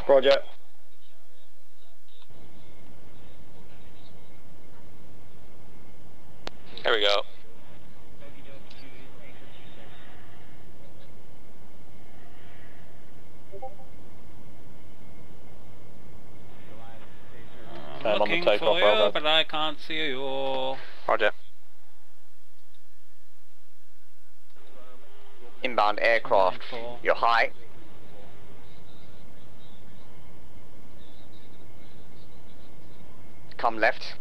Roger. There we go. I'm looking for you, but I can't see you. Roger. Inbound aircraft, you're high. Come left.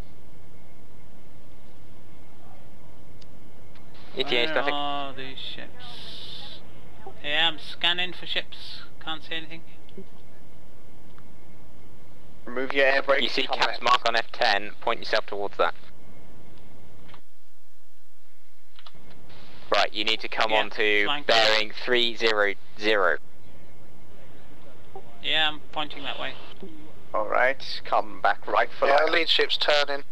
Where are these ships? Yeah, I'm scanning for ships. Can't see anything. Remove your air brake. You see Cap's mark on F10, point yourself towards that. Right, you need to come on to bearing 300. Yeah, I'm pointing that way. Alright, come back right for that. Lead ship's turning.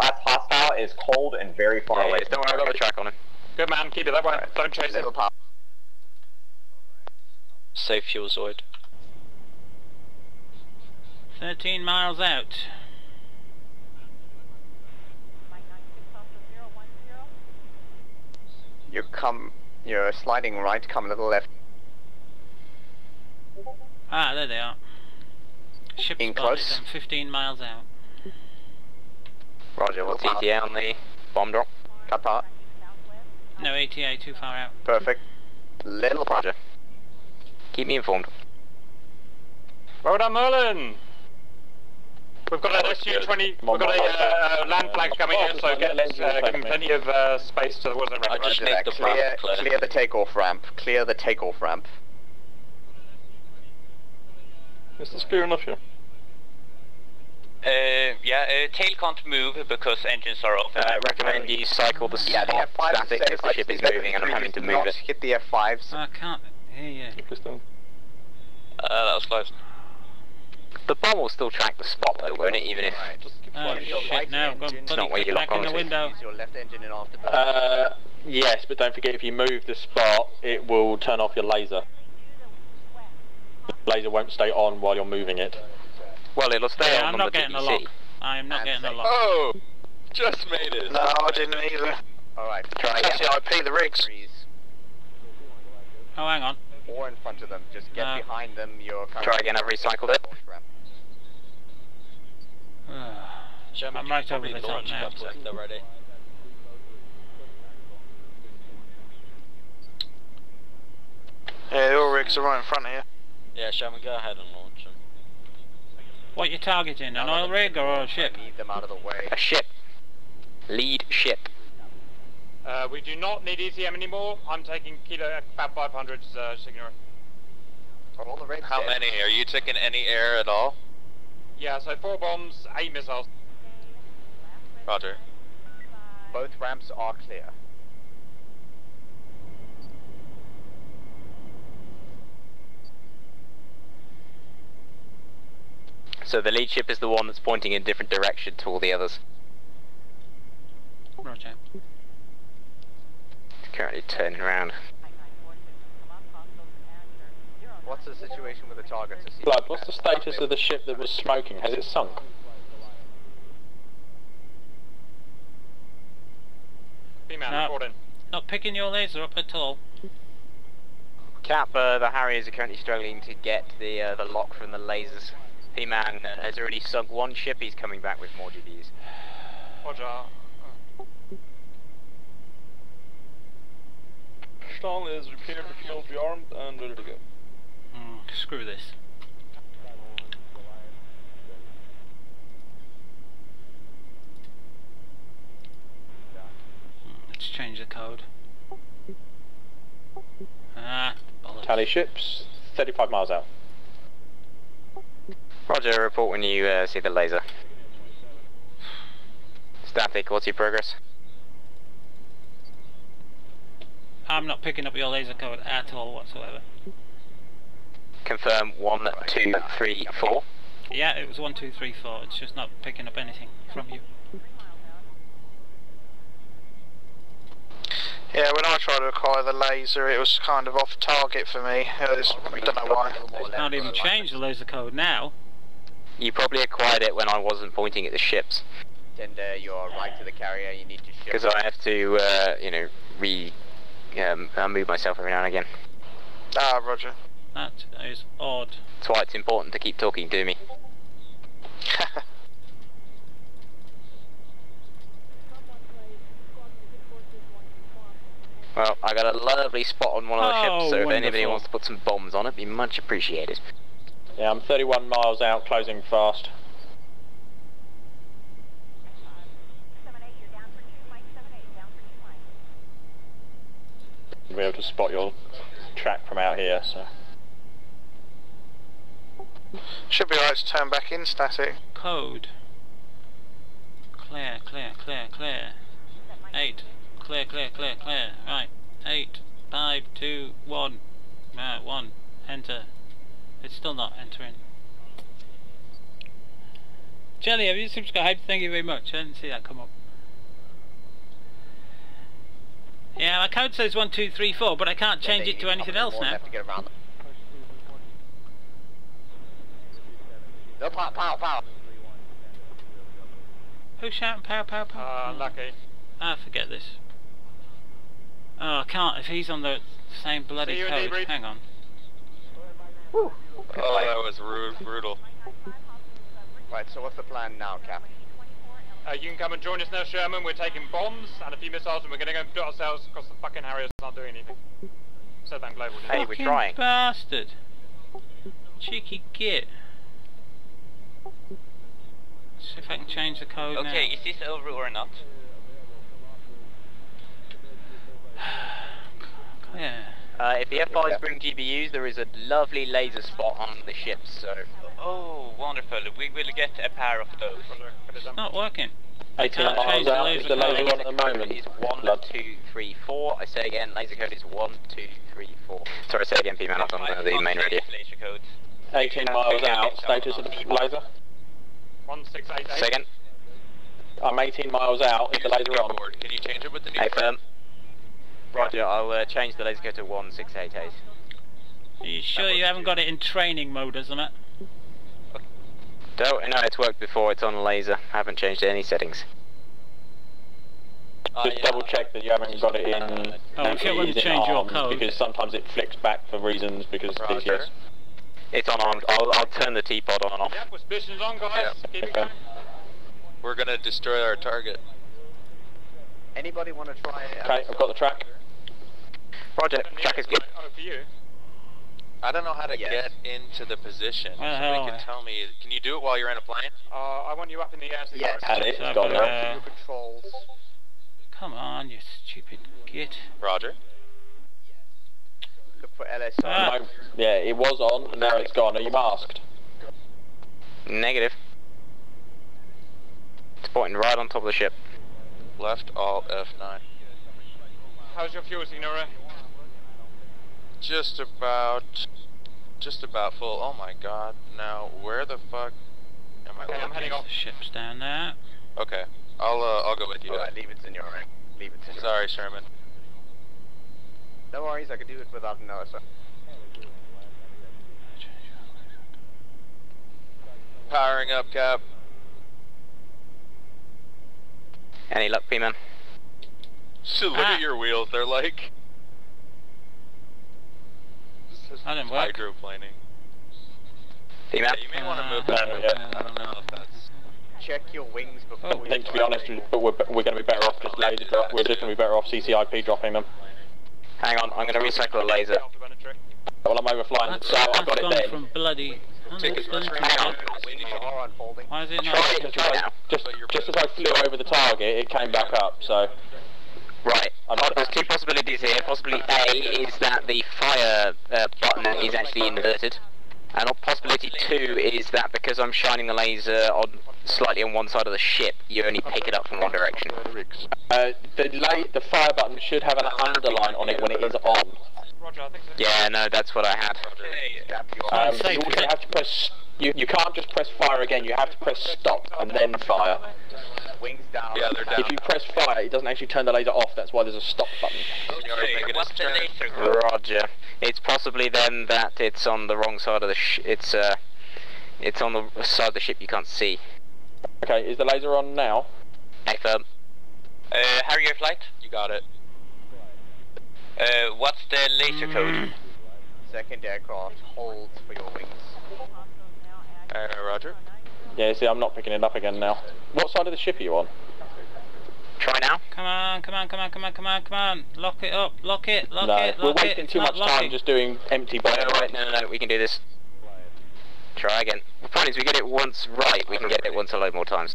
That hostile is cold and very far away. Don't worry, I've got the track on him. Good man, keep it that way. Don't chase him. Safe fuel Zoid. 13 miles out. You're sliding right, come a little left. Ah, there they are. Ship In spotted, close. I'm 15 miles out. Roger, what's ETA on the bomb drop? Cut part. No ATA, too far out. Perfect. Little Roger. Keep me informed. Well done, Merlin! We've got an SU-20, we've got a land flag coming in, so give him plenty of space to the woods and I just made the ramp clear. Clear the takeoff ramp. Clear the takeoff ramp. Is this clear enough here? Tail can't move because engines are off. Recommend you cycle the spot static as the ship is moving and I'm having to move it. Hit the F5s. I can't hear you. That was close. The bomb will still track the spot though, won't it? Even if... Oh shit, no, It's not where you lock back in onto. the window. Use your left engine in after. Yes, but don't forget if you move the spot, it will turn off your laser. The laser won't stay on while you're moving it. Well, it'll stay on I'm the not getting a TBC. lock. I am not getting a lock. Oh! Just made it. No, I didn't either. Alright, try That's the IP, the rigs. Oh, hang on. Or in front of them. Just get behind them. Try again, I've recycled it. I'm right over the top now. They're ready. Yeah, the oil rigs are right in front of you. Yeah, Shaman, go ahead and launch them. What you targeting? An oil rig or a ship? Need them out of the way. A ship. Lead ship. We do not need ECM anymore. I'm taking Kilo Fab 500's Signora. Are all the rigs How dead? many? Are you taking any air at all? Yeah, so 4 bombs, 8 missiles. Roger. Both ramps are clear. So the lead ship is the one that's pointing in a different direction to all the others. Roger. It's currently turning around. What's the situation with the targets? Blood, what's the status of the ship that was smoking? Has it sunk? No, not picking your laser up at all. Cap, the Harriers are currently struggling to get the lock from the lasers. P-Man has already sunk one ship, he's coming back with more GDs. Roger. Stall is repaired, refueled, rearmed, and ready to go. Screw this. Let's change the code. Bollocks. Tally ships, 35 miles out. Roger, report when you see the laser. Static, what's your progress? I'm not picking up your laser code at all whatsoever. Confirm 1, 2, 3, 4. Yeah, it was 1, 2, 3, 4. It's just not picking up anything from you. Yeah, when I tried to acquire the laser, it was kind of off target for me. I don't know why. Can't even change the laser code now. You probably acquired it when I wasn't pointing at the ships. Tender, you're right to the carrier, you need to shift. Because I have to, you know, move myself every now and again. Ah, Roger. That is odd. That's why it's important to keep talking to me. Well, I got a lovely spot on one of the ships, so if anybody wants to put some bombs on it, it'd be much appreciated. Yeah, I'm 31 miles out, closing fast. You'll be able to spot your track from out here, so. Should be right to turn back in static. Code. Clear, clear, clear, clear. 8. Clear, clear, clear, clear. Right. 8, 5, 2, 1. 1. Enter. It's still not entering. Jelly, have you subscribed? Thank you very much. I didn't see that come up. Yeah, my code says 1, 2, 3, 4, but I can't change it to anything else now. No, pow, pow, pow. Who's shouting pow, pow, pow? Unlucky. Ah, forget this. Oh, I can't if he's on the same bloody code. Hang on. Whew. Oh, that was brutal. Right, so what's the plan now, Cap? You can come and join us now, Sherman. We're taking bombs and a few missiles, and we're going to go and put ourselves across the fucking Harriers. Not doing anything. So thank Global. Hey, we're trying. Bastard. Cheeky git. See if I can change the code now. Okay, is this over or not? Yeah. If the F5s bring GBUs, there is a lovely laser spot on the ships, so... Oh, wonderful. We will get a pair of those. It's not working. 18 miles out, is the laser on at the moment? Is 1, 2, 3, 4. I say again, laser code is 1, 2, 3, 4. Sorry, say again, P-man, on the main radio. 18 miles out, status of the laser? 1688. Say again. I'm 18 miles out, is the laser on? Can you change it with the new firm? Roger, I'll change the laser code to 1688. Are you sure you haven't got it in training mode, isn't it? No, it's worked before, it's on laser. I haven't changed any settings. Just double check that you haven't got it in... if you want to change your code. Because sometimes it flicks back for reasons, because DCS... It's on armed. I'll turn the T-pod on and off. Yep, suspicions on, guys. Yep. Keep it going. We're gonna destroy our target. Anybody want to try... Okay, I've got the track. Roger, track is good. Oh, for you. I don't know how to get into the position. Somebody can tell me. Can you do it while you're in a plane? I want you up in the air. So yes. It's gone now. Controls. Come on, you stupid git. Roger. Look for LS. No, yeah, it was on, and now it's gone. Are you masked? Negative. It's pointing right on top of the ship. Left, alt, F9. How's your fuel, Signora? Just about full. Oh my god. Now, where the fuck am I? Okay, I'm heading off. The ship's down there. Okay, I'll go with you. Alright, leave it, Senor. Leave it, Senor. Sorry, Sherman. No worries, I could do it without an OSA. Powering up, Cap. Any luck, P-man? So look at your wheels. They're like... I didn't work. Hydroplaning. P-man? Yeah, you may want to move that. I don't know if that's... Check your wings before I think, to be honest, but we're going to be better off just laser drop. We're just going to be better off CCIP dropping them. Hang on, I'm going to recycle a laser. Well, I'm overflying, so I've got it then. From bloody... Hang on. Why is it not? Try now. Just as I flew over the target, it came back up, so... Right. There's two possibilities here. Possibility A is that the fire button is actually inverted. And possibility 2 is that because I'm shining the laser on slightly on one side of the ship, you only pick it up from one direction. The fire button should have an underline on it when it is on. Yeah, no, that's what I had. You also have to press. You can't just press fire again. You have to press stop and then fire. Wings down. Yeah, they're down. If you press fire, it doesn't actually turn the laser off. That's why there's a stop button. What's the laser code? Roger. It's possibly then that it's on the wrong side of the it's on the side of the ship you can't see. Okay, is the laser on now? Affirm. Harrier flight? You got it. What's the laser code? Second aircraft, hold for your wings. Roger. Yeah, see, I'm not picking it up again now. What side of the ship are you on? Try now. Come on, come on, come on, come on, come on, come on. Lock it up, lock it, lock it, we're lock it. wasting too much time just doing empty bombs. No, we can do this. Try again. The point is, we get it once right, we can get it once a load more times.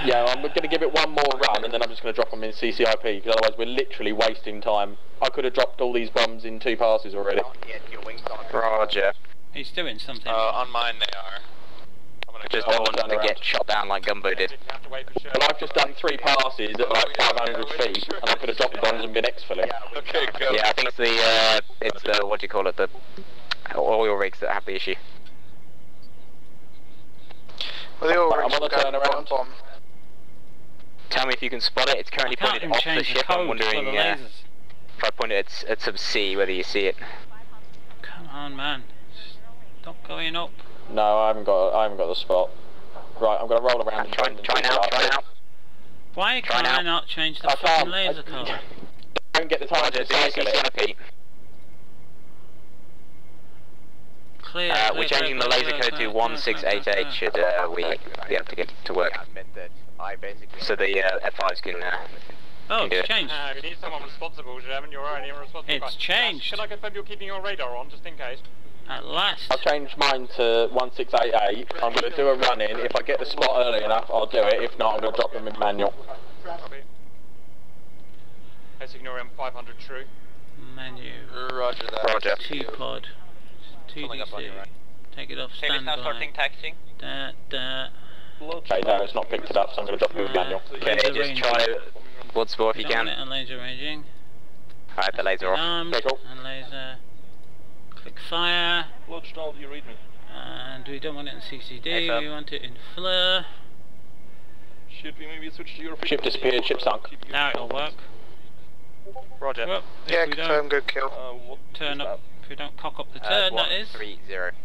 Yeah, I'm going to give it one more run and then I'm just going to drop them in CCIP, because otherwise we're literally wasting time. I could have dropped all these bombs in 2 passes already. Roger. He's doing something. On mine they are. Just don't want to get shot down like Gumbo did. But I've just done 3 passes at like 500 feet, and I could have dropped the bombs and been exfilling. Okay, go. Yeah, I think it's the what do you call it, the oil rigs that have the issue. Well, the oil I'm rigs on the go turnaround. bomb. Tell me if you can spot it. It's currently pointed off the ship. I'm wondering if I point it at sub C, whether you see it. Come on, man. Stop going up. No, I haven't got the spot. Right, I'm going to roll around and try now. Why can't I not change the fucking laser code? Don't get the time to cycle it. Clear, we're changing the laser code to 1688 should we be able to get to work. So the F5s can oh, it's do it. changed. We need someone responsible, German. You're only a responsible guy. It's changed. Can I confirm you're keeping your radar on, just in case? At last. I've changed mine to 1688. I'm going to do a run in. If I get the spot early enough, I'll do it. If not, I'm going to drop them in manual. Copy. Ignore M500 true. Menu. Roger that. Roger. 2 pod. 2 DC. Take it off Tail is now starting standby. taxiing. Okay, no, it's not picked it up, so I'm going to drop them in manual. Okay, just try once more if you can. And laser ranging. Alright, the laser off. Armed, Okay, cool. and laser. Click fire. Lodgestall, do you read me? And we don't want it in CCD, we want it in FLIR. Should we maybe switch to your Ship disappeared, ship sunk. Now it'll work. Roger. Well, Yeah, if we confirm, good kill. what turn is up, if we don't cock up the turn, that is. 130.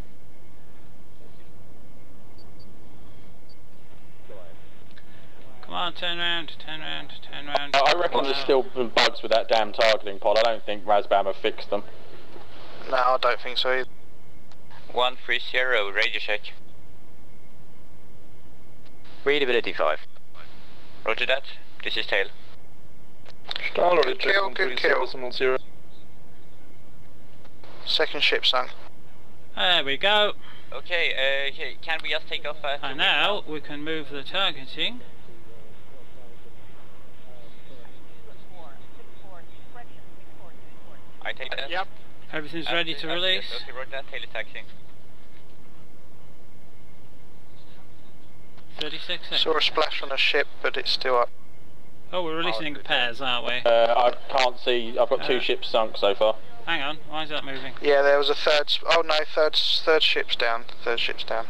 Come on, turn round, turn round, turn round. I reckon there's still bugs with that damn targeting pod. I don't think Razbam have fixed them. No, I don't think so either. 130, radio check. Readability 5. Roger that. This is Tail. Stahl, Good kill, good kill. 0. Second ship sunk. There we go. Okay, can we just take off And now we can move the targeting. I take that. Yep. Everything's ready to release. Okay, roger that. Tail is taxiing. 36 seconds. Saw a splash on a ship, but it's still up. Oh, we're releasing in pairs, aren't we? I can't see. I've got 2 ships sunk so far. Hang on, why is that moving? Yeah, there was a third. Oh no, third ship's down. Third ship's down.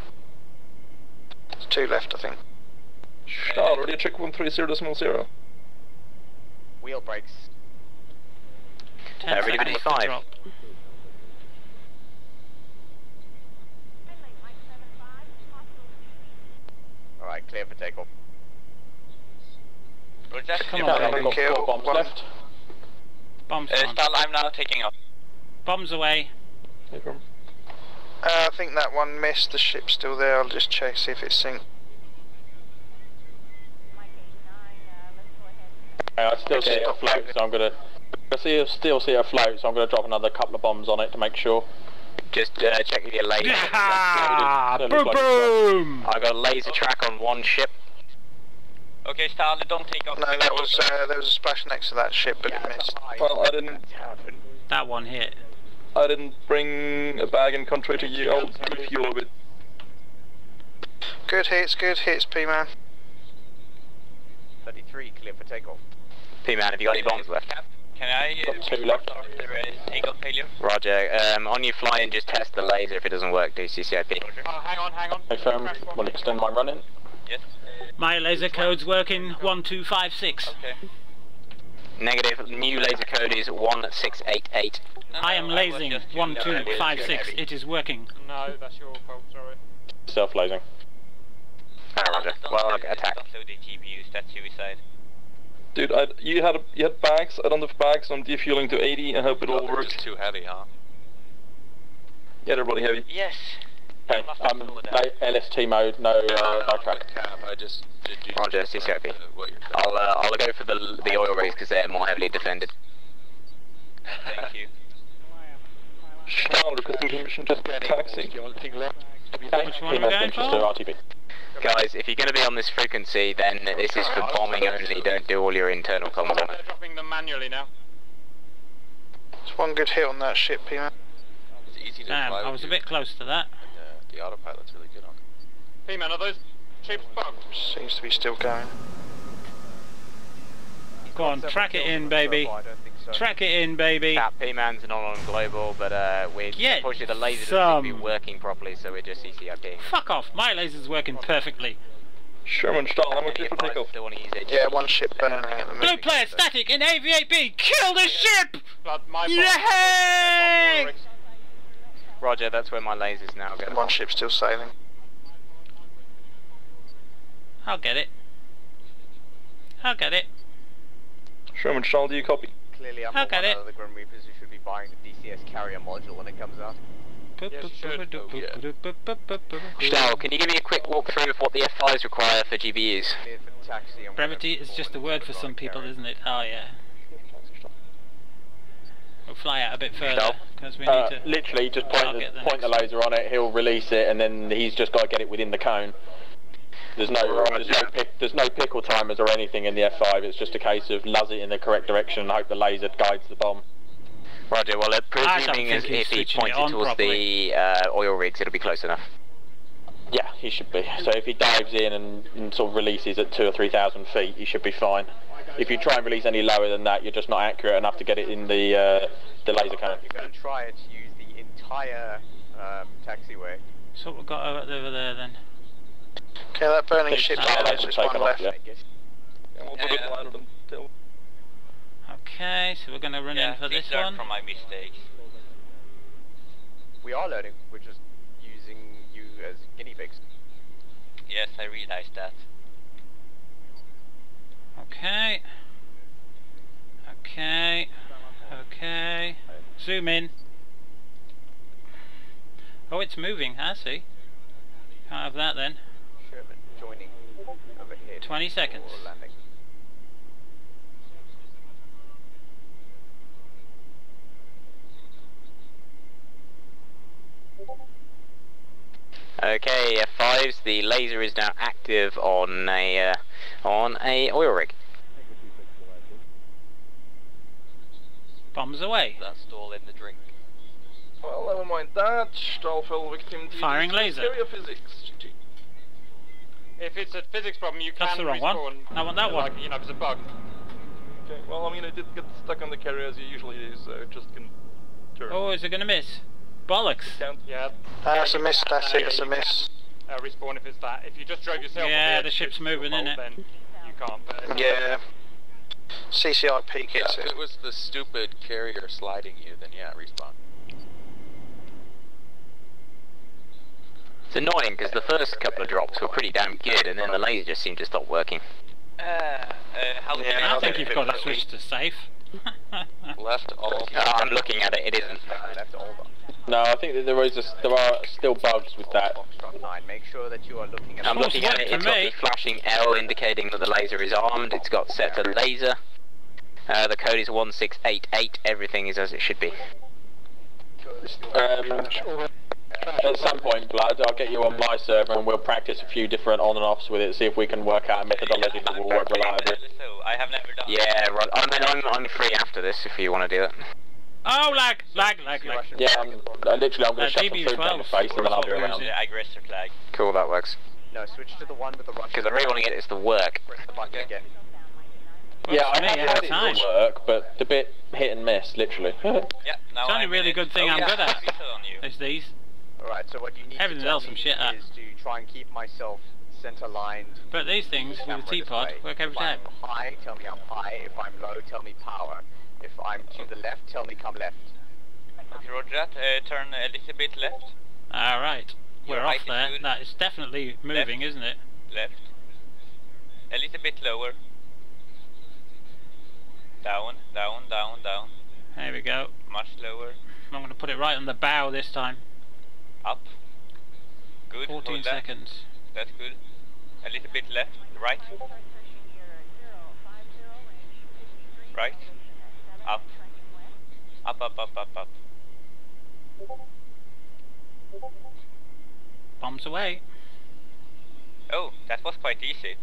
There's 2 left, I think. Stahl, radio check 130.0. Wheel brakes. 10 readability seconds to 5. drop. Alright, clear for takeoff. Roger. Come Okay, on, I've got 4 bombs left. bombs on. Stahl, I'm now taking off. Bombs away. I think that one missed. The ship's still there. I'll just check, see if it's synced. I still see it afloat, so I'm gonna. Still see it afloat, so I'm gonna drop another couple of bombs on it to make sure. Just check with your laser. Boom, boom! I got a laser track on 1 ship. Okay, Stahl, don't take off. No, that was there was a splash next to that ship, but it missed. Well, I didn't. That one hit. I didn't bring a bag in contrary to you. I'll refuel a bit. Good hits, P-Man. 33, clear for takeoff. P-Man, have you got any bombs left? Can I two left. There is eagle failure. Roger. On your fly in, just test the laser. If it doesn't work, do CCIP. Hang on. Confirm. Will extend my run in. Yes. My laser code's working 1256. Okay. Negative. New laser code is 1688. I am lasing 1256. It is working. No, that's your fault, sorry. Self-lasing. Roger. Well, attack. Don't load the GPUs, that's suicide. Dude, you had bags. I don't have bags. I'm defueling to 80. I hope it all works. Just too heavy, huh? Yeah, they're bloody heavy. Yes. Okay, LST mode, no track. I just did you. Roger, CCIP. I'll go for the oil rigs because they're more heavily defended. Thank you. Shall requesting permission to taxi. Which one are we going for? RTB. Guys, if you're going to be on this frequency, then this is for bombing only. Don't do all your internal comms on it. They're dropping them manually now. It's one good hit on that ship, P-Man. It's easy to Damn, fly I was with a you. bit close to that. And, the autopilot's really good on it. P-Man, are those ships bugged? Seems to be still going. Go on, track it in, baby. Track it in, baby. P-Man's not on global, but we're pushing the laser doesn't seem to be working properly, so we're just CCIPing. Fuck off, my laser's working perfectly. Sherman, Stahl, how much for takeoff? Yeah, one ship burning at the Blue minute. player static in AV8B. Kill the ship! My Yay! Roger, that's where my laser's now going. One ship still sailing. I'll get it. I'll get it. Sherman, Stahl, do you copy? Clearly, I'm not one of the GrimReapers who should be buying the DCS carrier module when it comes out. Stahl, can you give me a quick walkthrough of what the F5s require for GBUs? Brevity is just a word for some people, isn't it? Oh yeah. We'll fly out a bit further because we need to. Literally, just point the laser on it. He'll release it, and then he's just got to get it within the cone. There's no pickle timers or anything in the F5. It's just a case of luzz it in the correct direction and hope the laser guides the bomb. Roger, well, presuming as if he points it towards the oil rigs, it'll be close enough. Yeah, he should be. So if he dives in and sort of releases at 2,000 or 3,000 feet, he should be fine. If you try and release any lower than that, you're just not accurate enough to get it in the laser cannon. You're going to try it to use the entire taxiway. So what we've got over there then. Okay, that burning ship's there's just one left. Okay, so we're going to run in for this one. From my mistakes. We are learning. We're just using you as guinea pigs. Yes, I realized that. Okay. Okay. Zoom in. Oh, it's moving. I see. Can't have that then. Sherman joining overhead. 20 seconds. Landing. Okay, F5s, the laser is now active on a oil rig. Bombs away. That's all in the drink. Well, never mind that. Stahl fell victim to Firing laser. Physics. If it's a physics problem, you can That's the wrong one. respawn. I want that one. Like, you know, if it's a bug. Okay, well, I mean, I did get stuck on the carrier as you usually do, so just can turn. Oh, is it going to miss? Bollocks. Yeah. That's a miss, that's it, it's a miss. Respawn if it's that. If you just drove yourself Yeah, up the ship's moving, fault, innit? then you can't. But Yeah. CCIP Yeah, gets if it. it was the stupid carrier sliding you, then yeah, respawn. It's annoying because the first couple of drops were pretty damn good, and then the laser just seemed to stop working. I think you've got to switch to safe. Left all. I'm looking at it. It isn't. Left all. No, I think that there are still bugs with that. Make sure that you are looking at. I'm looking at it. It's got the flashing L indicating that the laser is armed. It's got set to laser. The code is 1688. Everything is as it should be. At some point, Blood, I'll get you on my server and we'll practice a few different on and offs with it, see if we can work out a methodology that will work reliably. So I have never done. Yeah, right. I mean, I'm free after this if you want to do it. Oh, lag. Yeah, I'm going to shut some food down the face and then I'll be around. Aggressor flag. Cool, that works. No, switch to the one with the Russian. Because I really want to get this to work. Press the button again. Yeah, I have had it to work, but it's a bit hit and miss, literally. Yeah, now it's the only really good thing I'm good at. Is these. Alright, so what you need Everything to else I'm shit at. is to try and keep myself center lined. But these things with the teapot work every time. If I'm high, tell me I'm high. If I'm low, tell me power. If I'm to the left, tell me come left. Okay, roger that. Turn a little bit left. Alright. We're off there. That is definitely moving, isn't it? Left. A little bit lower. Down. There we go. Much lower. I'm going to put it right on the bow this time. Up. Good. 14 seconds. That's good. A little bit left. Right. Right. Up. Up. Bombs away. Oh, that was quite easy.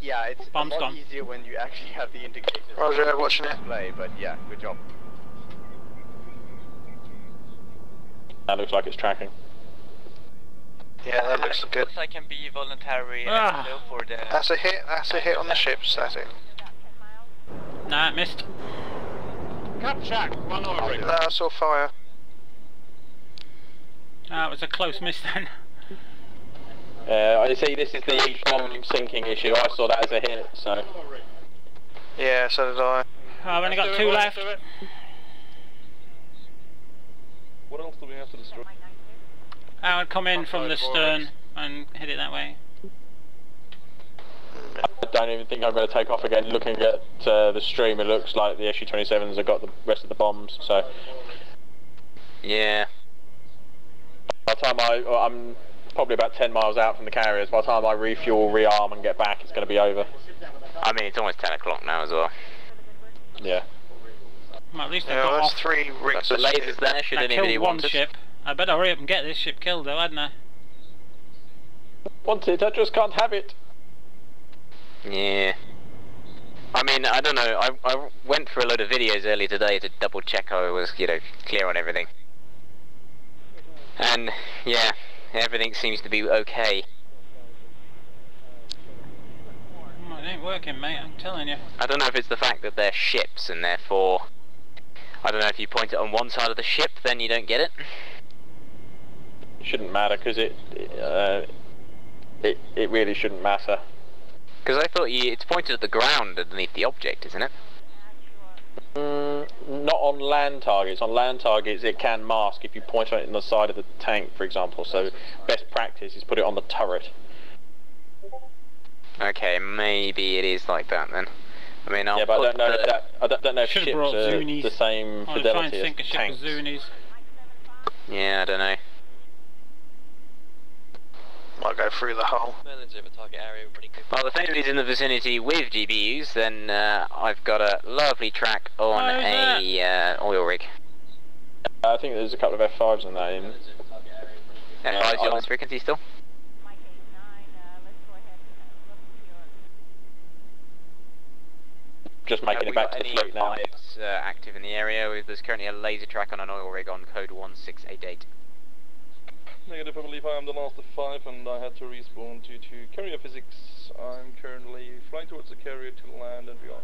Yeah, it's Bomb's a lot gone. easier when you actually have the indicators. Roger, watching it. Play, but yeah, good job. That looks like it's tracking. Yeah, that looks good. I can be voluntary for the... That's a hit. That's a hit on the ships. That's it. Nah, missed. Cap check. One over. No, I saw fire. Ah, it was a close miss then. I see this is the bomb sinking issue. I saw that as a hit, so... Yeah, so did I. Oh, I've only got 2 left. What else do we have to destroy? I would come in from the stern and hit it that way. I don't even think I'm going to take off again. Looking at the stream, it looks like the SU-27s have got the rest of the bombs, so... Yeah. By the time I'm probably about 10 miles out from the carriers. By the time I refuel, rearm and get back, it's going to be over. I mean, it's almost 10 o'clock now as well. Yeah. Well, at least I Yeah, got that's off. 3 rigs. The lasers there, should I anybody killed one want it? ship. I better hurry up and get this ship killed though, hadn't I? Want it, I just can't have it. Yeah. I mean, I don't know, I went through a load of videos earlier today to double check I was, clear on everything. And, yeah, everything seems to be okay. Oh, it ain't working, mate, I'm telling you. I don't know if it's the fact that they're ships and therefore... I don't know if you point it on one side of the ship, then you don't get it. Shouldn't matter, because it really shouldn't matter. Because I thought it's pointed at the ground underneath the object, isn't it? Not on land targets. On land targets it can mask if you point on it on the side of the tank, for example. So best practice is put it on the turret. Okay, maybe it is like that then. I mean, I'll yeah, but I don't know if I don't know if Should've ships brought are Zunies. the same I'll try fidelity and sink a as ship tanks. with Zunies. Yeah, I don't know. Might go through the hole. Well, if anybody's in the vicinity with GBUs, then I've got a lovely track on a oil rig. I think there's a couple of F5s on that in. F5's on this frequency still? Just making it back to the fleet now. F5s active in the area. There's currently a laser track on an oil rig on code 1688. Negative, I believe I am the last of 5 and I had to respawn due to carrier physics. I'm currently flying towards the carrier to land and beyond.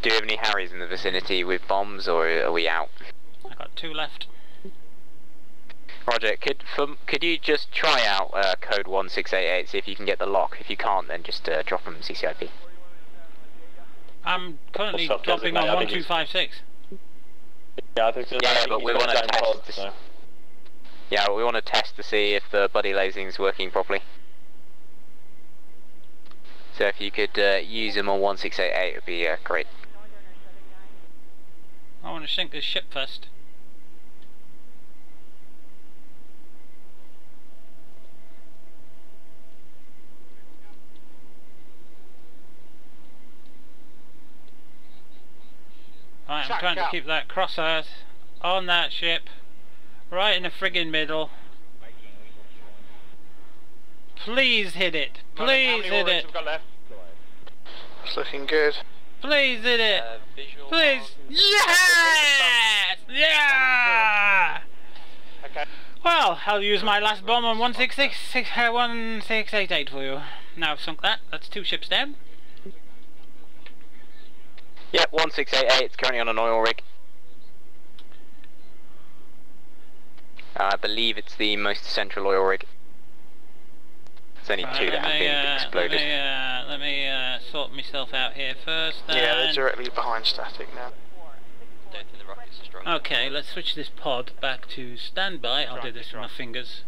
Do you have any Harriers in the vicinity with bombs, or are we out? I got 2 left. Roger, could you just try out code 1688, see if you can get the lock? If you can't, then just drop them CCIP. I'm currently dropping on 1256. Yeah, I think so. Yeah, but we want to test. So. Yeah, we want to test to see if the buddy lasing is working properly. So if you could use them on 1688, it would be great. I want to sink this ship first. Right, I'm trying to keep that crosshairs on that ship. Right in the friggin' middle. Please hit it. Please hit it. It's looking good. Please hit it! Please! Yes! Yeah! Okay. Well, I'll use my last bomb on 1688 for you. Now I've sunk that. That's 2 ships down. Yep, 1688. It's currently on an oil rig. I believe it's the most central oil rig. There's only 2 that have been exploded. Let me sort myself out here first. Yeah, they're directly behind static now. Okay, let's switch this pod back to standby. I'll do this with my fingers.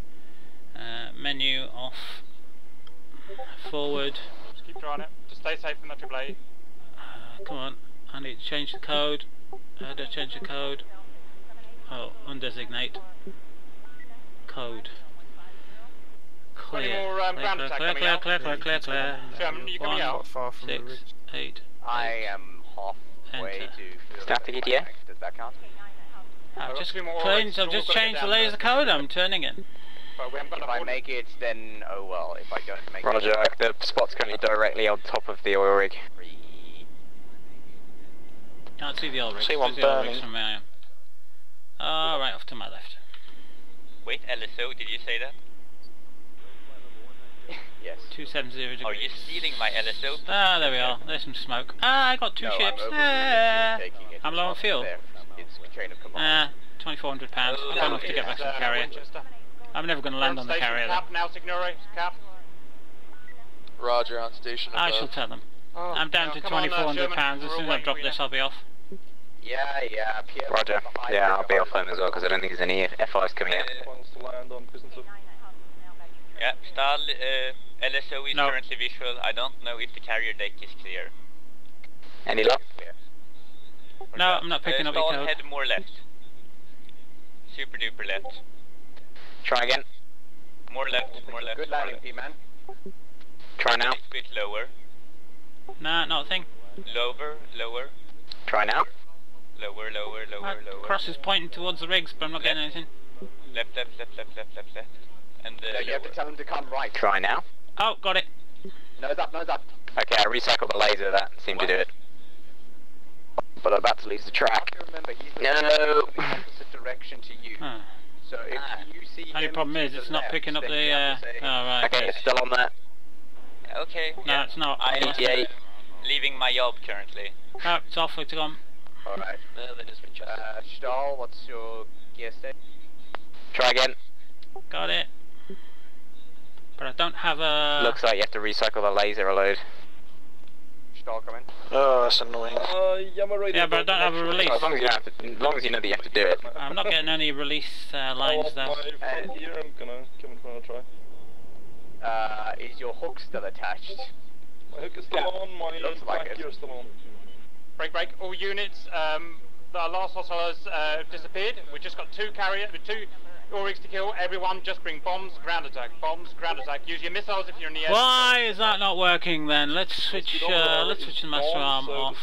Menu off. Forward. Just keep trying it. Just stay safe from the AAA. Come on, I need to change the code. How do I change the code? Oh, undesignate. Code. Clear. Clear. Sherman, you coming out? 6, 8. I am halfway to static ETA. Does that count? I've just changed the laser code. I'm turning it. If I make it, then oh well. If I don't make Roger, it, the spot's currently directly on top of the oil rig. Can't see the oil rig. See one burning. From where I am. Oh, right off to my left. Wait, LSO, did you say that? Yes. 270 degrees. Are you stealing my LSO? Ah, there we are. There's some smoke. Ah, I got 2 ships. I'm low on fuel. Ah, £2,400. I've got enough to get back to the carrier. I'm never going to land on the carrier though. Cap now, Signore. Cap. Roger, on station above. I shall tell them. Oh, I'm down to £2,400. As soon as I drop this, I'll be off. Yeah, Pierre. Roger. Yeah, I'll be off home as well because I don't think there's any FIs coming in. Yeah, Stahl, LSO is currently visual. I don't know if the carrier deck is clear. Any luck? No, I'm not picking up your Stahl, code. head more left. Super duper left. Try again. More left, more left. Good landing, P-man. Try now. A bit lower. Nah, not a thing. Lower. Try now. Lower. Cross is pointing towards the rigs, but I'm not getting anything. Left. And No, you have to tell him to come right. Try now. Oh, got it. Nose up. Okay, I recycled the laser. That seemed to do it. But I'm about to lose the track. Remember, he's No. the opposite direction to you. Huh. So if you see Only him problem to is it's the not left, picking up then the. you have to say, Oh right. Okay, it's still on that. Okay. No, it's not. I'm leaving my job currently. Oh, it's off. It's gone. Alright. Stahl, what's your gear state? Try again. Got it. But I don't have a. Looks like you have to recycle the laser a load. Stahl, come in. Oh, that's annoying. Yeah, but I don't have a release. As long as you know that you have to do it. I'm not getting any release lines though. Here, I'm gonna come in for a try. Is your hook still attached? My hook is still on, my back gear is still on. Break. All units. The last hostile has disappeared. We've just got 2 carrier with 2 oil rigs to kill. Everyone, just bring bombs. Ground attack. Use your missiles if you're in the air. Why is that not working then? Let's switch the master arm off.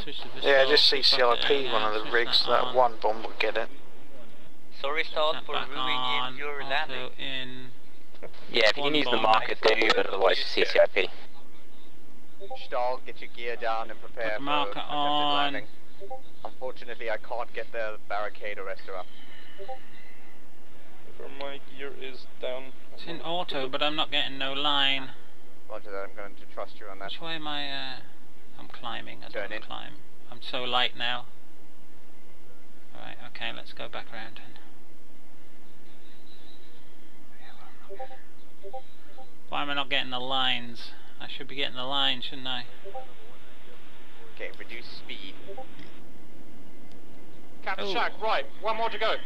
Switch to this. Yeah, just CCLP one of the rigs. That one bomb will get it. Sorry, Stahl, for ruining your landing. Yeah, if you can use the marker, do, but otherwise just CCIP. Stahl, get your gear down and prepare for marker on. landing. Unfortunately, I can't get the barricade arrestor up. My gear is down. It's in auto, but I'm not getting no line. Roger that, I'm going to trust you on that. Which way am I? I'm climbing. I don't want to climb. I'm so light now. Alright, okay, let's go back around then. Why am I not getting the lines? I should be getting the lines, shouldn't I? Okay, reduce speed. Captain Shack, right, 1 more to go.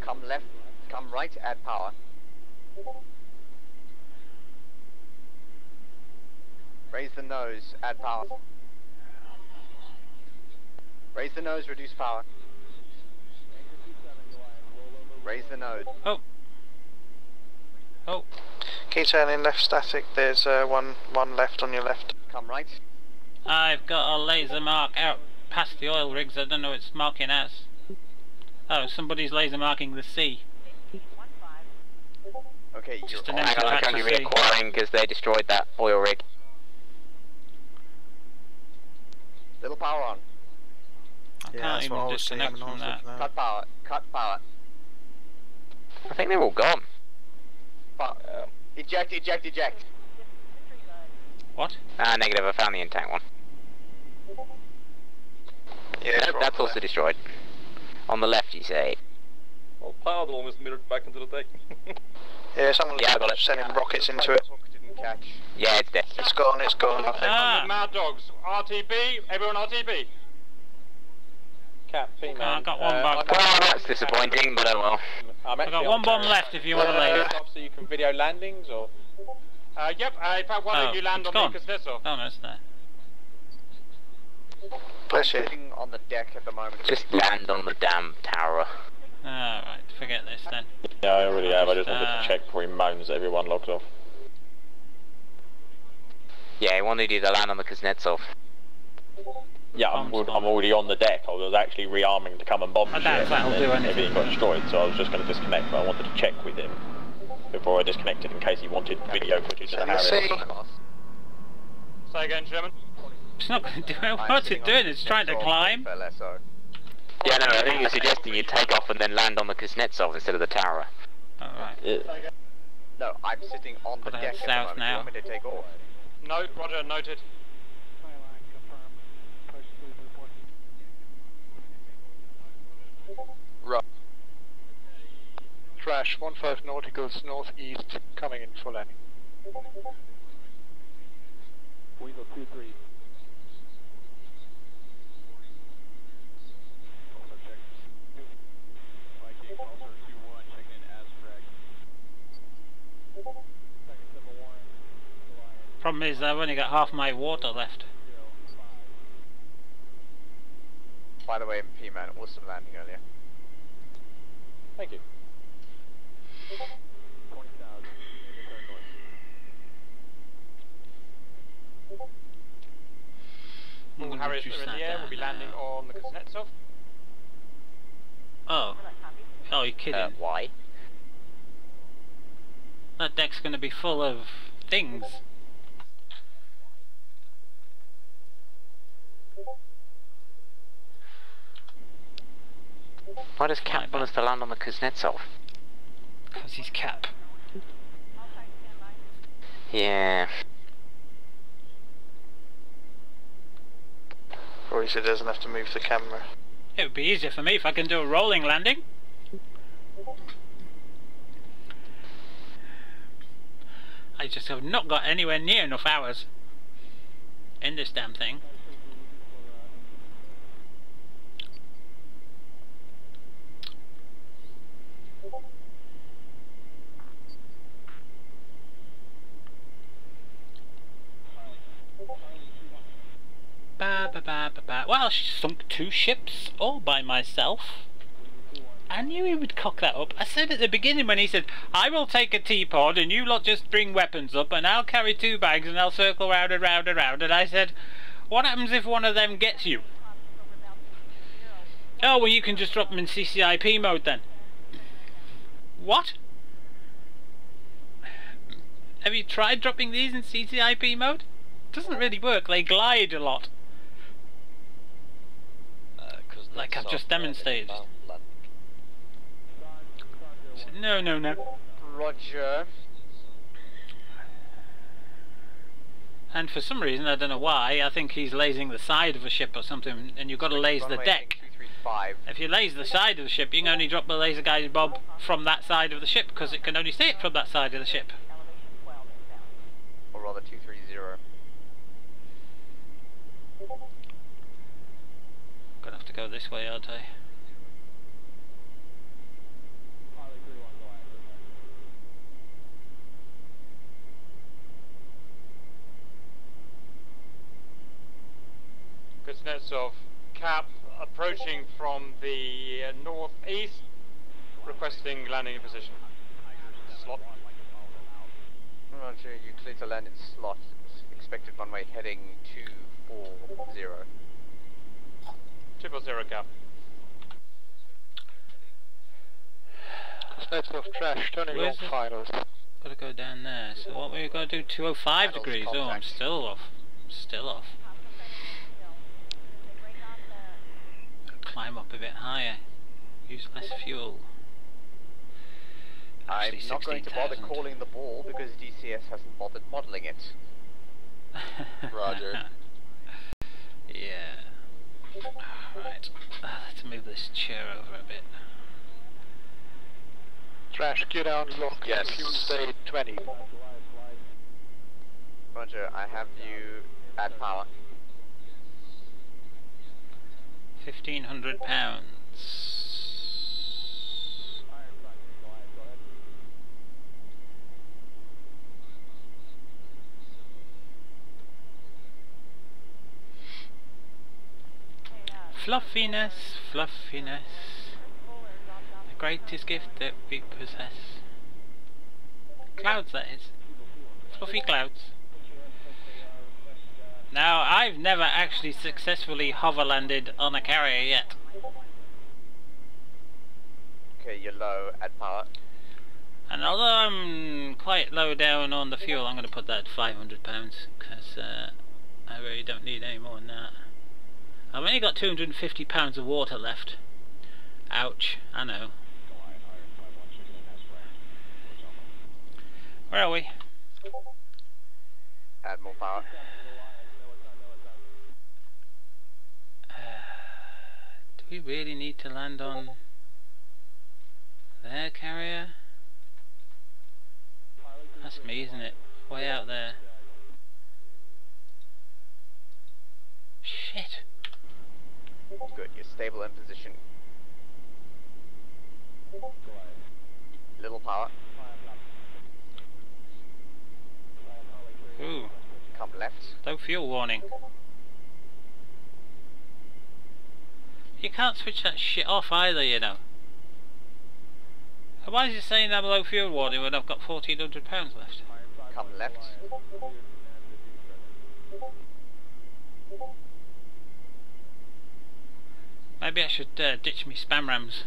Come left, come right, add power. Raise the nose, add power. Raise the nose, reduce power. Raise the nose. Oh. Keep turning left static. There's one left on your left. Come right. I've got a laser mark out past the oil rigs. I don't know what it's marking as. Oh, somebody's laser marking the sea. Okay, you're Hang on, I'm currently reacquiring because they destroyed that oil rig. Little power on. I can't even disconnect from that. Cut power. Cut power. I think they're all gone. Eject, eject, eject. What? Negative, I found the intact one. Yeah, nope, that's also destroyed. On the left, you say. Well, power almost mirrored back into the deck. Yeah, someone's sending rockets into it. Didn't catch. Yeah, it's dead. It's gone, it's gone. Mad Dogs, RTB, everyone RTB. Cap, P-man. I got one bomb. Well, that's disappointing, but oh well. I got one bomb left if you want to lay it. So you can video landings, or? Yep, in fact, why don't you land on the Kuznetsov? Oh, no, it's there. Bless you. Sitting on the deck at the moment. Just land on the damn tower. Alright, forget this then. Yeah, I already have. I just wanted to check before he moans that everyone logs off. Yeah, he wanted you to land on the Kuznetsov. Yeah, I'm already on the deck. I was actually rearming to come and bomb the ship, that'll do anything. Everything got destroyed, so I was just going to disconnect, but I wanted to check with him before I disconnected in case he wanted video footage of the Harrier. Say again, Sherman. It's not going to do it. What's it doing? It's trying to climb. Yeah, no, I think you're suggesting you take off and then land on the Kuznetsov instead of the tower. Alright. No, I'm sitting on the deck at the moment. Now. You want me to take off? No, Roger, noted. Right. Trash, 15 nauticals northeast, coming in for landing. Weasel 2-3. Problem is, I've only got half my water left. By the way, P-man, awesome landing earlier. Thank you. All Harriers that are in the air will be landing on the Kuznetsov. Oh. Oh, you're kidding. Why? That deck's going to be full of things. Why does Cap want us to land on the Kuznetsov? Because he's Cap. Yeah. Or he doesn't have to move the camera. It would be easier for me if I can do a rolling landing. I just have not got anywhere near enough hours in this damn thing. Well, she sunk 2 ships all by myself. I knew he would cock that up. I said at the beginning when he said, I will take a teapot and you lot just bring weapons up and I'll carry 2 bags and I'll circle round and round and round. And I said, what happens if one of them gets you? Oh, well, you can just drop them in CCIP mode then. What? Have you tried dropping these in CCIP mode? Doesn't really work. They glide a lot. Like I've just demonstrated. No. Roger. And for some reason, I don't know why, I think he's lasing the side of a ship or something, and you've got to laze the deck. If you laze the side of the ship, you can only drop the laser guided bob from that side of the ship, because it can only see it from that side of the ship. Or rather 230. Gonna have to go this way, aren't I? Kuznetsov, Cap, approaching from the northeast, requesting landing in position. Slot. Roger, you clear to land in slot. Expected runway heading 240. 240 Cap. Kuznetsov trash, turning on finals. got to go down there. So what we've got to do? 205 degrees. Oh, I'm still off. Still off. Climb up a bit higher. Use less fuel. I'm not going to bother calling the ball because DCS hasn't bothered modelling it. Roger. Yeah. Alright. Let's move this chair over a bit. Trash, get down, lock. Yes. Fuel stay 20. Roger, I have you at power. 1,500 pounds. Fluffiness, fluffiness, the greatest gift that we possess. Clouds, that is. Fluffy clouds. Now, I've never actually successfully hover landed on a carrier yet. Okay, you're low at power. And although I'm quite low down on the fuel, I'm going to put that at 500 pounds because I really don't need any more than that. I've only got 250 pounds of water left. Ouch, I know. Where are we? Add more power. Do we really need to land on their carrier? That's me, isn't it? Way out there. Shit. Good, you're stable in position. Little power. Ooh. Come left. No fuel warning. You can't switch that shit off either, you know. Why is it saying I'm low fuel warning when I've got 1,400 pounds left? Come left. Maybe I should ditch me spam rams.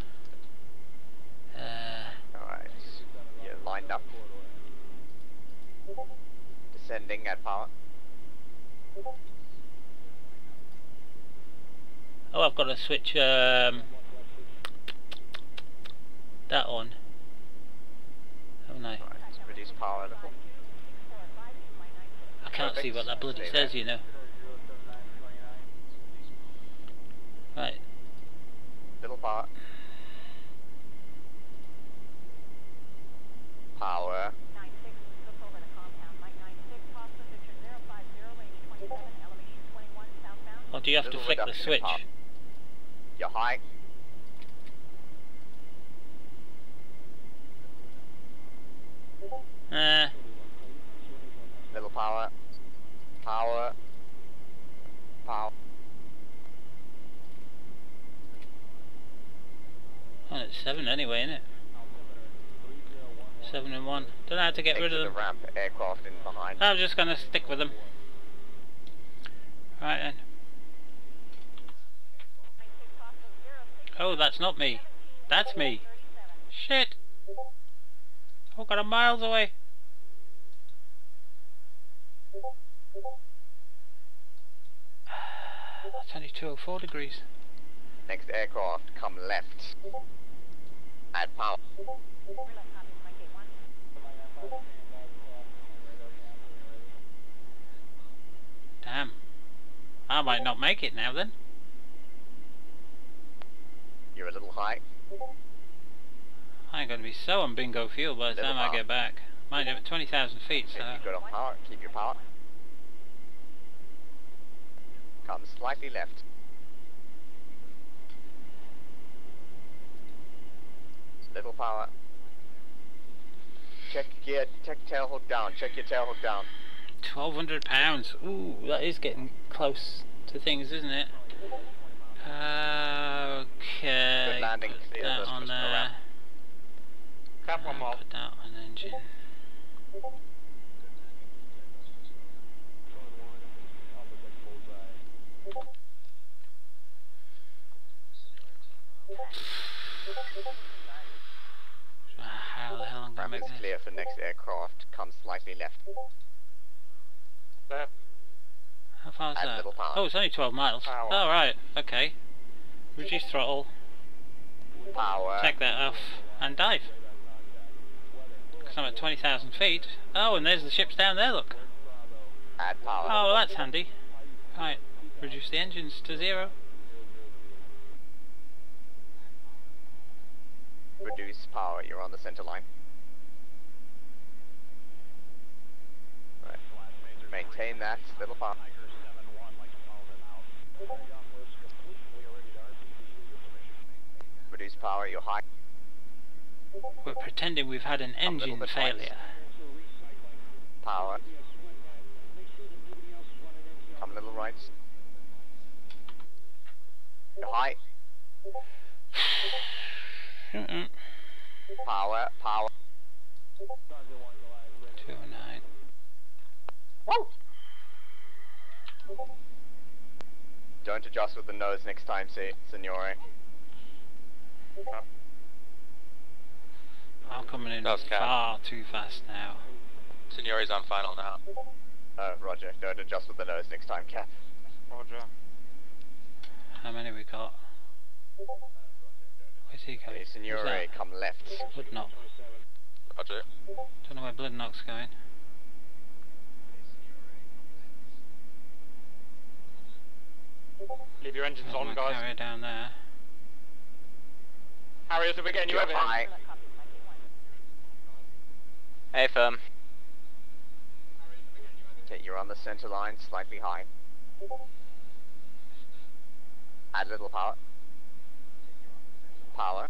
Alright. You're lined up. Descending at power. Oh, I've got to switch that on. Haven't I? Alright, reduce power a little. I can't see what that bloody says, you know. Right. Little power. Power. Or do you have to flick the switch? You're high. Little power. Power. Power. Oh, it's 7 anyway, isn't it? 7 and 1. Don't know how to get rid of them. The ramp, aircraft in behind. I'm just gonna stick with them. Right then. Oh, that's not me. That's me. Shit. Oh, got 'em miles away. That's only 204 degrees. Next aircraft, come left. Add power. Damn. I might not make it now then. You're a little high. I ain't gonna be so on bingo fuel by the time I get back. Mind you, I'm at 20,000 feet, so... You've got on power, keep your power. Come slightly left. Little power. Check gear, check tail hook down, check your tail hook down. 1,200 pounds. Ooh, that is getting close to things, isn't it? Okay. Good landing, put that on there. Cap one more. Put that on engine. How the hell am I going to make Ramp is this? clear for next aircraft. Come slightly left. There. How far is Add that? little power. Oh, it's only 12 miles. Power. Oh, right. Okay. Reduce throttle. Power. Take that off. And dive. Because I'm at 20,000 feet. Oh, and there's the ships down there, look. Add power. Oh, well, that's handy. Right. Reduce the engines to 0. Reduce power. You're on the center line. Right. Maintain that. Little power. Reduce power. You're high. We're pretending we've had an engine failure. Power. Come a little right. You're high. Power. Power. 209. Woo! Don't adjust with the nose next time, Signore. I'm coming in far too fast now. Signore's on final now. Roger. Don't adjust with the nose next time, Cap. Roger. How many we got? Where's he going? Hey, Signore, come left. Bloodknock. Roger. Don't know where Bloodknock's going. Leave your engines on, guys. Carrier down there. Harriers, are we getting you over here? Hey, firm. Okay, you're on the center line, slightly high. Add a little power. Power.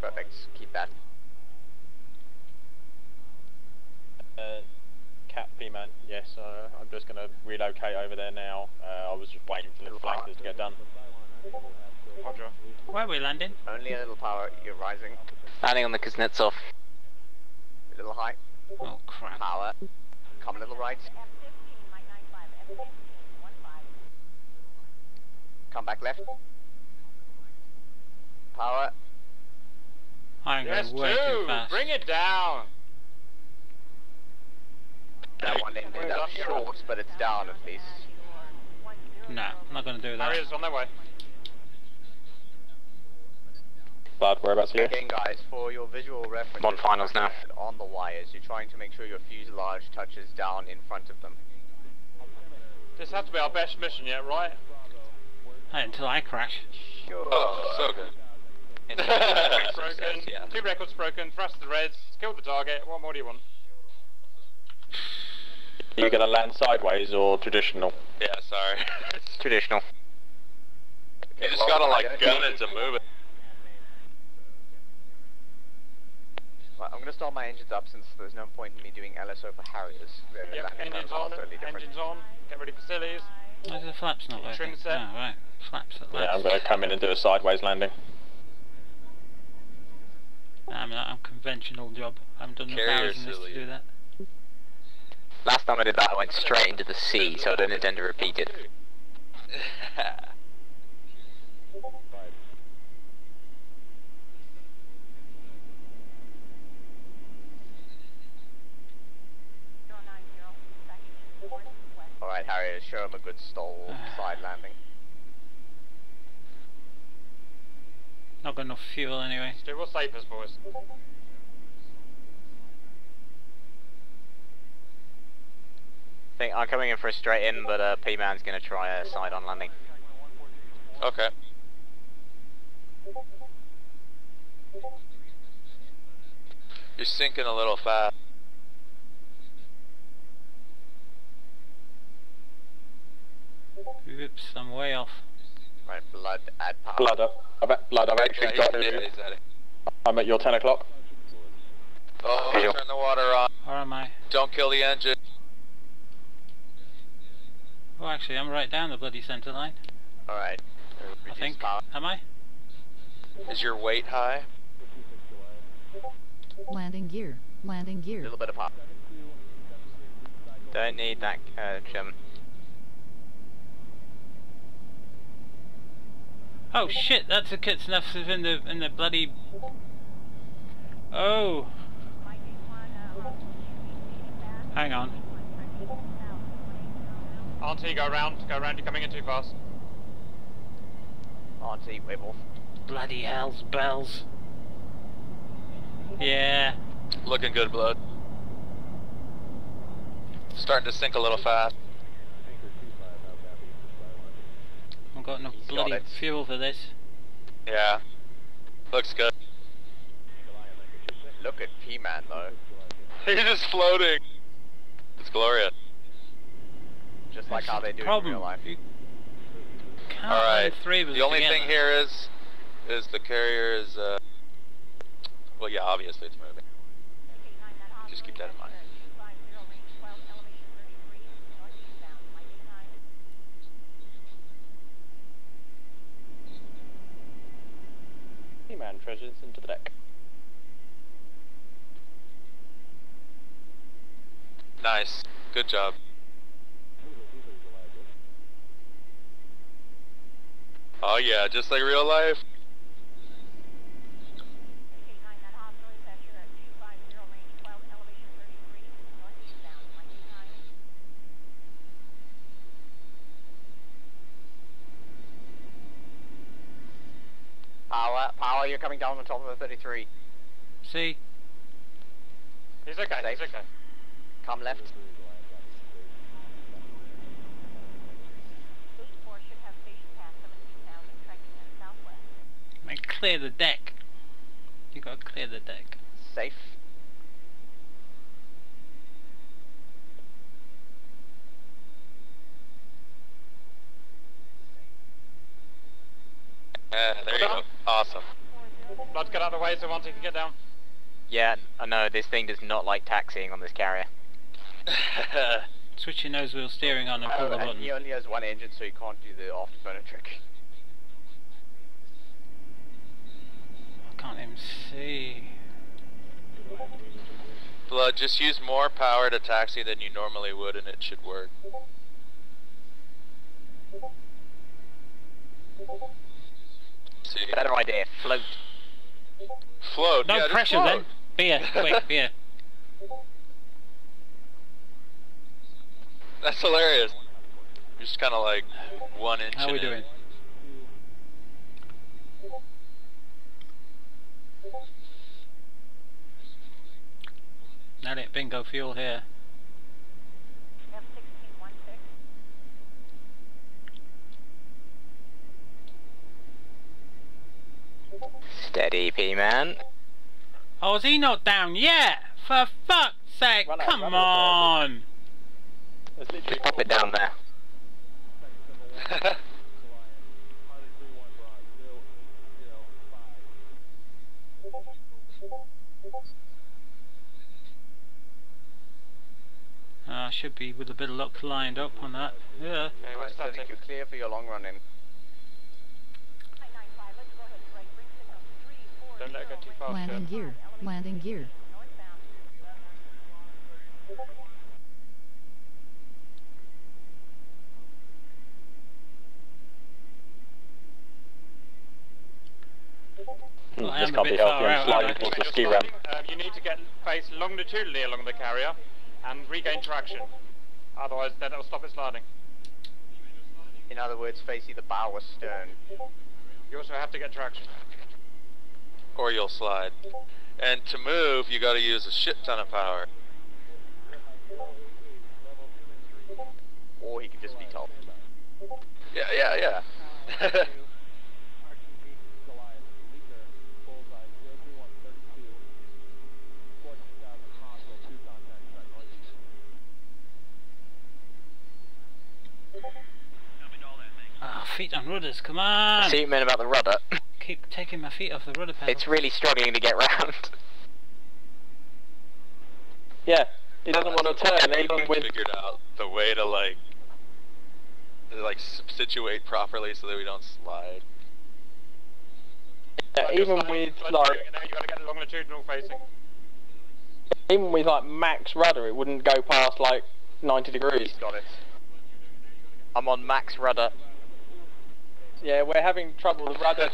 Perfect, keep that. Cap P-man, yes, I'm just going to relocate over there now. I was just waiting for the flankers to get done. Roger. Where are we landing? Only a little power, you're rising. Landing on the Kuznetsov. A little high. Oh crap. Power. Come a little right. Come back left. Power. I'm Yes, going way too fast. Bring it down. That one ended up short, but it's down at least. No, I'm not going to do that. Harriers on their way. Bud, whereabouts here? Again, guys, for your visual reference, I'm on finals now. On the wires, you're trying to make sure your fuselage touches down in front of them. This has to be our best mission yet, right? Hey, until I crash. Sure. Oh, so good. Broken. Yeah. 2 records broken. Thrust the reds. Killed the target. What more do you want? You going to land sideways or traditional? Yeah, sorry. Traditional. You just gotta like gun it to move it. Well, I'm going to start my engines up since there's no point in me doing LSO for Harriers. Yep, engines on. Engines on. Get ready for sillies. Where's the flaps not working? Trim set. Oh, right. Flaps at last. Yeah, I'm going to come in and do a sideways landing. I'm conventional job. I haven't done the powers in this to do that. Last time I did that, I went straight into the sea, so I don't intend to repeat it. Alright, Harriers, show them a good stall side landing. Not got enough fuel anyway. Stu, what's safest, boys? I think I'm coming in for a straight in, but P-man's going to try a side-on landing. Okay. You're sinking a little fast. Oops, I'm way off. Right, blood, add power. Blood up. I've actually got you. I'm at your 10 o'clock. Oh, turn the water on. Where am I? Don't kill the engine. Oh, actually, I'm right down the bloody centre line. Alright. I think. Power. Am I? Is your weight high? Landing gear. Landing A gear. little bit of power. Don't need that Oh shit, that's a Kitsnef in the bloody... Oh. Hang on. Auntie, go round, you're coming in too fast. Auntie, wave off. Bloody hell's bells. Yeah. Looking good, blood. Starting to sink a little fast. I've got enough bloody fuel for this. Yeah. Looks good. Look at P-Man though. He's just floating. It's glorious. Just like how they do in real life. Alright. The only thing here is the carrier is well, yeah, obviously it's moving. Just keep that in mind. P-Man treasures into the deck. Nice. Good job. Oh yeah, just like real life. Power, you're coming down on top of the 33. See? He's okay, Safe. he's okay. Come left. Man, clear the deck. You gotta clear the deck. Safe. Yeah, there you go. Awesome. Let's get out of the way so Monty can get down. Yeah, I know, this thing does not like taxiing on this carrier. Switch your nose wheel steering on and pull the button. He only has one engine, so he can't do the afterburner trick. I can't even see. Blood, just use more power to taxi than you normally would and it should work. See. Better idea, float. Float? No yeah, pressure float. then. Beer, quick, beer. That's hilarious. You're just kind of like 1 inch. How are we doing? Nailed it, bingo, fuel here. Steady, P-Man. Oh, is he not down yet? For fuck's sake, come on! Just pop it down there. Should be with a bit of luck lined up on that. Yeah. Right, so I think you're clear for your long run in. Don't let it go too fast. Landing gear. Landing gear. This can't be healthy, I'm sliding towards the ski ramp. You need to get face longitudinally along the carrier and regain traction. Otherwise, then it'll stop it sliding. In other words, face either bow or stern. You also have to get traction. Or you'll slide. And to move, you gotta use a shit ton of power. Or he could just be told. Yeah. Feet on rudders, come on! See you meant about the rudder. Keep taking my feet off the rudder pedal. It's really struggling to get round. Yeah, he doesn't want to turn. Even with figured out the way to like situate properly so that we don't slide. Yeah, even with like you gotta get longitudinal facing. even with like max rudder, it wouldn't go past like 90 degrees. Got it. I'm on max rudder. Yeah, we're having trouble. The rudder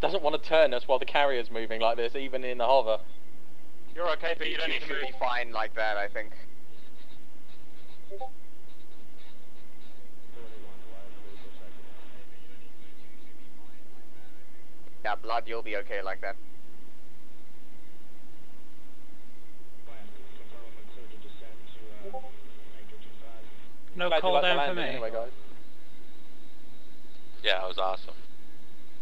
doesn't want to turn us while the carrier's moving like this, even in the hover. You're okay, but you don't need to move. Be fine like that, I think. Yeah, Blood, you'll be okay like that. No call down for me. Anyway, guys. Yeah, it was awesome.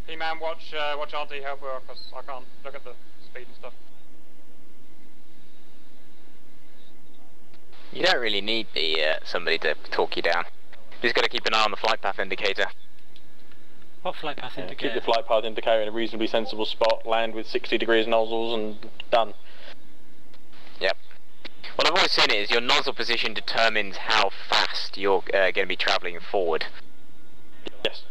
P-Man, watch RD help her, because I can't look at the speed and stuff. You don't really need somebody to talk you down. You just got to keep an eye on the flight path indicator. What flight path indicator? Keep the flight path indicator in a reasonably sensible spot, land with 60 degrees nozzles, and done. Yep. Well, I've always seen it is your nozzle position determines how fast you're going to be travelling forward. Yes.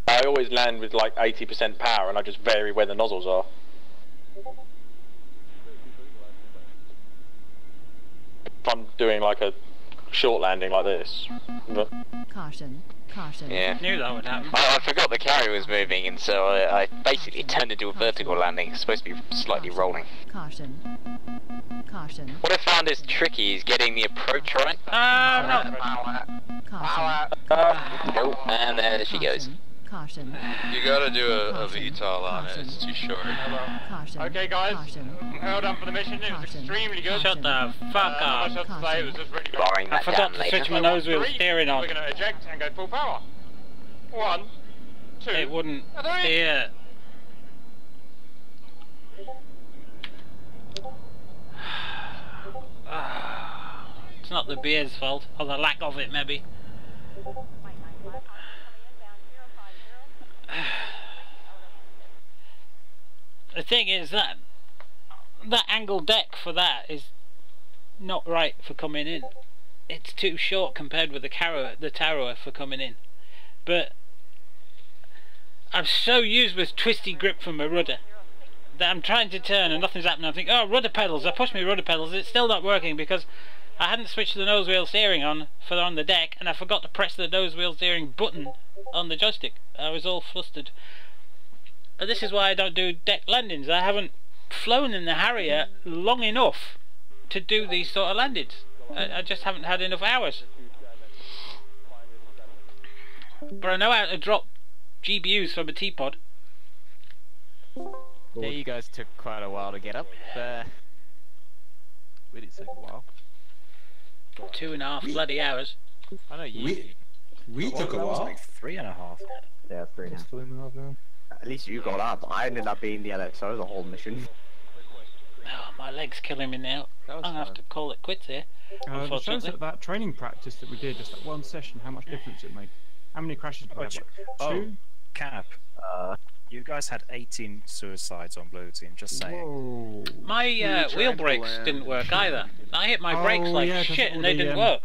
I always land with like 80% power, and I just vary where the nozzles are. If I'm doing like a short landing like this. Caution. Caution. Yeah. Knew that would happen. I forgot the carrier was moving, and so I basically turned into a vertical landing. It's supposed to be slightly rolling. Caution. Caution. What I found is tricky is getting the approach right. No. Nope, and there she goes. Caution. You gotta do a VTOL on it, it's too short. Caution. Okay, guys, Caution. well done for the mission. It was extremely good. Shut the fuck up. Not much else to say, it was just really good. Barring I that forgot down to later. switch my nose wheel steering on. We're going to eject and go full power. 1, 2. It wouldn't steer. It's not the beer's fault, or the lack of it maybe. The thing is that angle deck for that is not right for coming in. It's too short compared with the Tarrower for coming in. But I'm so used with twisty grip from my rudder that I'm trying to turn and nothing's happening. I think, oh, rudder pedals, I pushed my rudder pedals, it's still not working because I hadn't switched the nose wheel steering on the deck, and I forgot to press the nose wheel steering button on the joystick. I was all flustered. But this is why I don't do deck landings. I haven't flown in the Harrier long enough to do these sort of landings. I just haven't had enough hours. But I know how to drop GBUs from a T-pod. Yeah, you guys took quite a while to get up. We did take a while. 2.5 bloody hours. I know you. We took a while. Like 3.5. Yeah, 3.5 now. At least you got up. I ended up being the LXO the whole mission. Oh, my leg's killing me now. I'm gonna have to call it quits here. It shows that training practice that we did, just that one session, how much difference it made. How many crashes did we have? Like 2? Cap. You guys had 18 suicides on Blue Team, just saying. Whoa. My wheel brakes didn't work either. I hit my brakes like shit and they didn't work.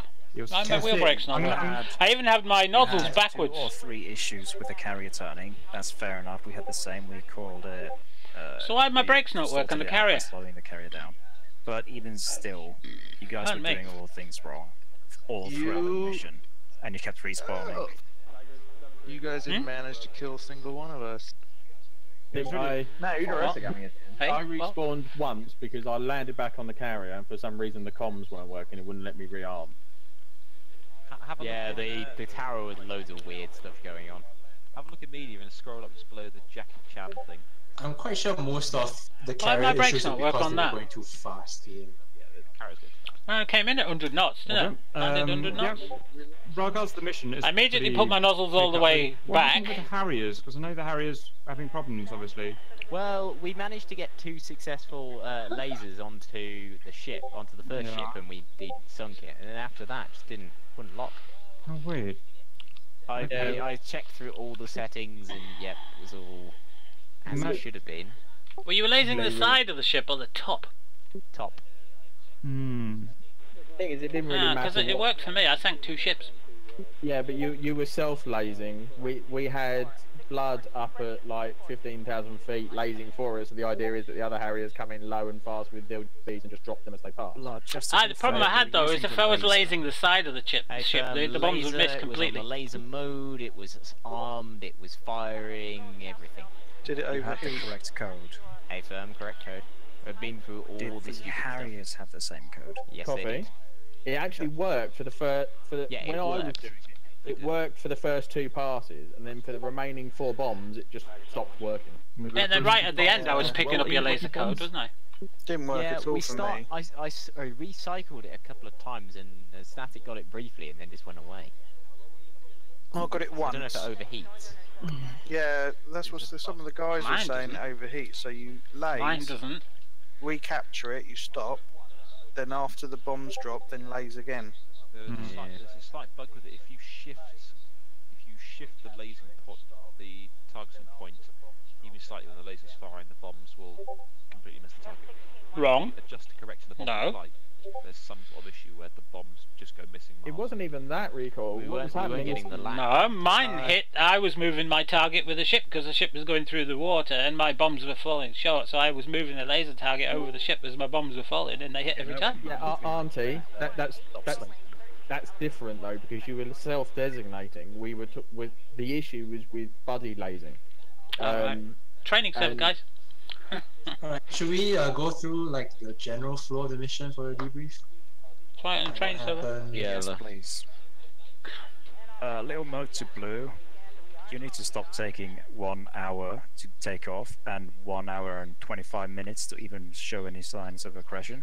My wheel brakes not working. I even had my nozzles backwards. 2 or 3 issues with the carrier turning. That's fair enough. We had the same. We called it. So why did my brakes not work on the carrier? Slowing the carrier down. But even still, you guys were doing all things wrong all throughout the mission, and you kept respawning. You guys didn't manage to kill a single one of us. I respawned once because I landed back on the carrier, and for some reason the comms weren't working. It wouldn't let me rearm. Yeah, the tower with loads of weird stuff going on. Have a look at media and scroll up just below the Jackie Chan thing. I'm quite sure most of the carrier issues are because they were going too fast here. Yeah, the carrier's good. Well, it came in at 100 knots, didn't it? Landed 100 knots. Yeah. Regards to the mission, I immediately put my nozzles all the way back. What happened with the Harriers? Because I know the Harriers are having problems, obviously. Well, we managed to get 2 successful lasers onto the ship, onto the first ship, and we sunk it. And then after that, just wouldn't lock. Oh, weird. I checked through all the settings, and yep, it was all as it should have been. Were you lasing the side of the ship or the top? Top. The thing is, it didn't really matter. Because it worked for me. I sank 2 ships. Yeah, but you were self-lasing. We had blood up at like 15,000 feet, lasing for us. So the idea is that the other Harriers come in low and fast with their bees and just drop them as they pass. The problem I had though is if I was lasing the side of the ship, the bombs would miss completely. It was on the laser mode, it was armed, it was firing, everything. Did it You had the overheat? correct code. A firm, correct code. We've been through all Did this. the Harriers have the same code? Yes, they Copy. did. It actually worked for the first. Yeah, when it I was worked. doing it, it worked for the first 2 passes, and then for the remaining 4 bombs, it just stopped working. And then right at the end, I was picking up your laser code, wasn't I? Didn't work Yeah, at all for me. I recycled it a couple of times, and Static got it briefly, and then just went away. I got it once. I don't know if it overheats. Yeah, that's what some of the guys were Mine saying. It doesn't. overheats, so you laze. Mine doesn't. Recapture it, you stop. Then after the bombs drop, then laze again. There's a slight bug with it. If you shift the lasing the targeting point, even slightly when the laser's firing, the bombs will completely miss the target. Wrong. Adjust to correction the bomb flight. There's some sort of issue where the bombs just go missing. It wasn't even that recall. What was happening? No, mine hit. I was moving my target with the ship because the ship was going through the water and my bombs were falling short. So I was moving the laser target over the ship as my bombs were falling, and they hit every time. Yeah, Auntie, that's different though, because you were self-designating. We were with the issue was with buddy lasing. Training server, guys. Alright, should we go through like the general flow of the mission for a debrief? Try it on training server. Yes, please. Little note to Blue. You need to stop taking 1 hour to take off and 1 hour and 25 minutes to even show any signs of aggression.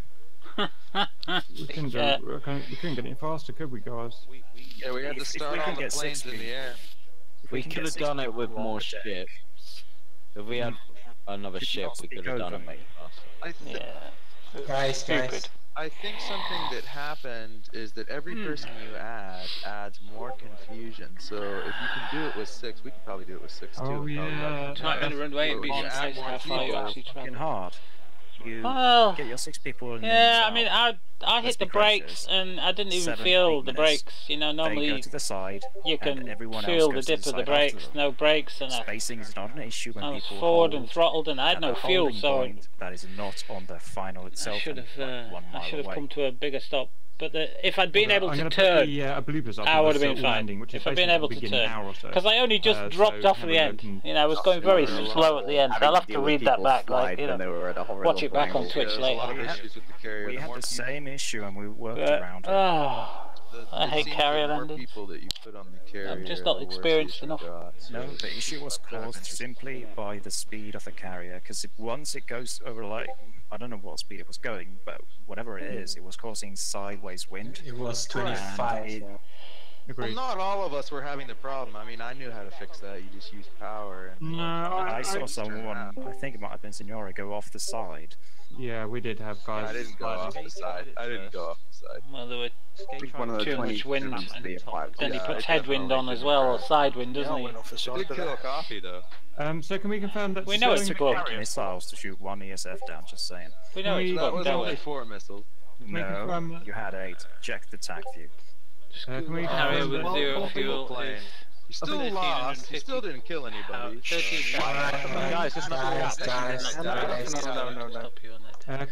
We couldn't get any faster, could we, guys? Yeah, we had to start all the planes in the air. We could have done it with more ships. If we had another ship, we could have done it much faster. Guys. I think something that happened is that every person you add adds more confusion. So if you can do it with 6, we could probably do it with 6 too. Oh yeah. It's not going to run away and be surprised how far you actually travel. Hard. You Well, get your 6 people in. yeah, I mean, I hit the brakes and I didn't even 7, feel 8 the minutes. brakes. You know, They normally go to the side, you can and everyone feel else the goes dip to of the the side after brakes. them. No brakes, and Spacing is not an issue when I was people forward hold and throttled, and I had at no the fuel, holding so point that is not on the final itself. I should and have like 1 mile away. come to a bigger stop. But if I'd been able I'm to gonna turn, put the, bloopers up I of would have the been Silver fine. Landing, which is If I'd been basically able the to beginning turn, hour or so. because I only just dropped so off at have the a end. look and- You know, I was going very slow at the end. So I'll have to read that back, like, you know, watch it back on Twitch later. We had the same issue and we worked around it. I hate carrier landings. I'm just not experienced enough. No, the issue was caused simply by the speed of the carrier, because once it goes over, like, I don't know what speed it was going, but whatever it is, it was causing sideways wind. It was 25. Well, not all of us were having the problem. I mean, I knew how to fix that. You just use power. And No, I saw someone, I think it might have been Signora, go off the side. Yeah, we did have guys. I didn't go off the side. I didn't go off the side. Well, there were one of the too 20 much wind, must and be a pilot. then he Yeah, puts I headwind on definitely as didn't well, or crash. side wind, Yeah, doesn't I he? went off the Did side. kill a coffee though. So can we confirm that? We know it's slowing to the go. Missiles to shoot 1 ESF down, just saying. We know it's That got was don't only we? 4 missiles. we confirm No, that- you had 8. Check the TAC view. Can we Carrier confirm with that- zero fuel plane. is You still lost. You still didn't kill anybody. Guys, just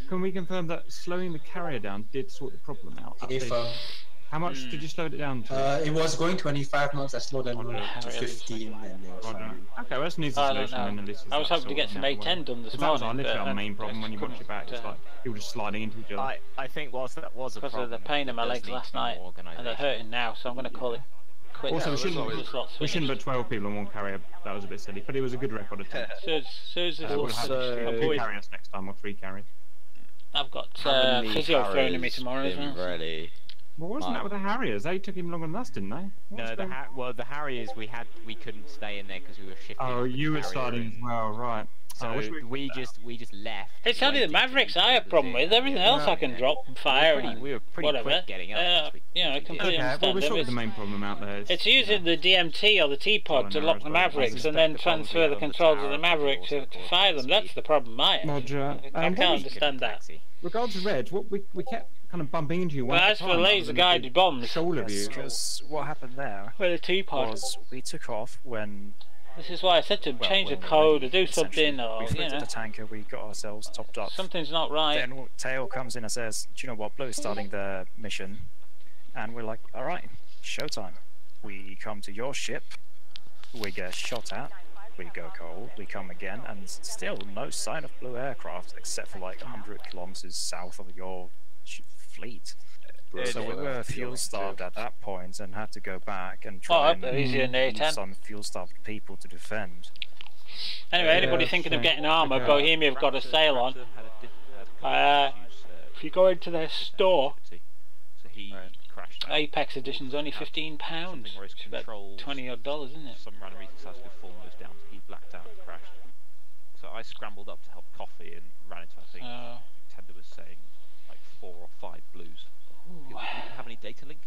can we confirm that slowing the carrier down did sort the problem out? How much did you slow it down to? It was going 25 knots. I slowed down to 15, and then Okay, well, that's an easy I don't solution. know. Then at least I was hoping to get some A10 A10 done this That was morning, literally but, our main problem when you watch it back. It's like people just sliding into each other. I think whilst that was a because problem, of the pain in my there does legs need last to be more night, and organisation. they're hurting now, so I'm going to call it quits. Also, we Just lots shouldn't finished. put 12 people on one carrier. That was a bit silly, but it was a good record attempt. Sue's We'll have 2 carriers next time, or 3 carriers. I've got Having the physio thrown at me Harriers tomorrow as been well. Really. Well, wasn't that with the Harriers? They took him longer than us, didn't they? No, the Harriers we couldn't stay in there because we were shifting. Oh, the you were carrier starting in. as well, right? So we just left. It's only the Mavericks I have a problem with. Everything else I can drop and fire and We were pretty whatever. quick getting up. You know, I completely Okay, well, understand. we them. sorted the main problem out there. It's using the DMT or the T-pod to lock the Mavericks and then transfer the controls of the Mavericks to fire them. That's the problem I have. Roger. I can't understand that. Regards to Reg, what we kept kind of bumping into you. Well, as for the laser-guided bombs, shoulder view. Because what happened there with a T-pod was we took off when This is why I said to him, change the code or do something, or we you floated know. the tanker, we got ourselves topped up. Something's not right. Then Tail comes in and says, "Do you know what? Blue is starting the mission," and we're like, "All right, showtime." We come to your ship, we get shot at, we go cold, we come again, and still no sign of blue aircraft except for like 100 kilometers south of your fleet. So we were fuel starved at that point and had to go back and try and use some fuel starved people to defend. Anyway, anybody thinking of getting armour, Bohemia have got a sale on. If you go into their store, Apex Edition's only £15. It's about $20 odd, isn't it? Some random reason decided to fall those down. He blacked out and crashed. So I scrambled up to help Coffee and ran into, I think, Tender was saying, like 4 or 5 blues. We didn't have any data link,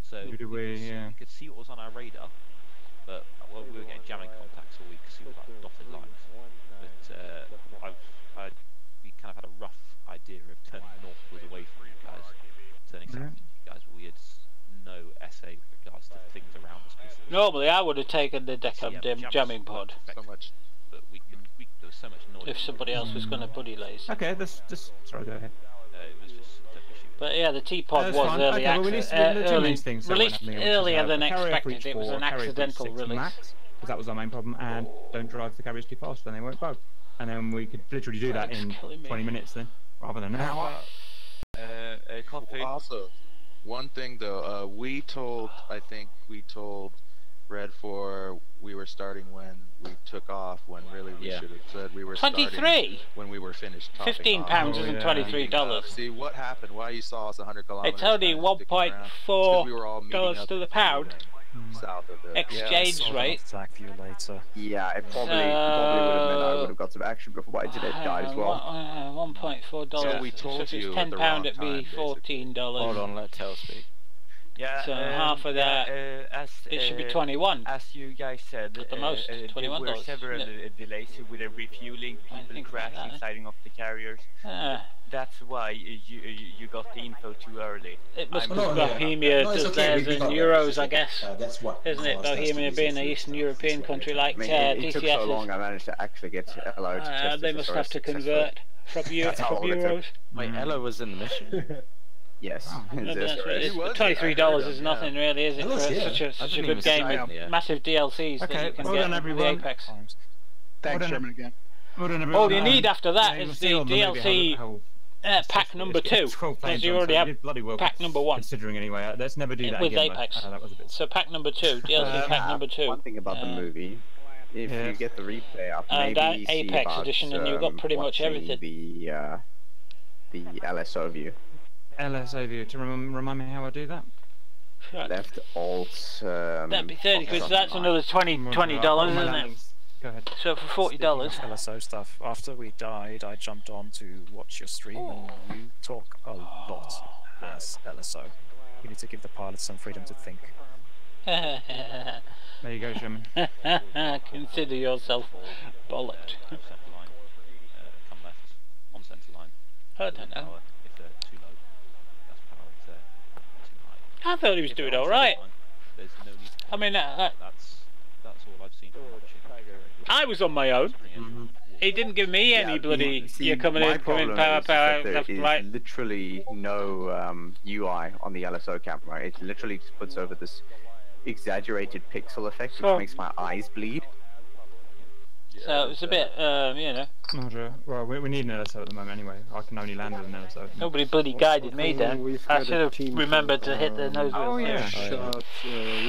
so we could see what was on our radar, but we were getting jamming contacts, so we could see all that dotted lines. But we kind of had a rough idea of turning northwards away from you guys, turning south from you guys, but we had no SA with regards to things around us. Normally I would have taken the jamming pod. So much, but there was so much noise. If somebody else was going to buddy lace. Okay, sorry, go ahead. It was just but yeah, the T-pod was early access, released earlier than expected. It was an accidental release. Max, because that was our main problem, and don't drive the carriers too fast, then they won't bug. And then we could literally do that in 20 minutes then, rather than an hour. Also, one thing though, I think we told Red 4 we were starting when we took off, when really we should have said we were starting when we were finished topping £15 isn't $23. See what happened, why you saw us 100 kilometers. It's only $1.4 to the pound. South of the exchange rate. Attack you later. Yeah, it probably would have meant I would have got some action before my internet died as well. $1.4. So we told you £10 it'd be $14. Hold on, let Tail speak. Yeah, so half of that, it should be 21. As you guys said, at the most, $21. There were several delays with the refueling, people crashing, sighting off the carriers. That's why you got the info too early. It must be Bohemia does theirs in euros, I guess. That's what. Isn't it? Bohemia being an Eastern European country like DCS. It took so long I managed to actually get Elo to test they must have to convert from euros. Wait, Elo was in the mission? Yes. $23 is nothing really, is it, for such a good game with massive DLCs that you can get with the Apex. Thanks, Sherman, again. All you need after that is the DLC pack number 2, because you already have pack number 1. Considering anyway, let's never do that with again. Apex. So pack number 2, DLC pack number 2. One thing about the movie, if you get the replay up, maybe Apex edition, and you've got pretty much everything. The LSO view. LSO view. To remind me how I do that. Left alt. That'd be 30 quid. So that's another $20, isn't it? Go ahead. So for $40. LSO stuff. After we died, I jumped on to watch your stream, and you talk a lot as LSO. You need to give the pilots some freedom to think. There you go, Sherman. Consider yourself bollocked. Come left, on centre line. I don't know. If they're too low, that's power. If they're too high. I thought he was doing alright. I mean, that's all I've seen from watching. I was on my own. He didn't give me any bloody. You're coming in, power. There is literally no UI on the LSO camera. It literally just puts over this exaggerated pixel effect, which makes my eyes bleed. So it was a bit, you know. Well, we need an LSO at the moment anyway. I can only land with an LSO. Nobody bloody guided me down. I should have remembered to hit the nose wheel. Oh yeah.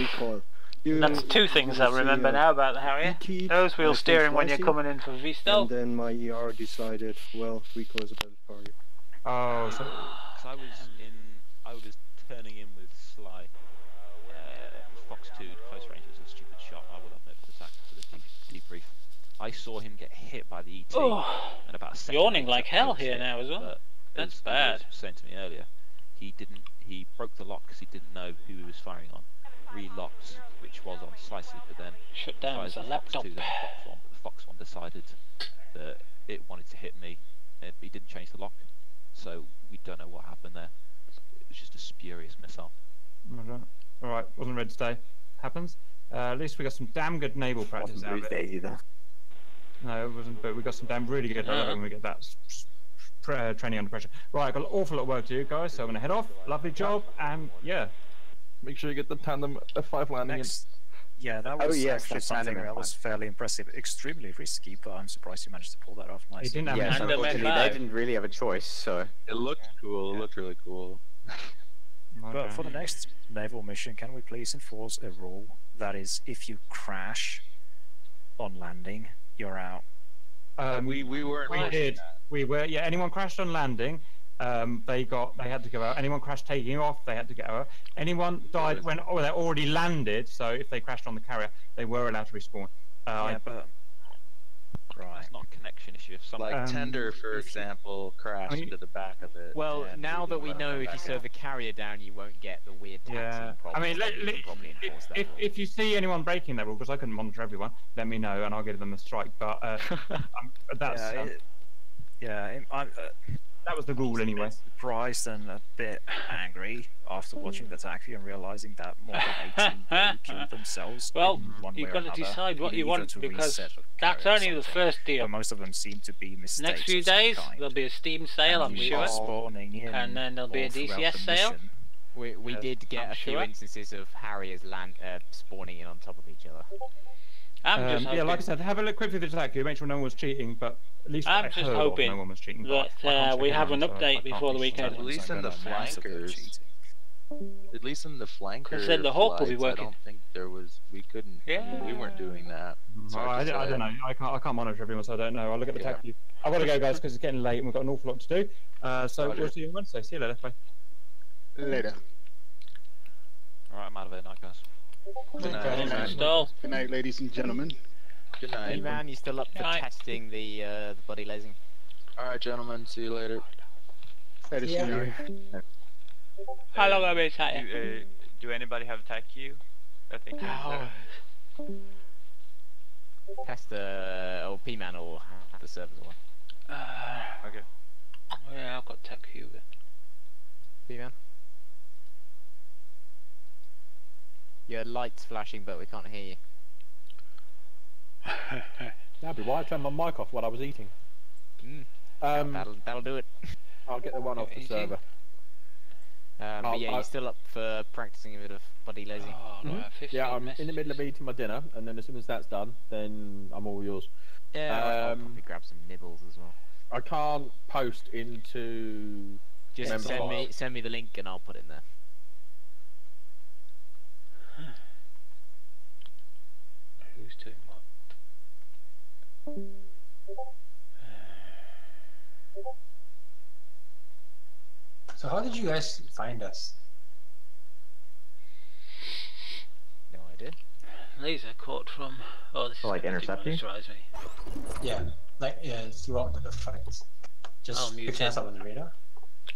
Recall. That's 2 things I remember now about the Harrier. Nose wheel steering when you're coming in for V-stall. And then my ER decided, well, recoil is a better target. Oh, so I was turning in with Sly. Fox 2 close range was a stupid shot. I would have never attacked for the debrief. I saw him get hit by the ET, and about a second yawning like hell here now as well. That's bad. As was saying to me earlier, he broke the lock because he didn't know who he was firing on. Relocked, which was on Slices, but then shut down as a laptop. The Fox one decided that it wanted to hit me, but he didn't change the lock, so we don't know what happened there. It was just a spurious missile. Alright, wasn't ready to stay. Happens. At least we got some damn good naval practice out of it. Either. No, it wasn't, but we got some damn really good. I love it when we get that training under pressure. Right, I've got an awful lot of work to do, guys, so I'm going to head off. Lovely job, and yeah. Make sure you get the tandem F5 landing Next. Yeah, that was actually something that was fairly impressive. Extremely risky, but I'm surprised you managed to pull that off nicely. Yes, unfortunately, they didn't really have a choice, so... It looked cool, it looked really cool. But for the next naval mission, can we please enforce a rule that is, if you crash on landing, you're out? We did. We were. Yeah. Anyone crashed on landing, they had to go out. Anyone crashed taking off, they had to get out. Anyone died when they already landed. So if they crashed on the carrier, they were allowed to respawn. But right, it's not a connection issue. If someone like Tender, for example, crashed into the back of it. Well, now that we know if you serve the carrier down, you won't get the weird taxiing problem. I mean, if you see anyone breaking that rule, because I couldn't monitor everyone, let me know and I'll give them a strike. But that's that was the rule anyway. Surprised and a bit angry after watching the taxi and realizing that more than 18 killed themselves. Well, you've got to decide what you want, because that's only the first deal. But most of them seem to be mistakes. Next few days there'll be a Steam sale, I'm sure, and then there'll be a DCS sale. We did get a few instances of Harriers spawning in on top of each other. Yeah, like I said, have a look quickly at the attack. Make sure no one was cheating, but at least I'm just hoping no one was cheating, that we have an update before the weekend. At least in the flankers. At least in the flankers. I said the Hawk will be working. I don't think there was. We couldn't. Yeah. We weren't doing that. I don't know. I can't monitor everyone, so I don't know. I'll look at the tech view. I've got to go, guys, because it's getting late and we've got an awful lot to do. So we'll see you on Wednesday. See you later. Bye. Later. Alright, I'm out of it now, guys. Good night. Good night, ladies and gentlemen. Good night. Hey man, you still up for testing the body lasing? Alright, gentlemen. See you later. Later, yeah. How long have we been do anybody have tech queue? I think test or P-Man or the servers one. Okay. Yeah, I've got tech queue. P-Man? Your light's flashing, but we can't hear you. That'd be why I turned my mic off while I was eating. That'll do it. I'll get the one off the server. But yeah, you're still up for practicing a bit of body lasing. Yeah, I'm in the middle of eating my dinner, and then as soon as that's done, then I'm all yours. Yeah, I'll probably grab some nibbles as well. I can't post into. Just send me the link, and I'll put it in there. Who's doing what? So how did you guys find us? No idea. Laser caught from. Oh, this like intercepting. Yeah, like throughout the fights. Just picking us up on the radar.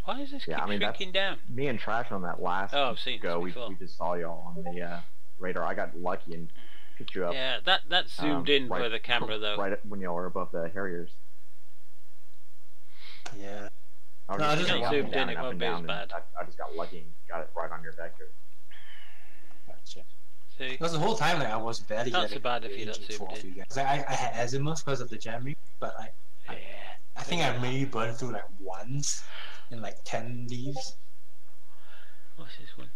Why is this keep shrinking down? Me and Trash on that last go, we just saw y'all on the radar. I got lucky and picked you up. Yeah, that zoomed in for the camera though. Right when y'all were above the Harriers. Yeah. I just zoomed in, it won't be as bad. I just got lucky and got it right on your vector. Gotcha. See? Because the whole time I was barely not so bad if you don't zoom in. I had azimuth because of the jamming, but I think I maybe burned through like once in like 10 leaves. What's this one?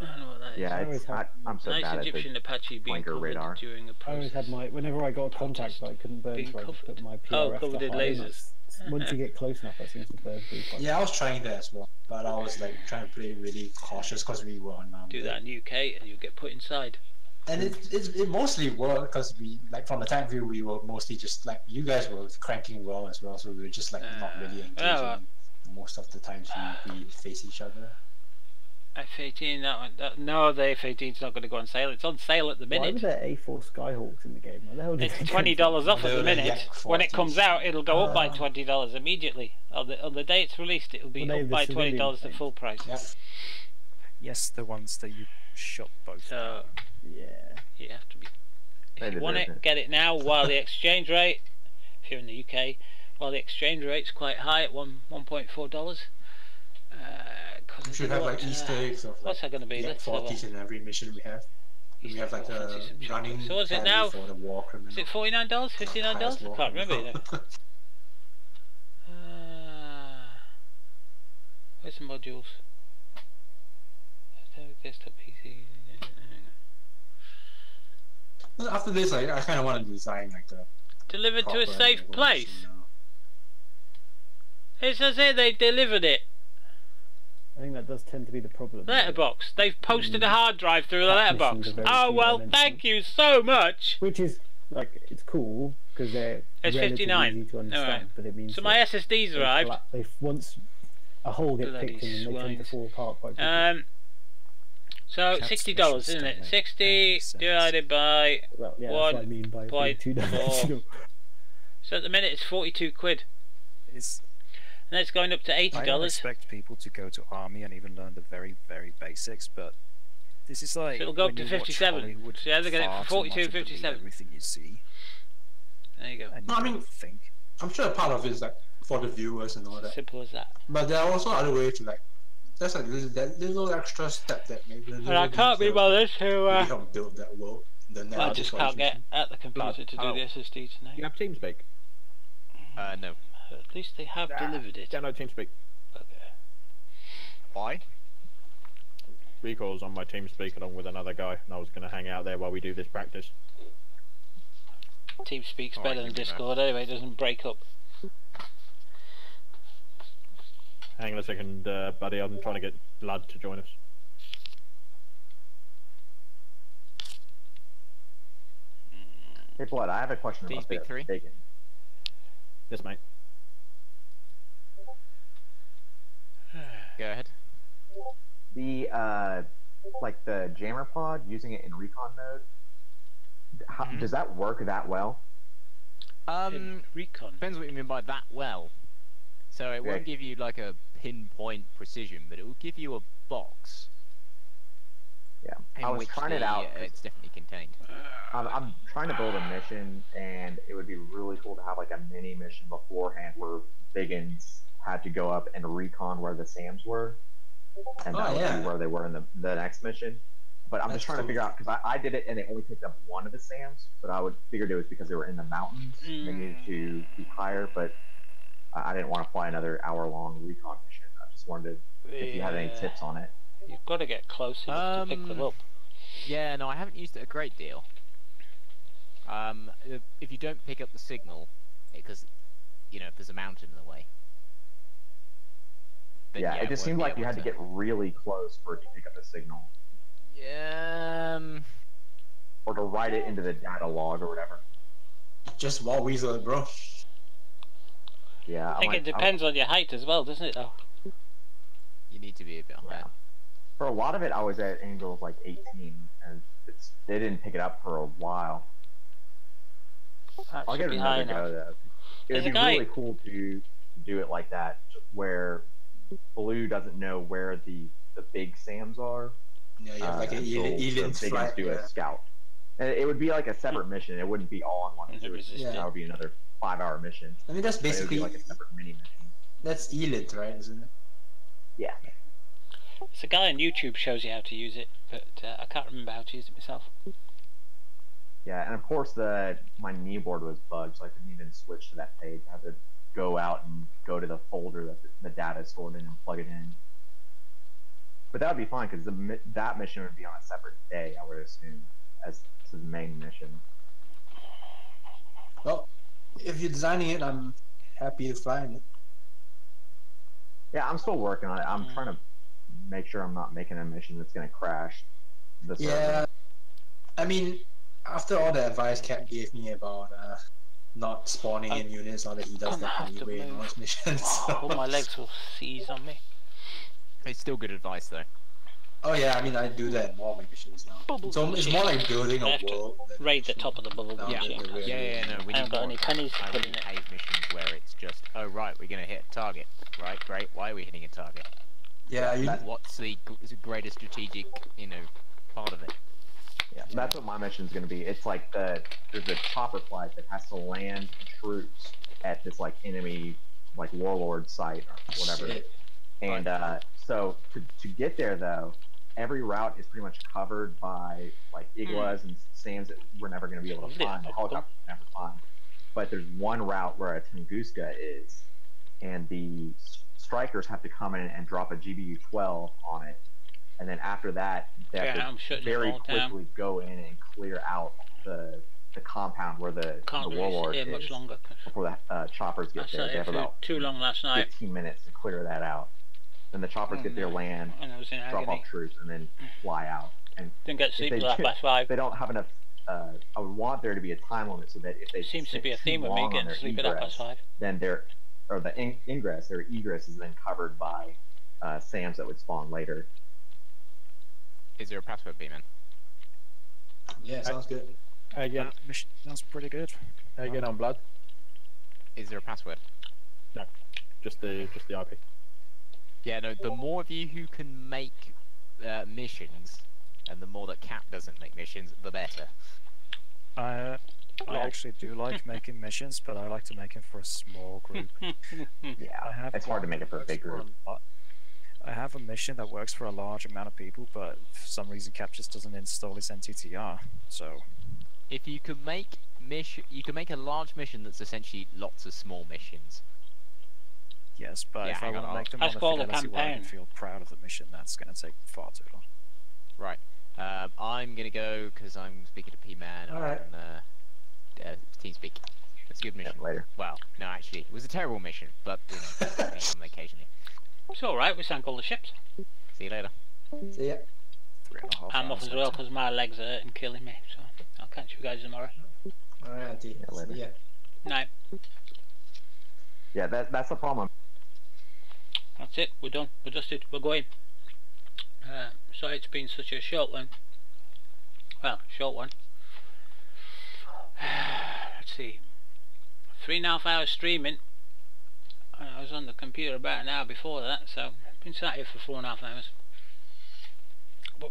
I don't know what that is. Yeah, I'm so bad at Egyptian Apache being covered radar. during a process. I always had my, whenever I got a contact that I couldn't burn, so I just put my PRF covered in lasers. Once you get close enough, that seems to burn through. Yeah, I was trying that as well, but I was like trying to play really cautious because we were on. Do that in UK and you get put inside. And it mostly worked because we, like, from the time view, we were mostly just like, you guys were cranking well as well, so we were just like not really engaging most of the times we face each other. F-18, no, the F-18's not going to go on sale. It's on sale at the minute. Why were there A4 Skyhawks in the game? It's $20 off at the minute. When it comes out, it'll go up by $20 immediately. On the day it's released, it'll be up by $20 at full price. Yep. Yes, the ones that you shot both. So yeah, you have to be. If you want it, get it now while the exchange rate, if you're in the UK, while the exchange rate's quite high at $1.4. We should have like Easter eggs of like, what's that going to be? like 40s in every mission we have. We have like a running So what's it tally now? for the war criminal. Is it $49? $59? I can't remember it now. Where's the modules? Desktop PC. After this, I kind of want to design like a delivered to a safe place. It says here they delivered it. I think that does tend to be the problem. Letterbox. They've posted a hard drive through the letterbox. Oh well, thank you so much. Which is like it's cool because they're it's relatively 59. easy to understand, Right. but it means so my SSD's arrived. If once a hole gets picked in, they tend to fall apart quite quickly. So $60, isn't it? 60 divided by well, yeah, that's what I mean by $2. So at the minute it's 42 quid. And it's going up to $80. I don't expect people to go to army and even learn the very, very basics, but this is like. So it'll go up to 57. So yeah, they're getting it for 42, 57. Everything you see. There you go. No, I mean, I'm sure part of it is like for the viewers and all that. Simple as that. But there are also other ways to like. There's like that little extra step that maybe. And I can't be bothered to. Help build that world. I just can't get at the computer to do the SSD tonight. You have TeamSpeak? No. At least they have delivered it. Download TeamSpeak. Okay. Why? Recall's on my TeamSpeak along with another guy, and I was going to hang out there while we do this practice. TeamSpeak's better than Discord anyway, it doesn't break up. Hang on a second, buddy, I'm trying to get Blood to join us. Hey, Blood, I have a question about the bacon. Yes, mate. Go ahead. The, like the jammer pod, using it in recon mode, how, does that work that well? Recon? Depends what you mean by that well. So it won't give you like a pinpoint precision, but it will give you a box. Yeah, I was trying it out. It's definitely contained. I'm trying to build a mission, and it would be really cool to have like a mini mission beforehand where Biggins had to go up and recon where the SAMs were, and that would be where they were in the next mission. But I'm just trying to figure out, because I did it and they only picked up one of the SAMs, but I figured it was because they were in the mountains. They needed to be higher, but I didn't want to fly another hour-long recon mission. I just wanted to, if you had any tips on it. You've got to get close enough to pick them up. Yeah, no, I haven't used it a great deal. If you don't pick up the signal, because, you know, if there's a mountain in the way. Yeah, it just seemed like you had to get really close for it to pick up the signal. Yeah. Or to write it into the data log or whatever. Just wall weasel it, bro. Yeah, I think it depends on your height as well, doesn't it, though? You need to be a bit higher. For a lot of it, I was at angles like 18, and they didn't pick it up for a while. I'll give it another go, though. It would be really cool to do it like that, where Blue doesn't know where the big SAMs are. Yeah, you have like an Elin's flight. Do a scout. And it would be like a separate mission. It wouldn't be all in one mission. Yeah. That would be another 5-hour mission. I mean, that's basically like a separate mini mission. That's Elint, right? Isn't it? Yeah. There's a guy on YouTube shows you how to use it, but I can't remember how to use it myself. Yeah, and of course my kneeboard was bugged, so I couldn't even switch to that page. I had to go out and go to the folder that the data is stored in and plug it in. But that would be fine, because that mission would be on a separate day, I would assume, as to the main mission. Well, if you're designing it, I'm happy to fly in it. Yeah, I'm still working on it. I'm trying to make sure I'm not making a mission that's going to crash the server. Yeah, I mean, after all the advice Cap gave me about not spawning in units, now that he does that anyway in all his missions. All my legs will seize on me. It's still good advice, though. Oh yeah, I mean, I do that in all my missions now. So it's more like building a world. Raid the top of the bubble machine. Yeah, no, we I haven't got any pennies to put in it. I hate missions where it's just, oh right, we're gonna hit a target. Right, great. Why are we hitting a target? Yeah, what's the greatest strategic, part of it? Yeah, that's what my mission's going to be. It's like there's a chopper flight that has to land troops at this like enemy warlord site or whatever. Shit. And so to get there though, every route is pretty much covered by like iglas and sands that we're never going to be able to find. The helicopters never find. But there's one route where a Tunguska is, and the strikers have to come in and drop a GBU-12 on it, and then after that, they have to very quickly go in and clear out the compound where the warlord is much longer before the choppers get there. They have about too long last night. 15 minutes to clear that out. Then the choppers get there, land, drop off troops, and then fly out. And didn't get sleep till past 5. They don't have enough. I would want there to be a time limit so that if they seems to be a theme with me getting sleep at past 5. Then their ingress, their egress is then covered by SAMs that would spawn later. Is there a password, B-man? Yeah, sounds good. Again, mission sounds pretty good. Again on blood. Is there a password? No, just the IP. Yeah, no. The more of you who can make missions, and the more that Cap doesn't make missions, the better. I actually do like making missions, but I like to make them for a small group. Yeah, it's hard to make it for a big group. I have a mission that works for a large amount of people, but for some reason Cap just doesn't install his NTTR. So, if you can make you can make a large mission that's essentially lots of small missions. Yes, but if I want to make them on a fidelity where I can feel proud of the mission, that's going to take far too long. Right. I'm going to go because I'm speaking to P-Man on TeamSpeak. That's a good mission. Yeah, later. Well, no, actually, it was a terrible mission, but you know, occasionally. It's alright, we sank all the ships. See you later. See ya. I'm off as well because my legs are hurting, killing me, so I'll catch you guys tomorrow. Alright, Auntie. See ya. Night. Yeah, that's the problem. That's it, we're done, we're dusted, we're going. Sorry it's been such a short one. Well, short one. Let's see. 3.5 hours streaming. I was on the computer about an hour before that, so I've been sat here for 4.5 hours. But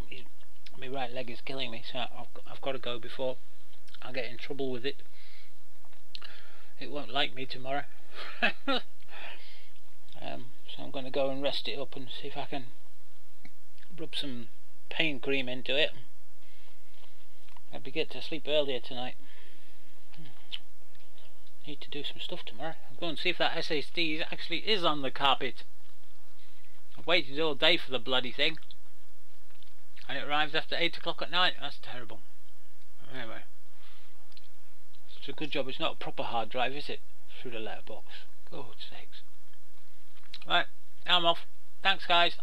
my right leg is killing me, so I've got to go before I get in trouble with it. It won't like me tomorrow. So I'm going to go and rest it up and see if I can rub some pain cream into it. Maybe get to sleep earlier tonight. Need to do some stuff tomorrow. I'll go and see if that SSD actually is on the carpet. I've waited all day for the bloody thing, and it arrives after 8 o'clock at night. That's terrible. Anyway, it's a good job it's not a proper hard drive, is it? Through the letterbox. God's sakes. Right, I'm off. Thanks guys.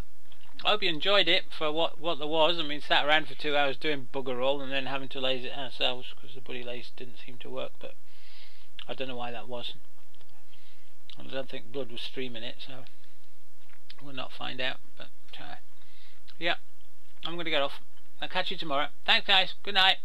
I hope you enjoyed it for what there was. I mean, sat around for 2 hours doing bugger all and then having to laze it ourselves because the buddy laze didn't seem to work, but I don't know why that was. I don't think Blood was streaming it, so we'll not find out, but yeah, I'm gonna get off. I'll catch you tomorrow. Thanks guys, good night.